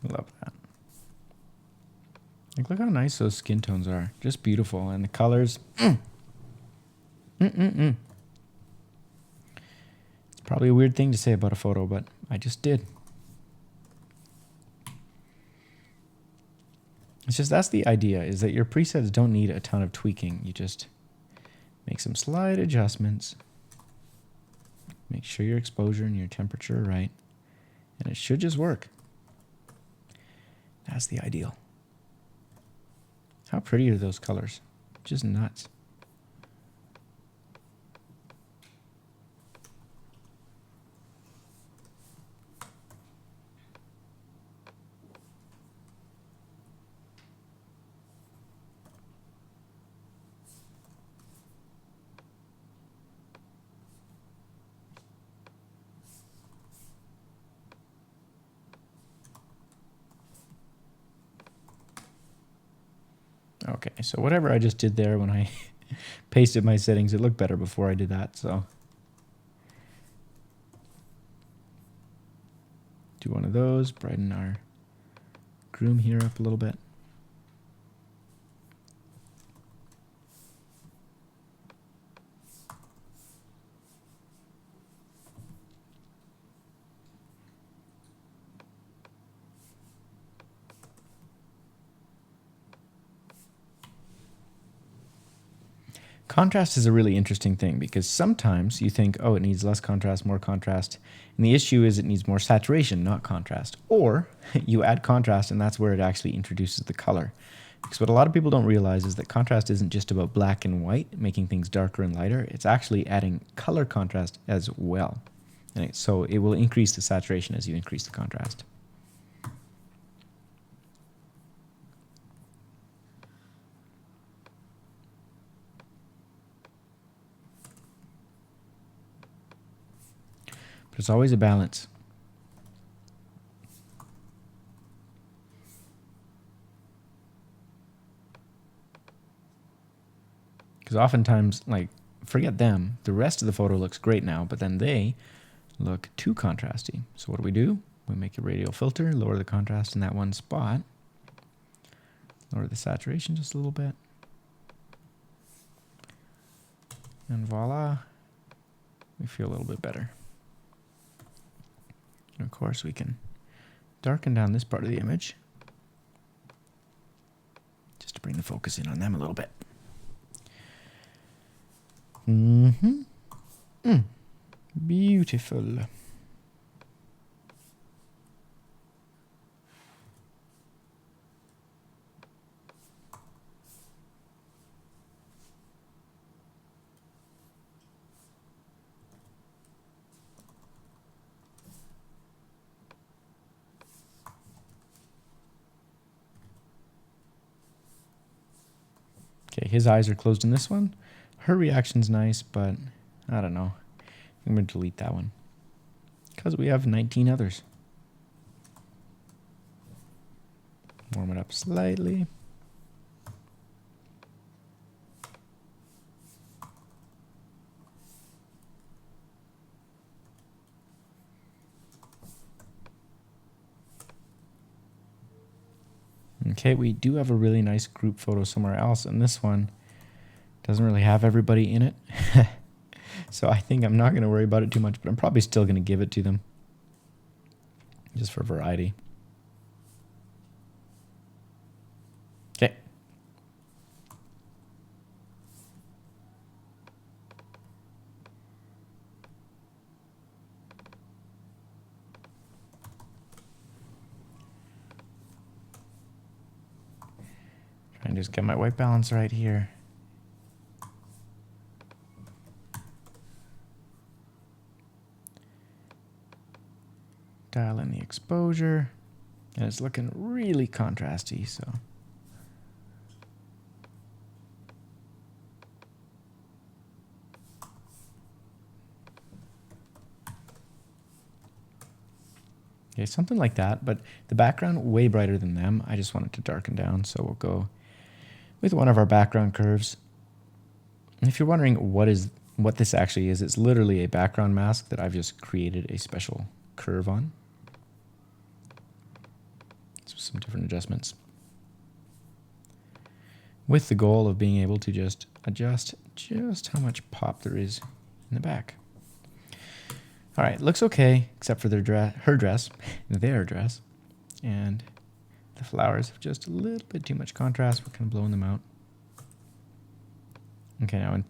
Love that. Like, look how nice those skin tones are. Just beautiful. And the colors. It's probably a weird thing to say about a photo, but I just did. It's just, that's the idea, is that your presets don't need a ton of tweaking. You just make some slight adjustments. Make sure your exposure and your temperature are right. And it should just work. That's the ideal. How pretty are those colors? Just nuts. Okay, so whatever I just did there when I pasted my settings, it looked better before I did that, so. Do one of those, brighten our groom here up a little bit. Contrast is a really interesting thing because sometimes you think, oh, it needs less contrast, more contrast. And the issue is it needs more saturation, not contrast. Or you add contrast and that's where it actually introduces the color. Because what a lot of people don't realize is that contrast isn't just about black and white, making things darker and lighter. It's actually adding color contrast as well. And so it will increase the saturation as you increase the contrast. But it's always a balance. Because oftentimes, like, forget them, the rest of the photo looks great now, but then they look too contrasty. So what do? We make a radial filter, lower the contrast in that one spot, lower the saturation just a little bit, and voila, we feel a little bit better. And of course, we can darken down this part of the image just to bring the focus in on them a little bit. Beautiful. Okay, his eyes are closed in this one. Her reaction's nice, but I don't know. I'm going to delete that one because we have 19 others. Warm it up slightly. Okay, we do have a really nice group photo somewhere else, and this one doesn't really have everybody in it. So I think I'm not going to worry about it too much, but I'm probably still going to give it to them just for variety. Okay. Trying to just get my white balance right here. Dial in the exposure, and it's looking really contrasty, so. Okay, something like that, but the background way brighter than them. I just want it to darken down, so we'll go with one of our background curves. And if you're wondering what this actually is, it's literally a background mask that I've just created a special curve on. Some different adjustments with the goal of being able to just adjust just how much pop there is in the back. All right, looks okay except for their their dress, and the flowers have just a little bit too much contrast. We're kind of blowing them out. Okay, now in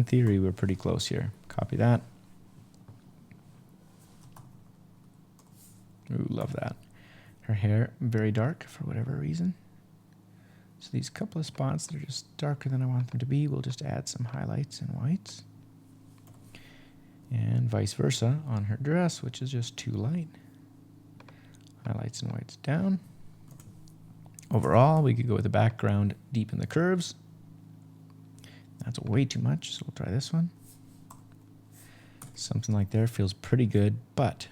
theory, we're pretty close here. Copy that. Ooh, love that. Her hair, very dark for whatever reason. So these couple of spots that are just darker than I want them to be, we'll just add some highlights and whites. And vice versa on her dress, which is just too light. Highlights and whites down. Overall, we could go with the background deep in the curves. That's way too much, so we'll try this one. Something like there feels pretty good, but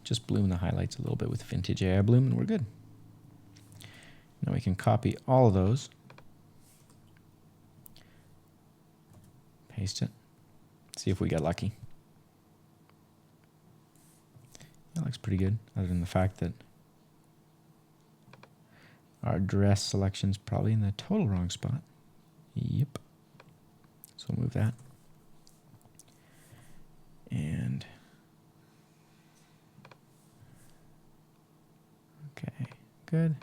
just bloom the highlights a little bit with Vintage AI Bloom, and we're good. Now we can copy all of those, paste it, see if we get lucky. That looks pretty good, other than the fact that our dress selection's probably in the total wrong spot. Yep. So we'll move that. And okay, good.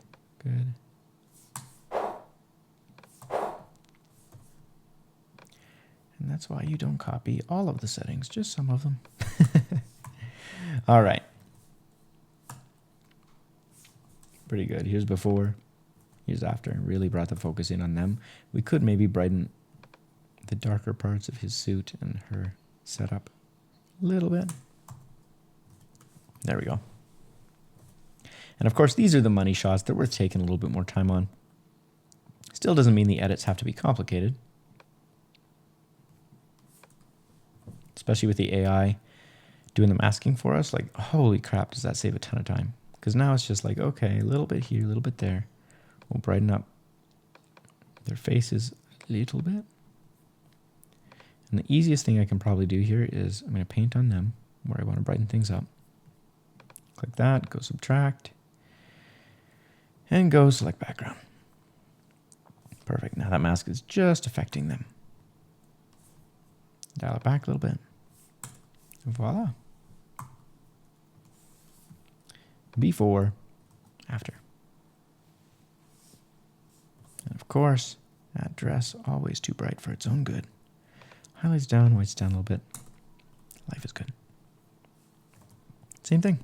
And that's why you don't copy all of the settings, just some of them. All right. Pretty good. Here's before, here's after. Really brought the focus in on them. We could maybe brighten the darker parts of his suit and her setup a little bit. There we go. And of course, these are the money shots that we're taking a little bit more time on. Still doesn't mean the edits have to be complicated. Especially with the AI doing the masking for us. Like, holy crap, does that save a ton of time? Because now it's just like, okay, a little bit here, a little bit there. We'll brighten up their faces a little bit. And the easiest thing I can probably do here is I'm going to paint on them where I want to brighten things up. Click that, go subtract, and go select background. Perfect. Now that mask is just affecting them. Dial it back a little bit. Voila. Before, after. And of course, that dress always too bright for its own good. Highlights down, whites down a little bit. Life is good. Same thing.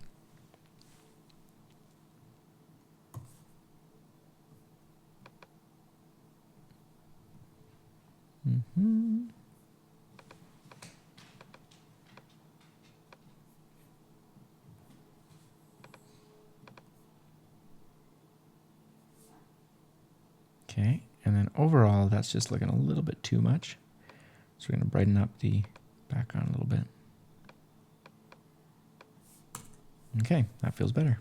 Okay, and then overall, that's just looking a little bit too much. So we're going to brighten up the background a little bit. Okay, that feels better.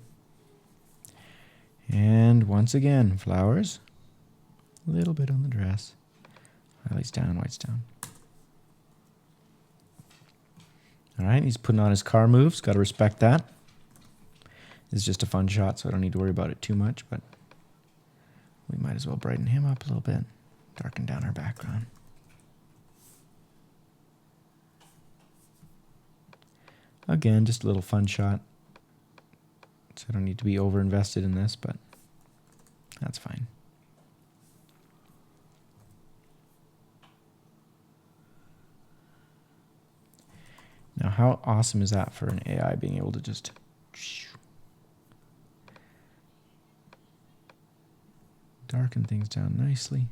And once again, flowers. A little bit on the dress. Highlights down, whites down. All right, he's putting on his car moves. Got to respect that. This is just a fun shot, so I don't need to worry about it too much, but we might as well brighten him up a little bit. Darken down our background. Again, just a little fun shot. So I don't need to be over invested in this, but that's fine. Now, how awesome is that for an AI being able to just darken things down nicely.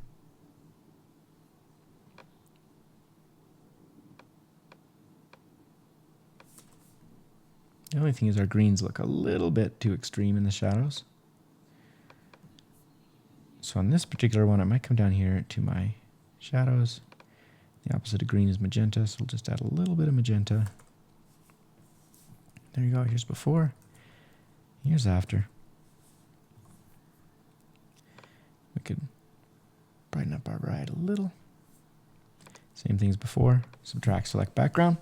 The only thing is our greens look a little bit too extreme in the shadows. So on this particular one, I might come down here to my shadows. The opposite of green is magenta, so we'll just add a little bit of magenta. There you go, here's before, here's after. We could brighten up our ride a little. Same thing as before, subtract, select background.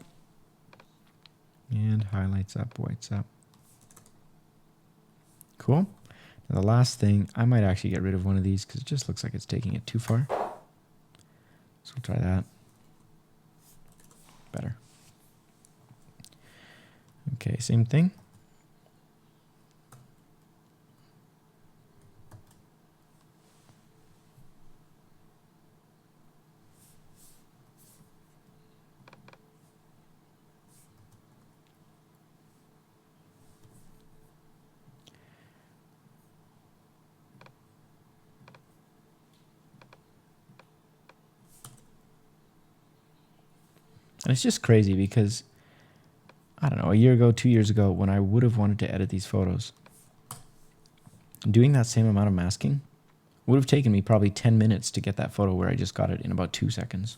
And highlights up, whites up. Cool. Now the last thing, I might actually get rid of one of these because it just looks like it's taking it too far. So we'll try that. Better. Okay, same thing. And it's just crazy because, I don't know, a year ago, 2 years ago, when I would have wanted to edit these photos, doing that same amount of masking would have taken me probably 10 minutes to get that photo where I just got it in about 2 seconds.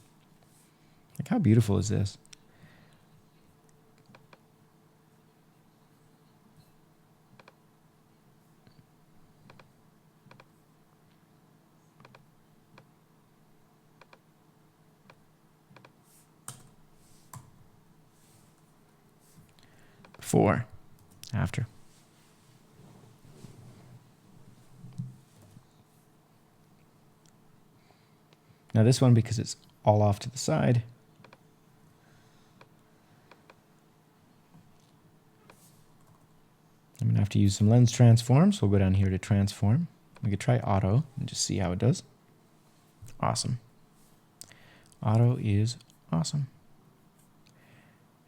Like, how beautiful is this? Before, after. Now this one, because it's all off to the side, I'm going to have to use some lens transform, so we'll go down here to transform. We could try auto and just see how it does. Awesome. Auto is awesome.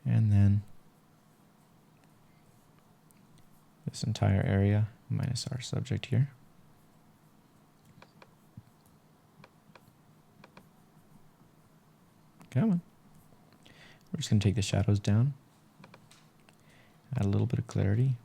And then this entire area minus our subject here. Come on. We're just going to take the shadows down. Add a little bit of clarity.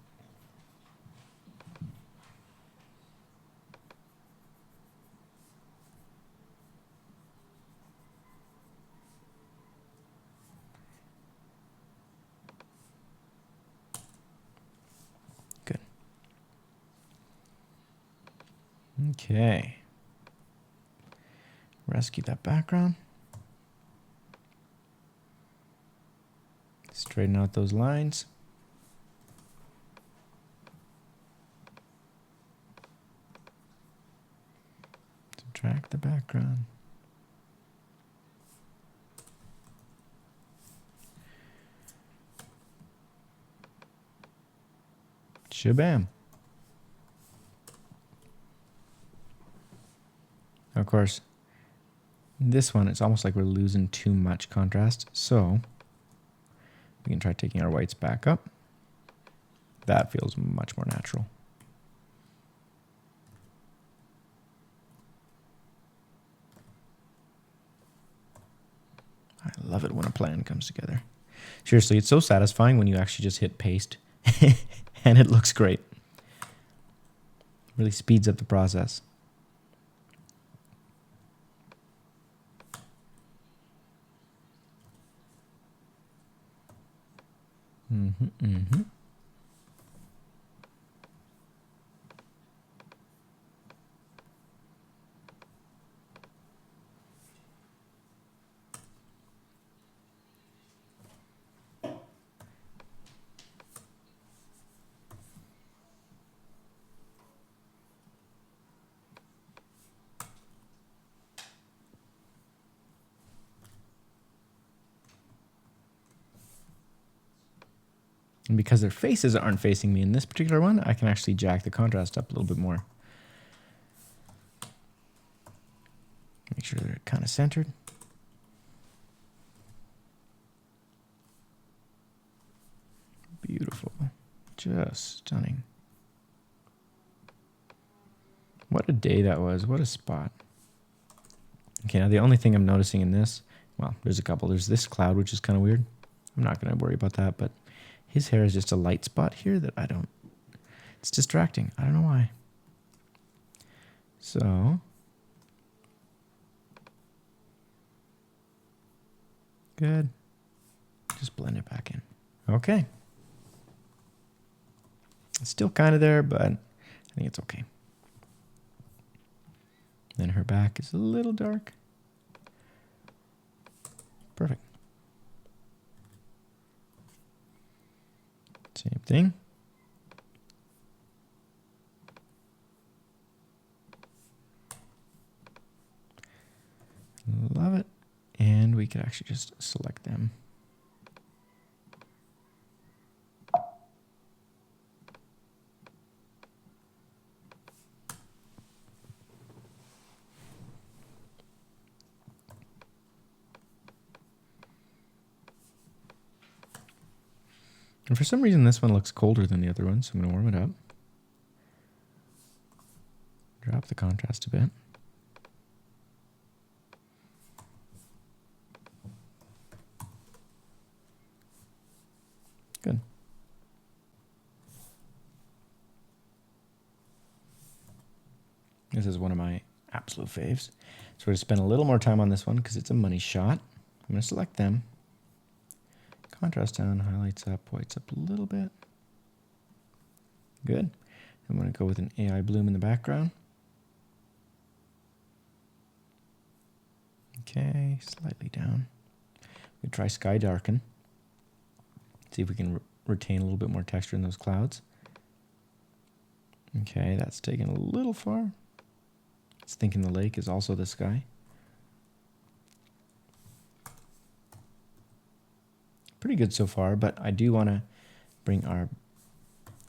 Good. Okay. Rescue that background. straighten out those lines. Subtract the background. Shabam. Of course, this one, it's almost like we're losing too much contrast. So we can try taking our whites back up. That feels much more natural. I love it when a plan comes together. Seriously, it's so satisfying when you actually just hit paste and it looks great. Really speeds up the process. And because their faces aren't facing me in this particular one, I can actually jack the contrast up a little bit more. Make sure they're kind of centered. Beautiful. Just stunning. What a day that was. What a spot. Okay, now the only thing I'm noticing in this, well, there's a couple. There's this cloud, which is kind of weird. I'm not going to worry about that, but his hair is just a light spot here that I don't, it's distracting. I don't know why. So, good. Just blend it back in. Okay. It's still kind of there, but I think it's okay. Then her back is a little dark. Perfect. Same thing. Love it. And we could actually just select them. And for some reason, this one looks colder than the other one, so I'm going to warm it up. Drop the contrast a bit. Good. This is one of my absolute faves. So we're going to spend a little more time on this one because it's a money shot. I'm going to select them. Contrast down, highlights up, whites up a little bit. Good. I'm going to go with an AI bloom in the background. Okay, slightly down. We try sky darken. See if we can retain a little bit more texture in those clouds. Okay, that's taken a little far. It's thinking the lake is also the sky. Pretty good so far, but I do want to bring our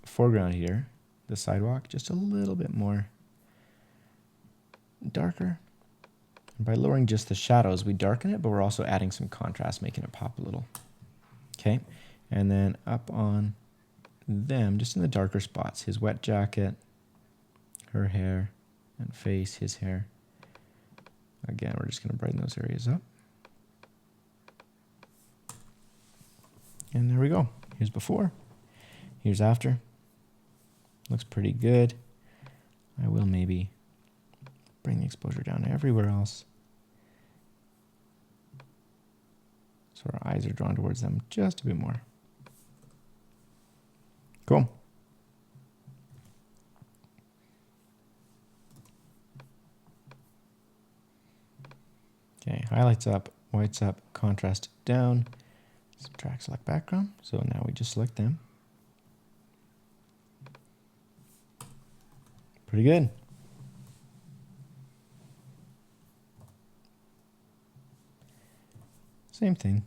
foreground here, the sidewalk, just a little bit more darker. And by lowering just the shadows, we darken it, but we're also adding some contrast, making it pop a little. Okay, and then up on them, just in the darker spots, his wet jacket, her hair, and face, his hair. Again, we're just going to brighten those areas up. And there we go. Here's before. Here's after. Looks pretty good. I will maybe bring the exposure down everywhere else, so our eyes are drawn towards them just a bit more. Cool. Okay, highlights up, whites up, contrast down. Subtract select background. So now we just select them. Pretty good. Same thing.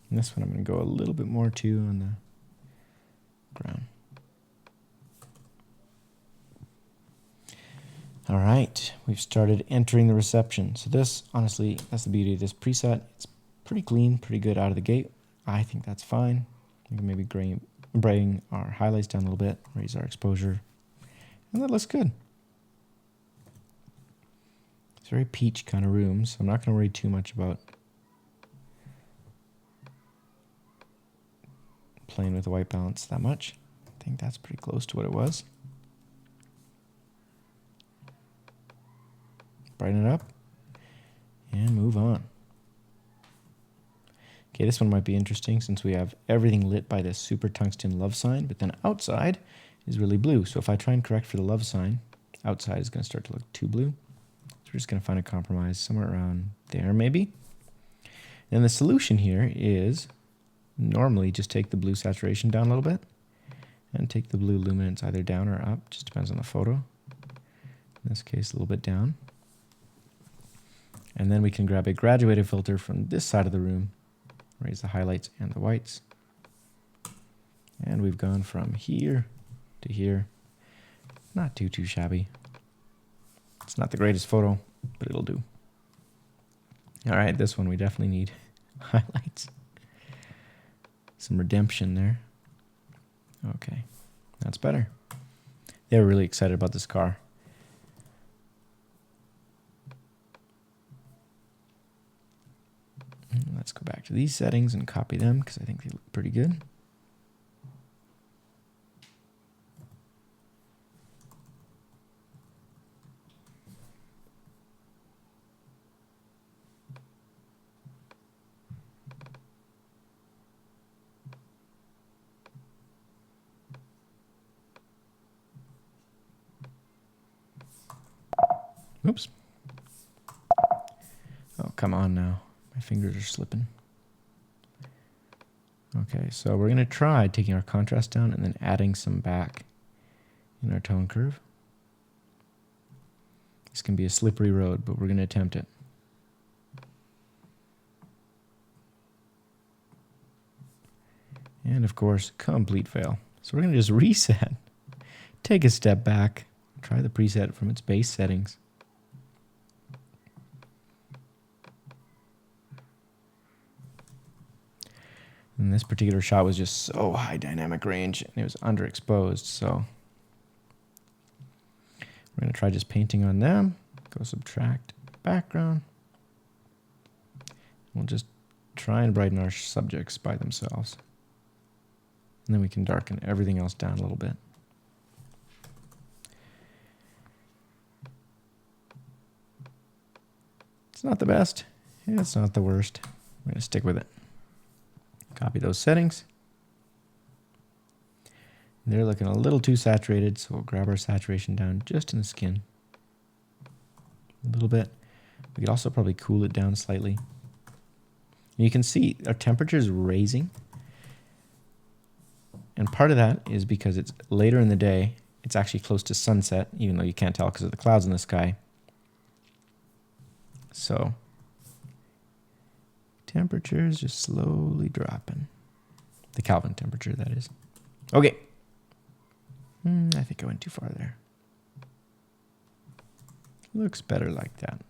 And this one I'm going to go a little bit more too on the ground. All right, we've started entering the reception. So this, honestly, that's the beauty of this preset. It's pretty clean, pretty good out of the gate. I think that's fine. We can maybe bring our highlights down a little bit, raise our exposure, and that looks good. It's a very peach kind of room, so I'm not going to worry too much about playing with the white balance that much. I think that's pretty close to what it was. Brighten it up and move on. Okay, this one might be interesting since we have everything lit by this super tungsten love sign, but then outside is really blue. So if I try and correct for the love sign, outside is going to start to look too blue. So we're just going to find a compromise somewhere around there maybe. And the solution here is normally just take the blue saturation down a little bit and take the blue luminance either down or up, just depends on the photo. In this case, a little bit down. And then we can grab a graduated filter from this side of the room, raise the highlights and the whites. And we've gone from here to here. Not too shabby. It's not the greatest photo, but it'll do. All right, this one we definitely need highlights. Some redemption there. Okay, that's better. They were really excited about this car. Let's go back to these settings and copy them because I think they look pretty good. Oops. Oh, come on now. My fingers are slipping. Okay, so we're going to try taking our contrast down and then adding some back in our tone curve. This can be a slippery road, but we're going to attempt it. And of course, complete fail. So we're going to just reset, take a step back, try the preset from its base settings. And this particular shot was just so high dynamic range and it was underexposed, so we're going to try just painting on them. Go subtract background. We'll just try and brighten our subjects by themselves. And then we can darken everything else down a little bit. It's not the best. It's not the worst. We're going to stick with it. Copy those settings. They're looking a little too saturated, so we'll grab our saturation down just in the skin. A little bit. We could also probably cool it down slightly. And you can see our temperature is raising. And part of that is because it's later in the day. It's actually close to sunset, even though you can't tell because of the clouds in the sky. So temperature is just slowly dropping. The Kelvin temperature, that is. Okay. I think I went too far there. Looks better like that.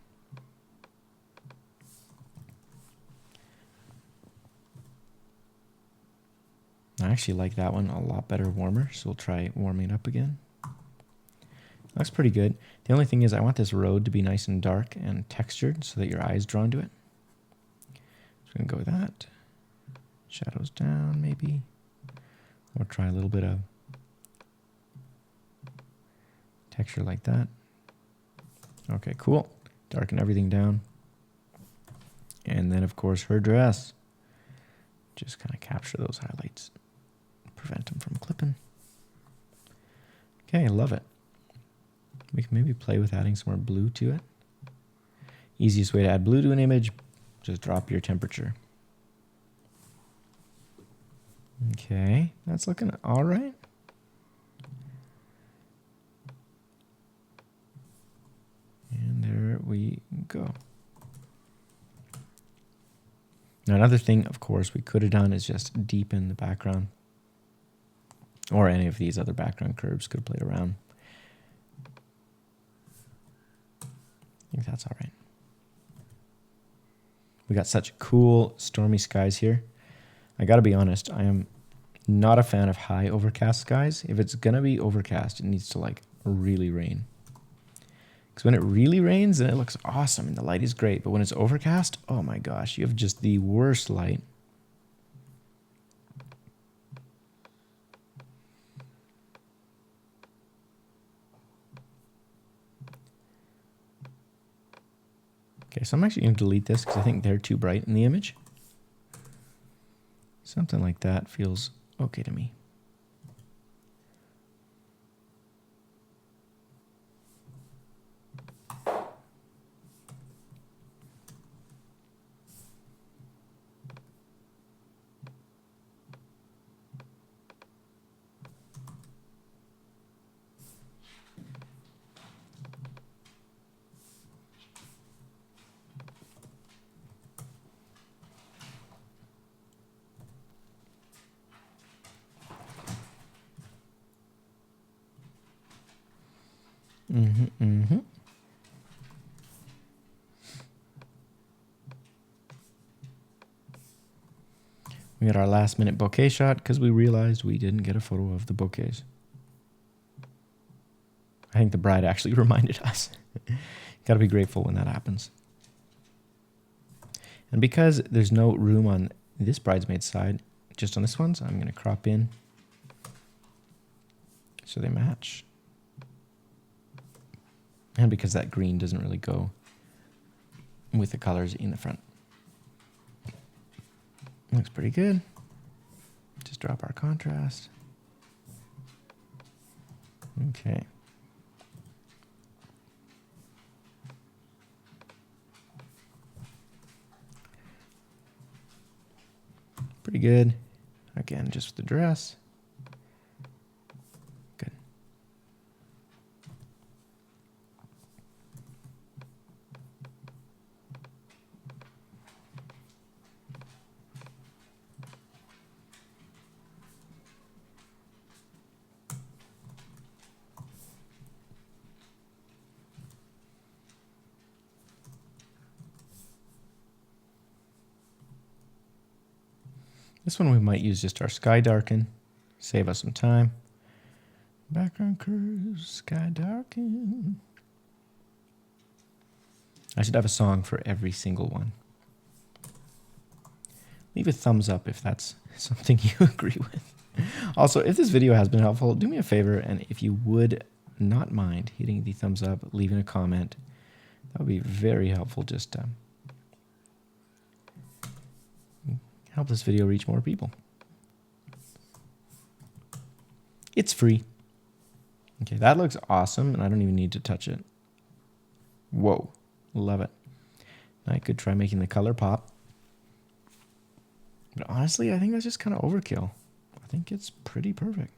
I actually like that one a lot better warmer, so we'll try warming it up again. Looks pretty good. The only thing is I want this road to be nice and dark and textured so that your eye is drawn to it. So we're going to go with that. Shadows down, maybe. Or try a little bit of texture like that. Okay, cool. Darken everything down. And then, of course, her dress. Just kind of capture those highlights. Prevent them from clipping. Okay, love it. We can maybe play with adding some more blue to it. Easiest way to add blue to an image, just drop your temperature. Okay, that's looking all right. And there we go. Now another thing, of course, we could have done is just deepen the background. Or any of these other background curves could have played around. I think that's all right. We got such cool stormy skies here. I gotta be honest, I am not a fan of high overcast skies. If it's gonna be overcast, it needs to like really rain. Because when it really rains, then it looks awesome and the light is great. But when it's overcast, oh my gosh, you have just the worst light. Okay, so I'm actually going to delete this because I think they're too bright in the image. Something like that feels okay to me. We got our last minute bokeh shot because we realized we didn't get a photo of the bouquets. I think the bride actually reminded us. Gotta be grateful when that happens. And because there's no room on this bridesmaid side, just on this one, so I'm going to crop in so they match. And because that green doesn't really go with the colors in the front. Looks pretty good. Just drop our contrast. Okay. Pretty good. Again, just the dress. Good. This one we might use just our sky darken, save us some time. Background curves, sky darken. I should have a song for every single one. Leave a thumbs up if that's something you agree with. Also, if this video has been helpful, do me a favor, and if you would not mind hitting the thumbs up, leaving a comment, that would be very helpful just to help this video reach more people. It's free. Okay, that looks awesome, and I don't even need to touch it. Whoa, love it. I could try making the color pop. But honestly, I think that's just kind of overkill. I think it's pretty perfect.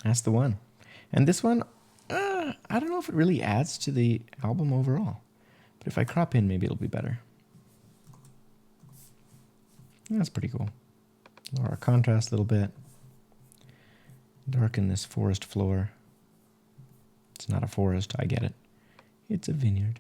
That's the one. And this one, I don't know if it really adds to the album overall. But if I crop in, maybe it'll be better. That's pretty cool. Lower our contrast a little bit. Darken this forest floor. It's not a forest, I get it. It's a vineyard.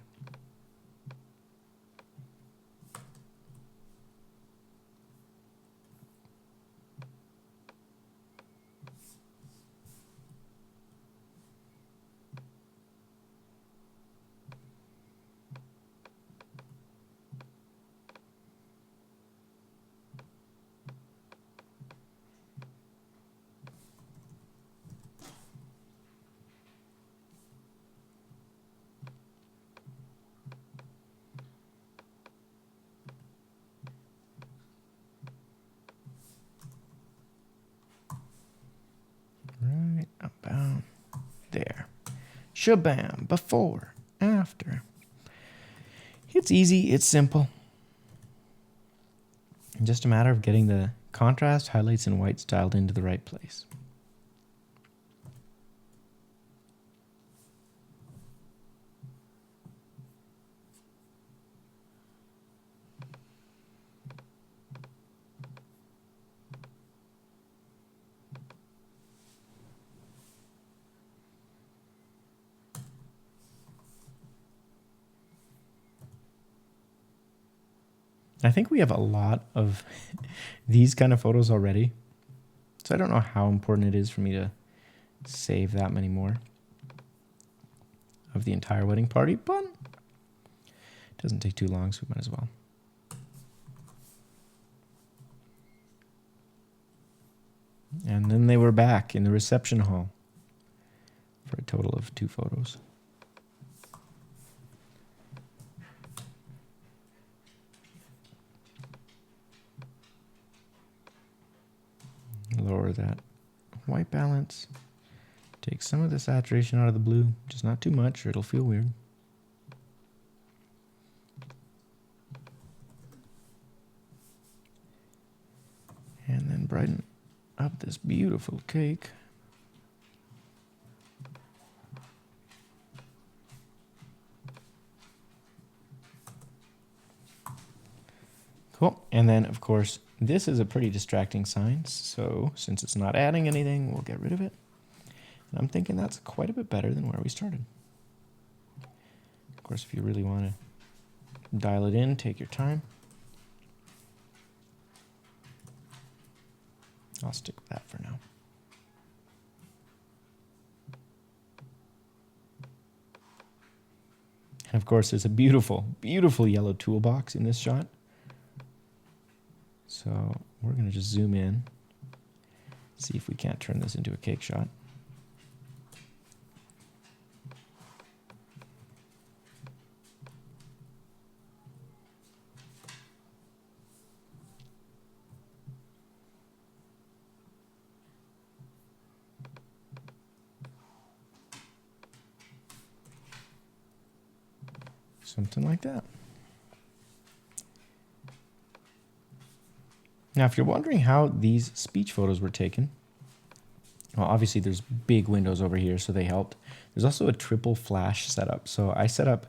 Shabam. Before, after. It's easy. It's simple. Just a matter of getting the contrast, highlights, and whites dialed into the right place. I think we have a lot of these kind of photos already. So I don't know how important it is for me to save that many more of the entire wedding party, but it doesn't take too long, so we might as well. And then they were back in the reception hall for a total of 2 photos. Lower that white balance. Take some of the saturation out of the blue, just not too much or it'll feel weird. And then brighten up this beautiful cake. Cool. And then, of course, this is a pretty distracting sign, so since it's not adding anything, we'll get rid of it. And I'm thinking that's quite a bit better than where we started. Of course, if you really want to dial it in, take your time. I'll stick with that for now. And of course, there's a beautiful, beautiful yellow toolbox in this shot. So we're going to just zoom in, see if we can't turn this into a cake shot. Something like that. Now, if you're wondering how these speech photos were taken, well, obviously there's big windows over here, so they helped. There's also a triple flash setup. So I set up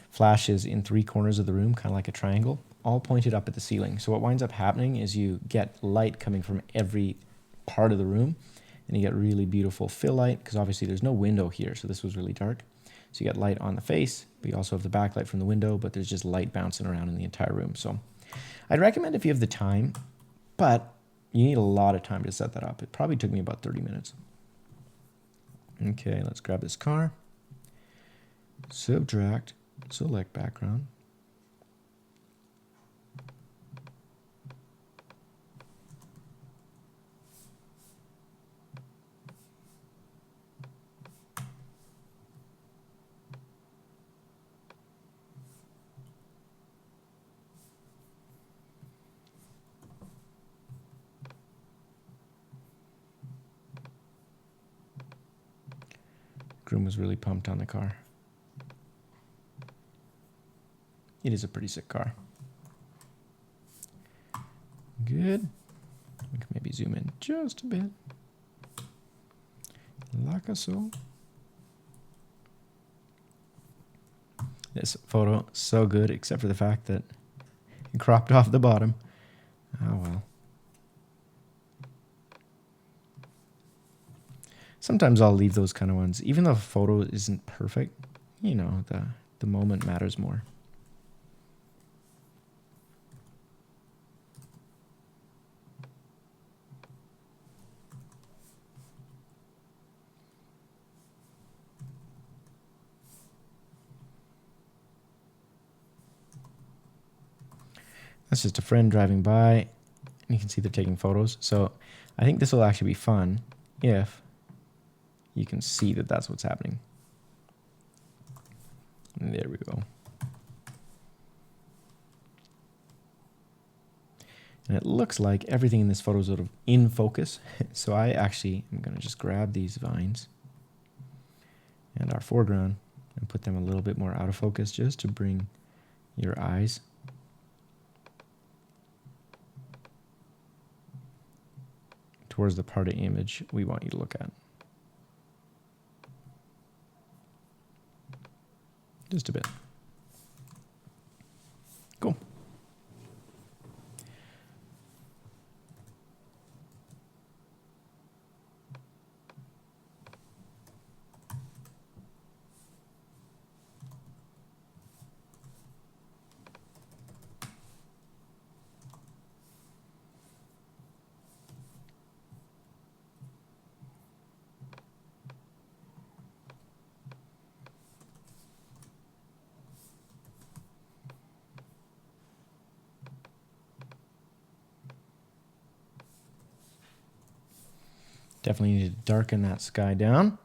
flashes in 3 corners of the room, kind of like a triangle, all pointed up at the ceiling. So what winds up happening is you get light coming from every part of the room, and you get really beautiful fill light, because obviously there's no window here, so this was really dark. So you get light on the face, but you also have the backlight from the window, but there's just light bouncing around in the entire room. So I'd recommend if you have the time, but you need a lot of time to set that up. It probably took me about 30 minutes. Okay, let's grab this car. Subtract, select background. Groom was really pumped on the car. It is a pretty sick car. Good. We can maybe zoom in just a bit. Like so. This photo, so good, except for the fact that it cropped off the bottom. Oh well. Sometimes I'll leave those kind of ones, even though the photo isn't perfect, you know, the moment matters more. That's just a friend driving by, and you can see they're taking photos. So I think this will actually be fun if you can see that that's what's happening. And there we go. And it looks like everything in this photo is sort of in focus. So I actually am going to just grab these vines and our foreground and put them a little bit more out of focus just to bring your eyes towards the part of the image we want you to look at. Just a bit. Cool. Definitely need to darken that sky down.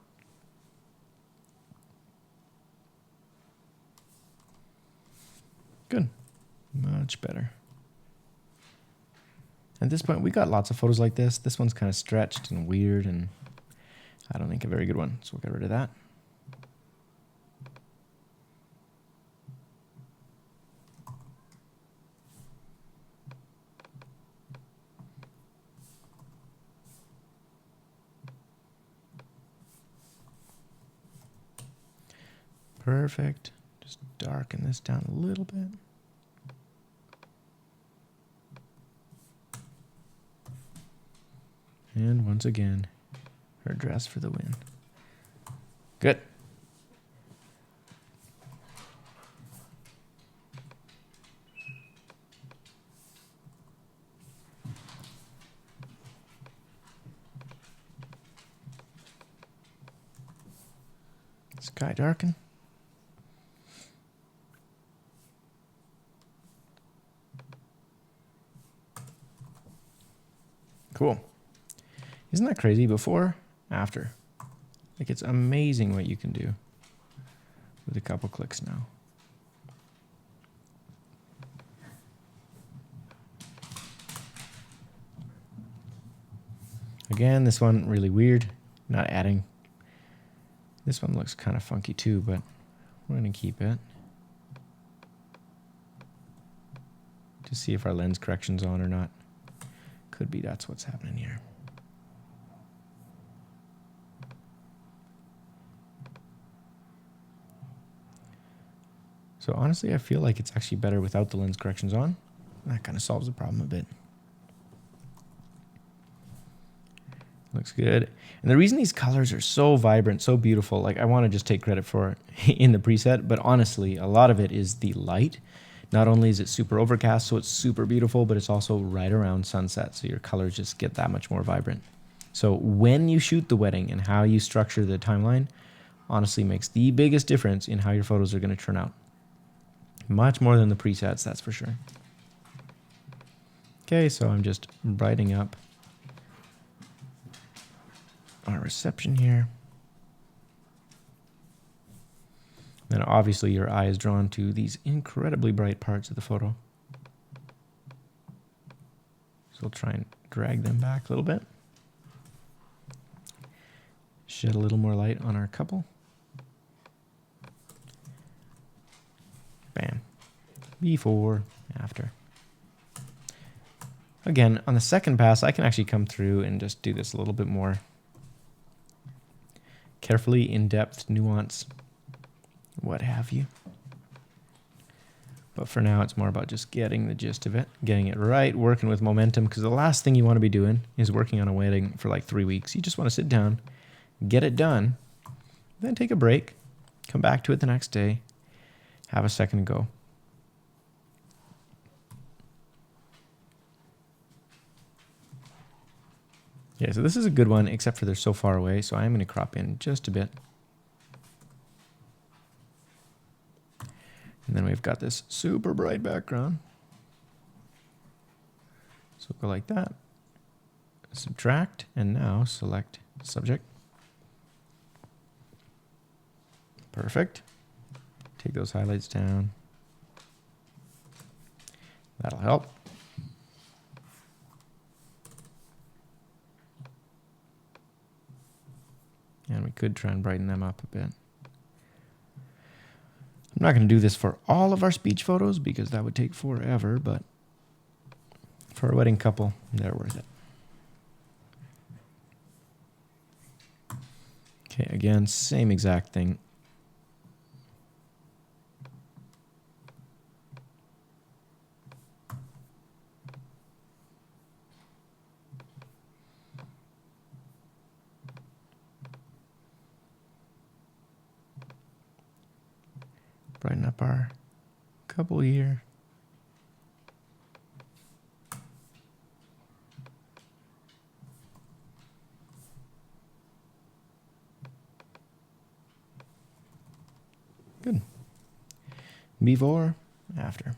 Good. Much better. At this point, we got lots of photos like this. This one's kind of stretched and weird, and I don't think a very good one, so we'll get rid of that. Perfect. Just darken this down a little bit. And once again, her dress for the win. Good. Sky darken. Cool. Isn't that crazy? Before, after. Like, it's amazing what you can do with a couple clicks now. Again, this one really weird. Not adding. This one looks kind of funky too, but we're going to keep it. To see if our lens correction's on or not. Could be that's what's happening here. So honestly, I feel like it's actually better without the lens corrections on. That kind of solves the problem a bit. Looks good. And the reason these colors are so vibrant, so beautiful, like I want to just take credit for it in the preset, but honestly, a lot of it is the light. Not only is it super overcast, so it's super beautiful, but it's also right around sunset, so your colors just get that much more vibrant. So when you shoot the wedding and how you structure the timeline, honestly makes the biggest difference in how your photos are going to turn out. Much more than the presets, that's for sure. Okay, so I'm just brightening up our reception here. Then obviously your eye is drawn to these incredibly bright parts of the photo. So we'll try and drag them back a little bit. Shed a little more light on our couple. Bam. Before, after. Again, on the second pass, I can actually come through and just do this a little bit more carefully, in-depth, nuance, what have you. But for now, it's more about just getting the gist of it, getting it right, working with momentum, because the last thing you want to be doing is working on a wedding for like 3 weeks. You just want to sit down, get it done, then take a break, come back to it the next day, have a second go. Yeah, so this is a good one, except for they're so far away, so I'm going to crop in just a bit. And then we've got this super bright background. So go like that. Subtract, and now select subject. Perfect. Take those highlights down. That'll help. And we could try and brighten them up a bit. I'm not going to do this for all of our speech photos because that would take forever, but for a wedding couple, they're worth it. Okay, again, same exact thing. Brighten up our couple here. Good. Before, after.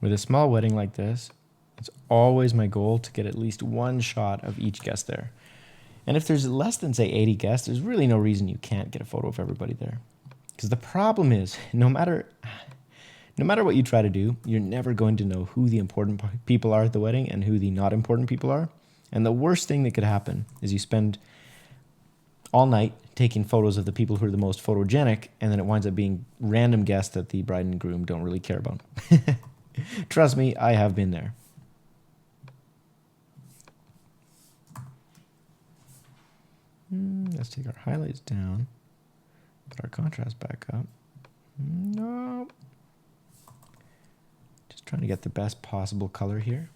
With a small wedding like this, it's always my goal to get at least one shot of each guest there. And if there's less than, say, 80 guests, there's really no reason you can't get a photo of everybody there. Because the problem is, no matter what you try to do, you're never going to know who the important people are at the wedding and who the not important people are. And the worst thing that could happen is you spend all night taking photos of the people who are the most photogenic, and then it winds up being random guests that the bride and groom don't really care about. Trust me, I have been there. Let's take our highlights down. Put our contrast back up. No. Just trying to get the best possible color here.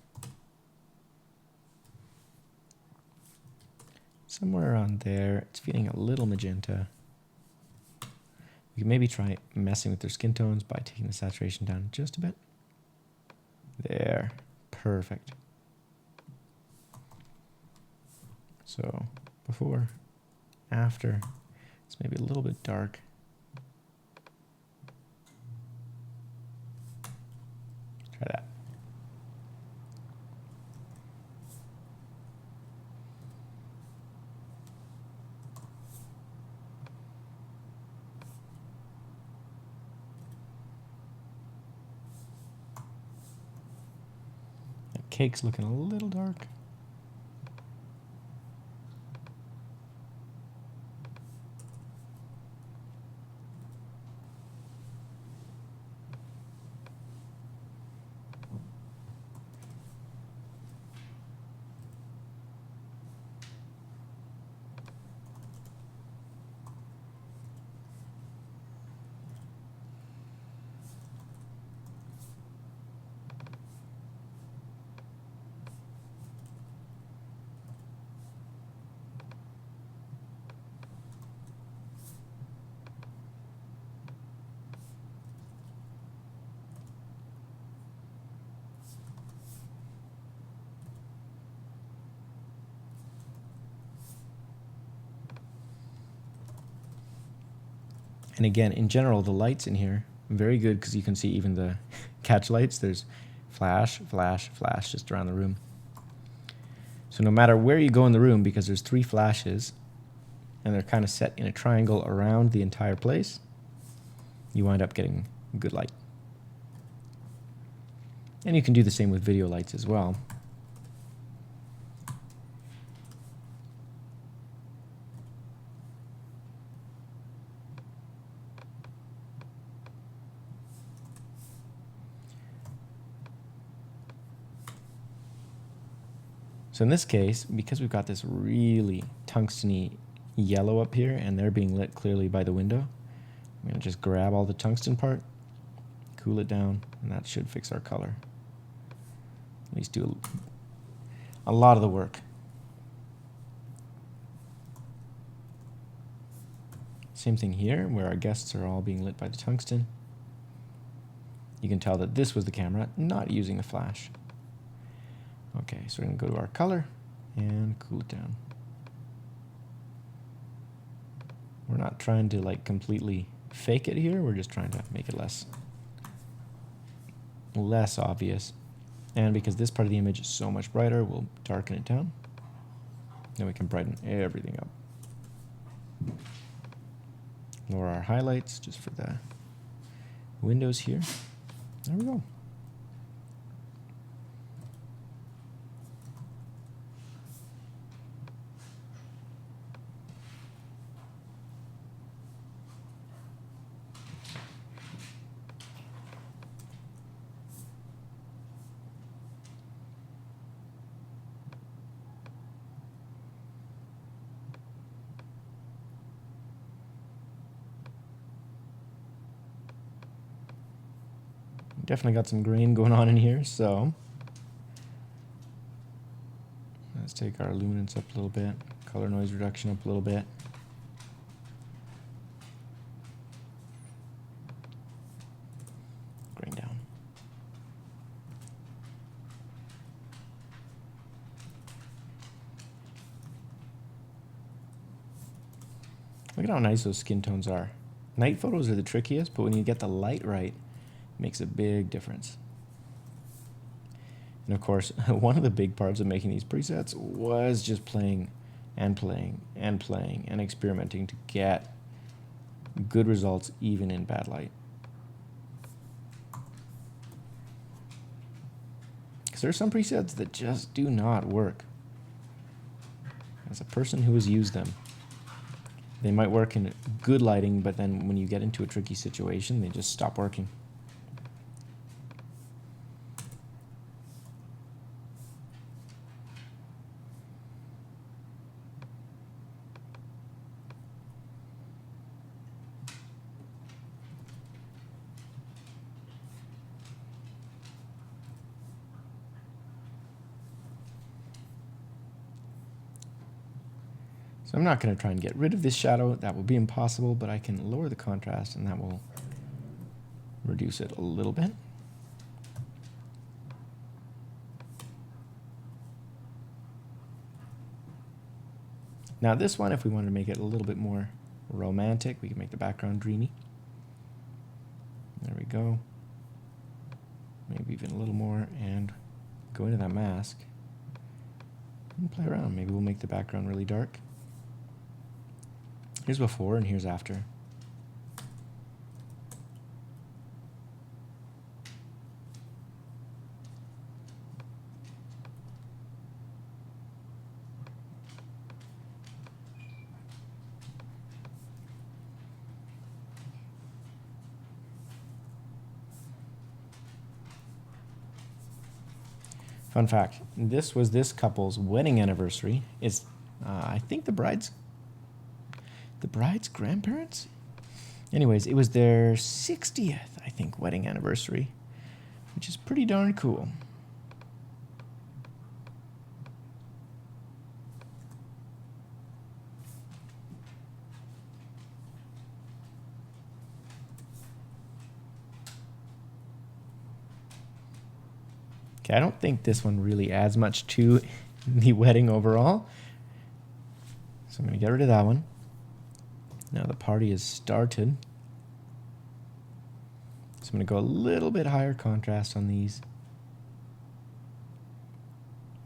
Somewhere around there, it's feeling a little magenta. We can maybe try messing with their skin tones by taking the saturation down just a bit. There, perfect. So before, after, it's maybe a little bit dark. Try that. That cake's looking a little dark. And again, in general, the lights in here, very good because you can see even the catch lights. There's flash, flash, flash just around the room. So no matter where you go in the room, because there's 3 flashes, and they're kind of set in a triangle around the entire place, you wind up getting good light. And you can do the same with video lights as well. So in this case, because we've got this really tungsten-y yellow up here and they're being lit clearly by the window, I'm going to just grab all the tungsten part, cool it down, and that should fix our color. At least do a lot of the work. Same thing here, where our guests are all being lit by the tungsten. You can tell that this was the camera not using the flash. Okay, so we're going to go to our color and cool it down. We're not trying to like completely fake it here, we're just trying to make it less less obvious. And because this part of the image is so much brighter, we'll darken it down. Then we can brighten everything up. Lower our highlights just for the windows here. There we go. Definitely got some grain going on in here, so let's take our luminance up a little bit, color noise reduction up a little bit. Grain down. Look at how nice those skin tones are. Night photos are the trickiest, but when you get the light right, makes a big difference. And of course, one of the big parts of making these presets was just playing and playing and playing and experimenting to get good results even in bad light. Because there are some presets that just do not work. As a person who has used them, they might work in good lighting, but then when you get into a tricky situation, they just stop working. So I'm not going to try and get rid of this shadow. That will be impossible, but I can lower the contrast and that will reduce it a little bit. Now this one, if we wanted to make it a little bit more romantic, we can make the background dreamy. There we go. Maybe even a little more and go into that mask and play around. Maybe we'll make the background really dark. Here's before and here's after. Fun fact, this was this couple's wedding anniversary. It's, I think the bride's grandparents? Anyways, it was their 60th, I think, wedding anniversary, which is pretty darn cool. Okay, I don't think this one really adds much to the wedding overall, so I'm going to get rid of that one. Now the party has started. So I'm going to go a little bit higher contrast on these.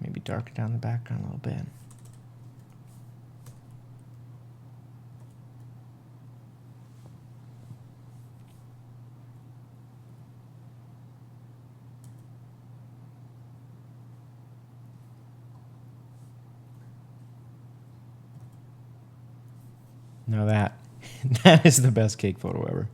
Maybe darken down the background a little bit. Now that is the best cake photo ever.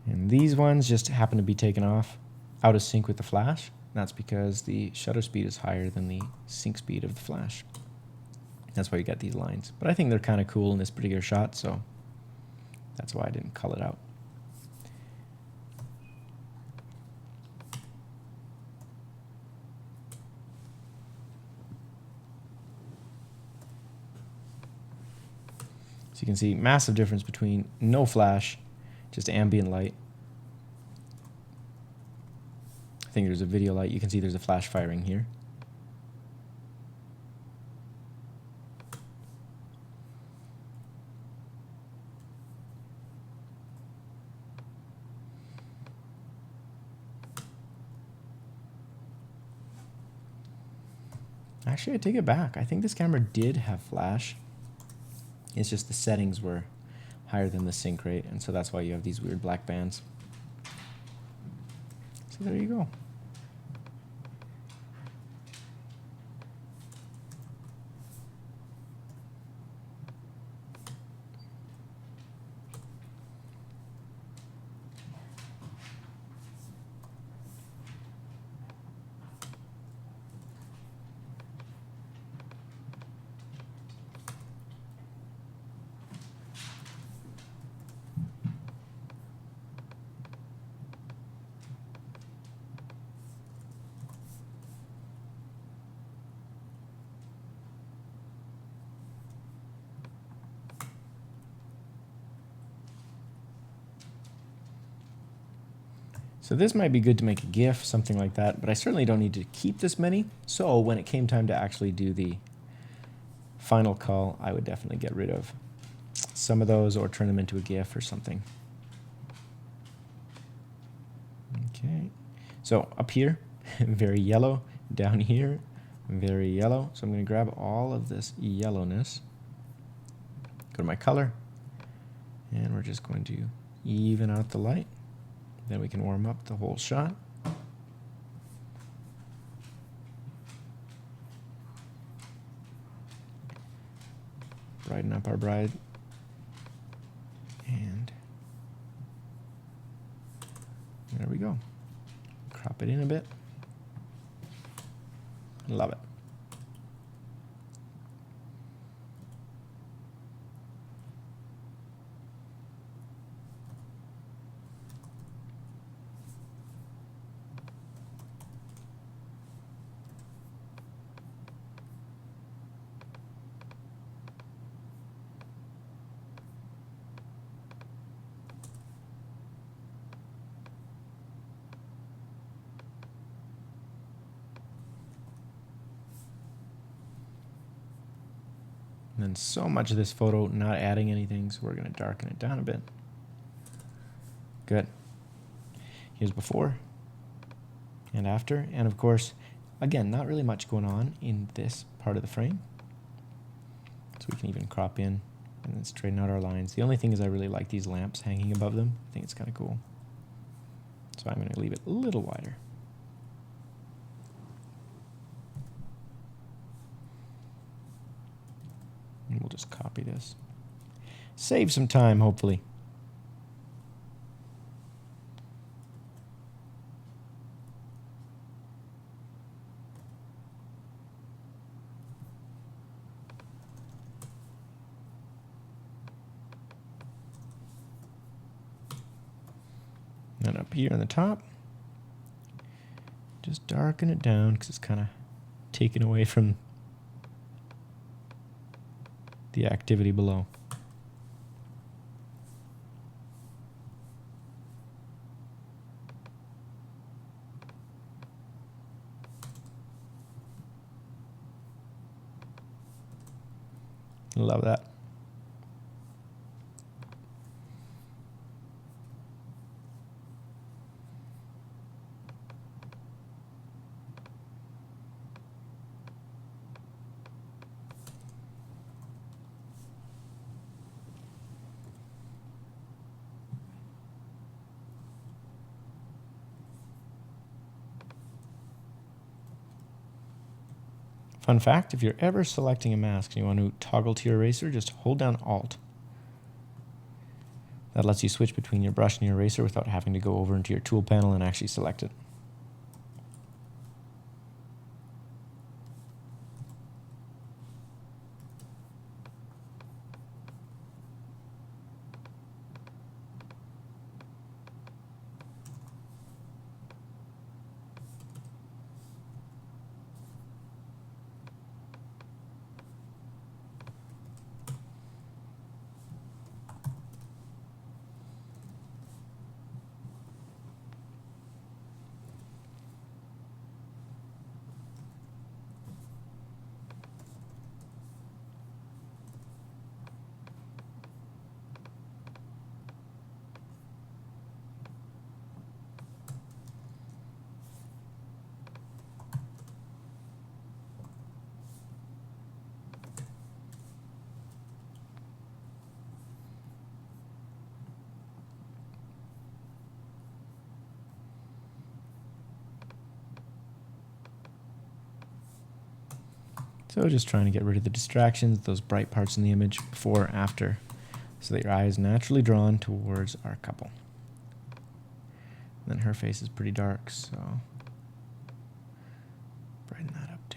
And these ones just happen to be taken off out of sync with the flash. That's because the shutter speed is higher than the sync speed of the flash. That's why you get these lines. But I think they're kind of cool in this particular shot, so that's why I didn't cull it out. So you can see massive difference between no flash, just ambient light. I think there's a video light. You can see there's a flash firing here. Actually, I take it back. I think this camera did have flash. It's just the settings were higher than the sync rate, and so that's why you have these weird black bands. So there you go. So this might be good to make a GIF, something like that, but I certainly don't need to keep this many. So when it came time to actually do the final cull, I would definitely get rid of some of those or turn them into a GIF or something. Okay, so up here, very yellow. Down here, very yellow. So I'm going to grab all of this yellowness, go to my color, and we're just going to even out the light. Then we can warm up the whole shot. Brighten up our bride. And there we go. Crop it in a bit. Love it. And then so much of this photo not adding anything, so we're going to darken it down a bit. Good. Here's before and after. And of course, again, not really much going on in this part of the frame. So we can even crop in and then straighten out our lines. The only thing is I really like these lamps hanging above them. I think it's kind of cool. So I'm going to leave it a little wider. And we'll just copy this. Save some time, hopefully. And up here on the top, just darken it down because it's kind of taken away from the activity below. Love that. Fun fact, if you're ever selecting a mask and you want to toggle to your eraser, just hold down Alt. That lets you switch between your brush and your eraser without having to go over into your tool panel and actually select it. So just trying to get rid of the distractions, those bright parts in the image before, after, so that your eye is naturally drawn towards our couple. And then her face is pretty dark, so brighten that up too.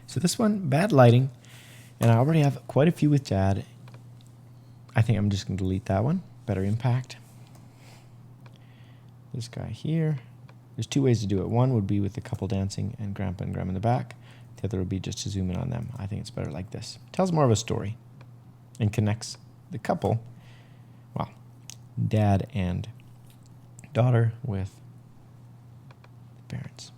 So this one, bad lighting, and I already have quite a few with Dad. I think I'm just going to delete that one. Better impact. This guy here. There's two ways to do it. One would be with the couple dancing and Grandpa in the back. The other would be just to zoom in on them. I think it's better like this. Tells more of a story and connects the couple, well, dad and daughter, with the parents.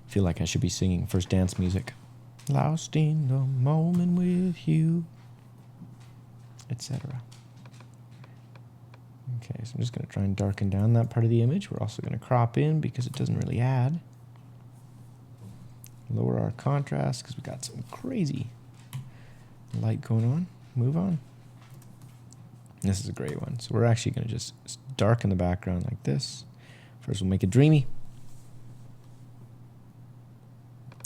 Feel like I should be singing first dance music. Lost in the moment with you, etc. Okay, so I'm just going to try and darken down that part of the image. We're also going to crop in because it doesn't really add. Lower our contrast because we got some crazy light going on. Move on. This is a great one. So we're actually going to just darken the background like this. First we'll make it dreamy.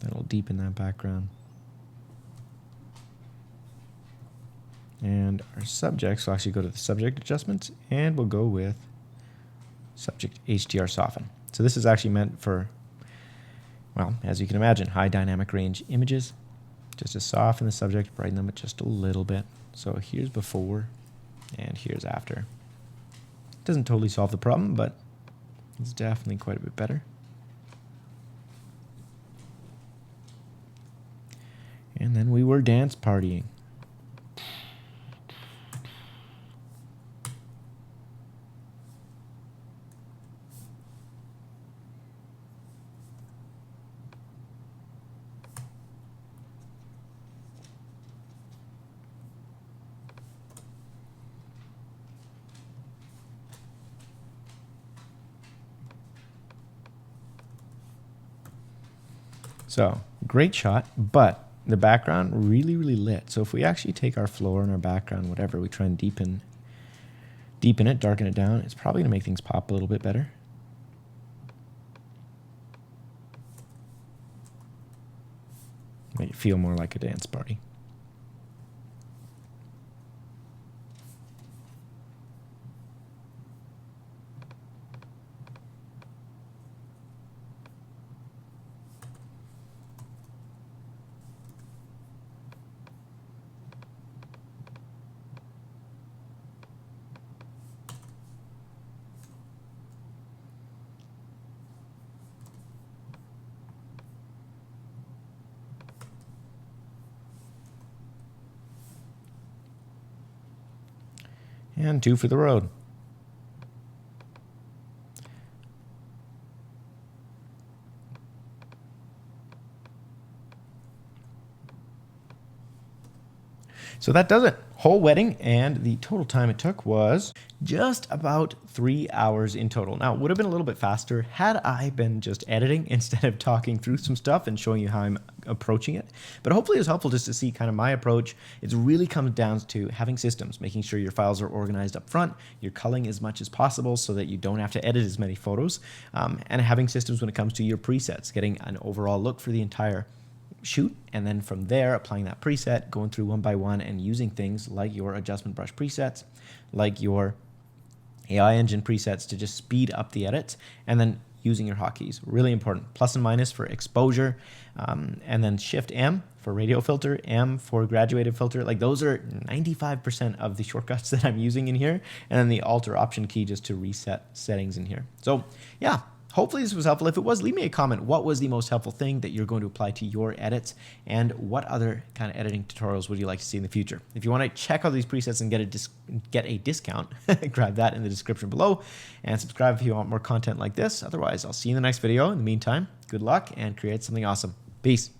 Then we'll deepen that background. And our subjects, we'll actually go to the subject adjustments, and we'll go with subject HDR soften. So this is actually meant for, well, as you can imagine, high dynamic range images. Just to soften the subject, brighten them just a little bit. So here's before, and here's after. Doesn't totally solve the problem, but it's definitely quite a bit better. And then we were dance partying. So, great shot, but the background really, really lit. So if we actually take our floor and our background, whatever, we try and deepen it, darken it down, it's probably going to make things pop a little bit better. Make it feel more like a dance party. And 2 for the road. So that does it. Whole wedding, and the total time it took was just about 3 hours in total. Now, it would have been a little bit faster had I been just editing instead of talking through some stuff and showing you how I'm approaching it. But hopefully it was helpful just to see kind of my approach. It really comes down to having systems, making sure your files are organized up front, you're culling as much as possible so that you don't have to edit as many photos, and having systems when it comes to your presets, getting an overall look for the entire shoot, and then from there applying that preset, going through one by one and using things like your adjustment brush presets, like your AI engine presets to just speed up the edits, and then using your hotkeys. Really important. Plus and minus for exposure, and then Shift M for radio filter, M for graduated filter. Like those are 95% of the shortcuts that I'm using in here, and then the Alt or Option key just to reset settings in here. So yeah, hopefully this was helpful. If it was, leave me a comment. What was the most helpful thing that you're going to apply to your edits, and what other kind of editing tutorials would you like to see in the future? If you want to check out these presets and get a discount, grab that in the description below, and subscribe if you want more content like this. Otherwise, I'll see you in the next video. In the meantime, good luck and create something awesome. Peace.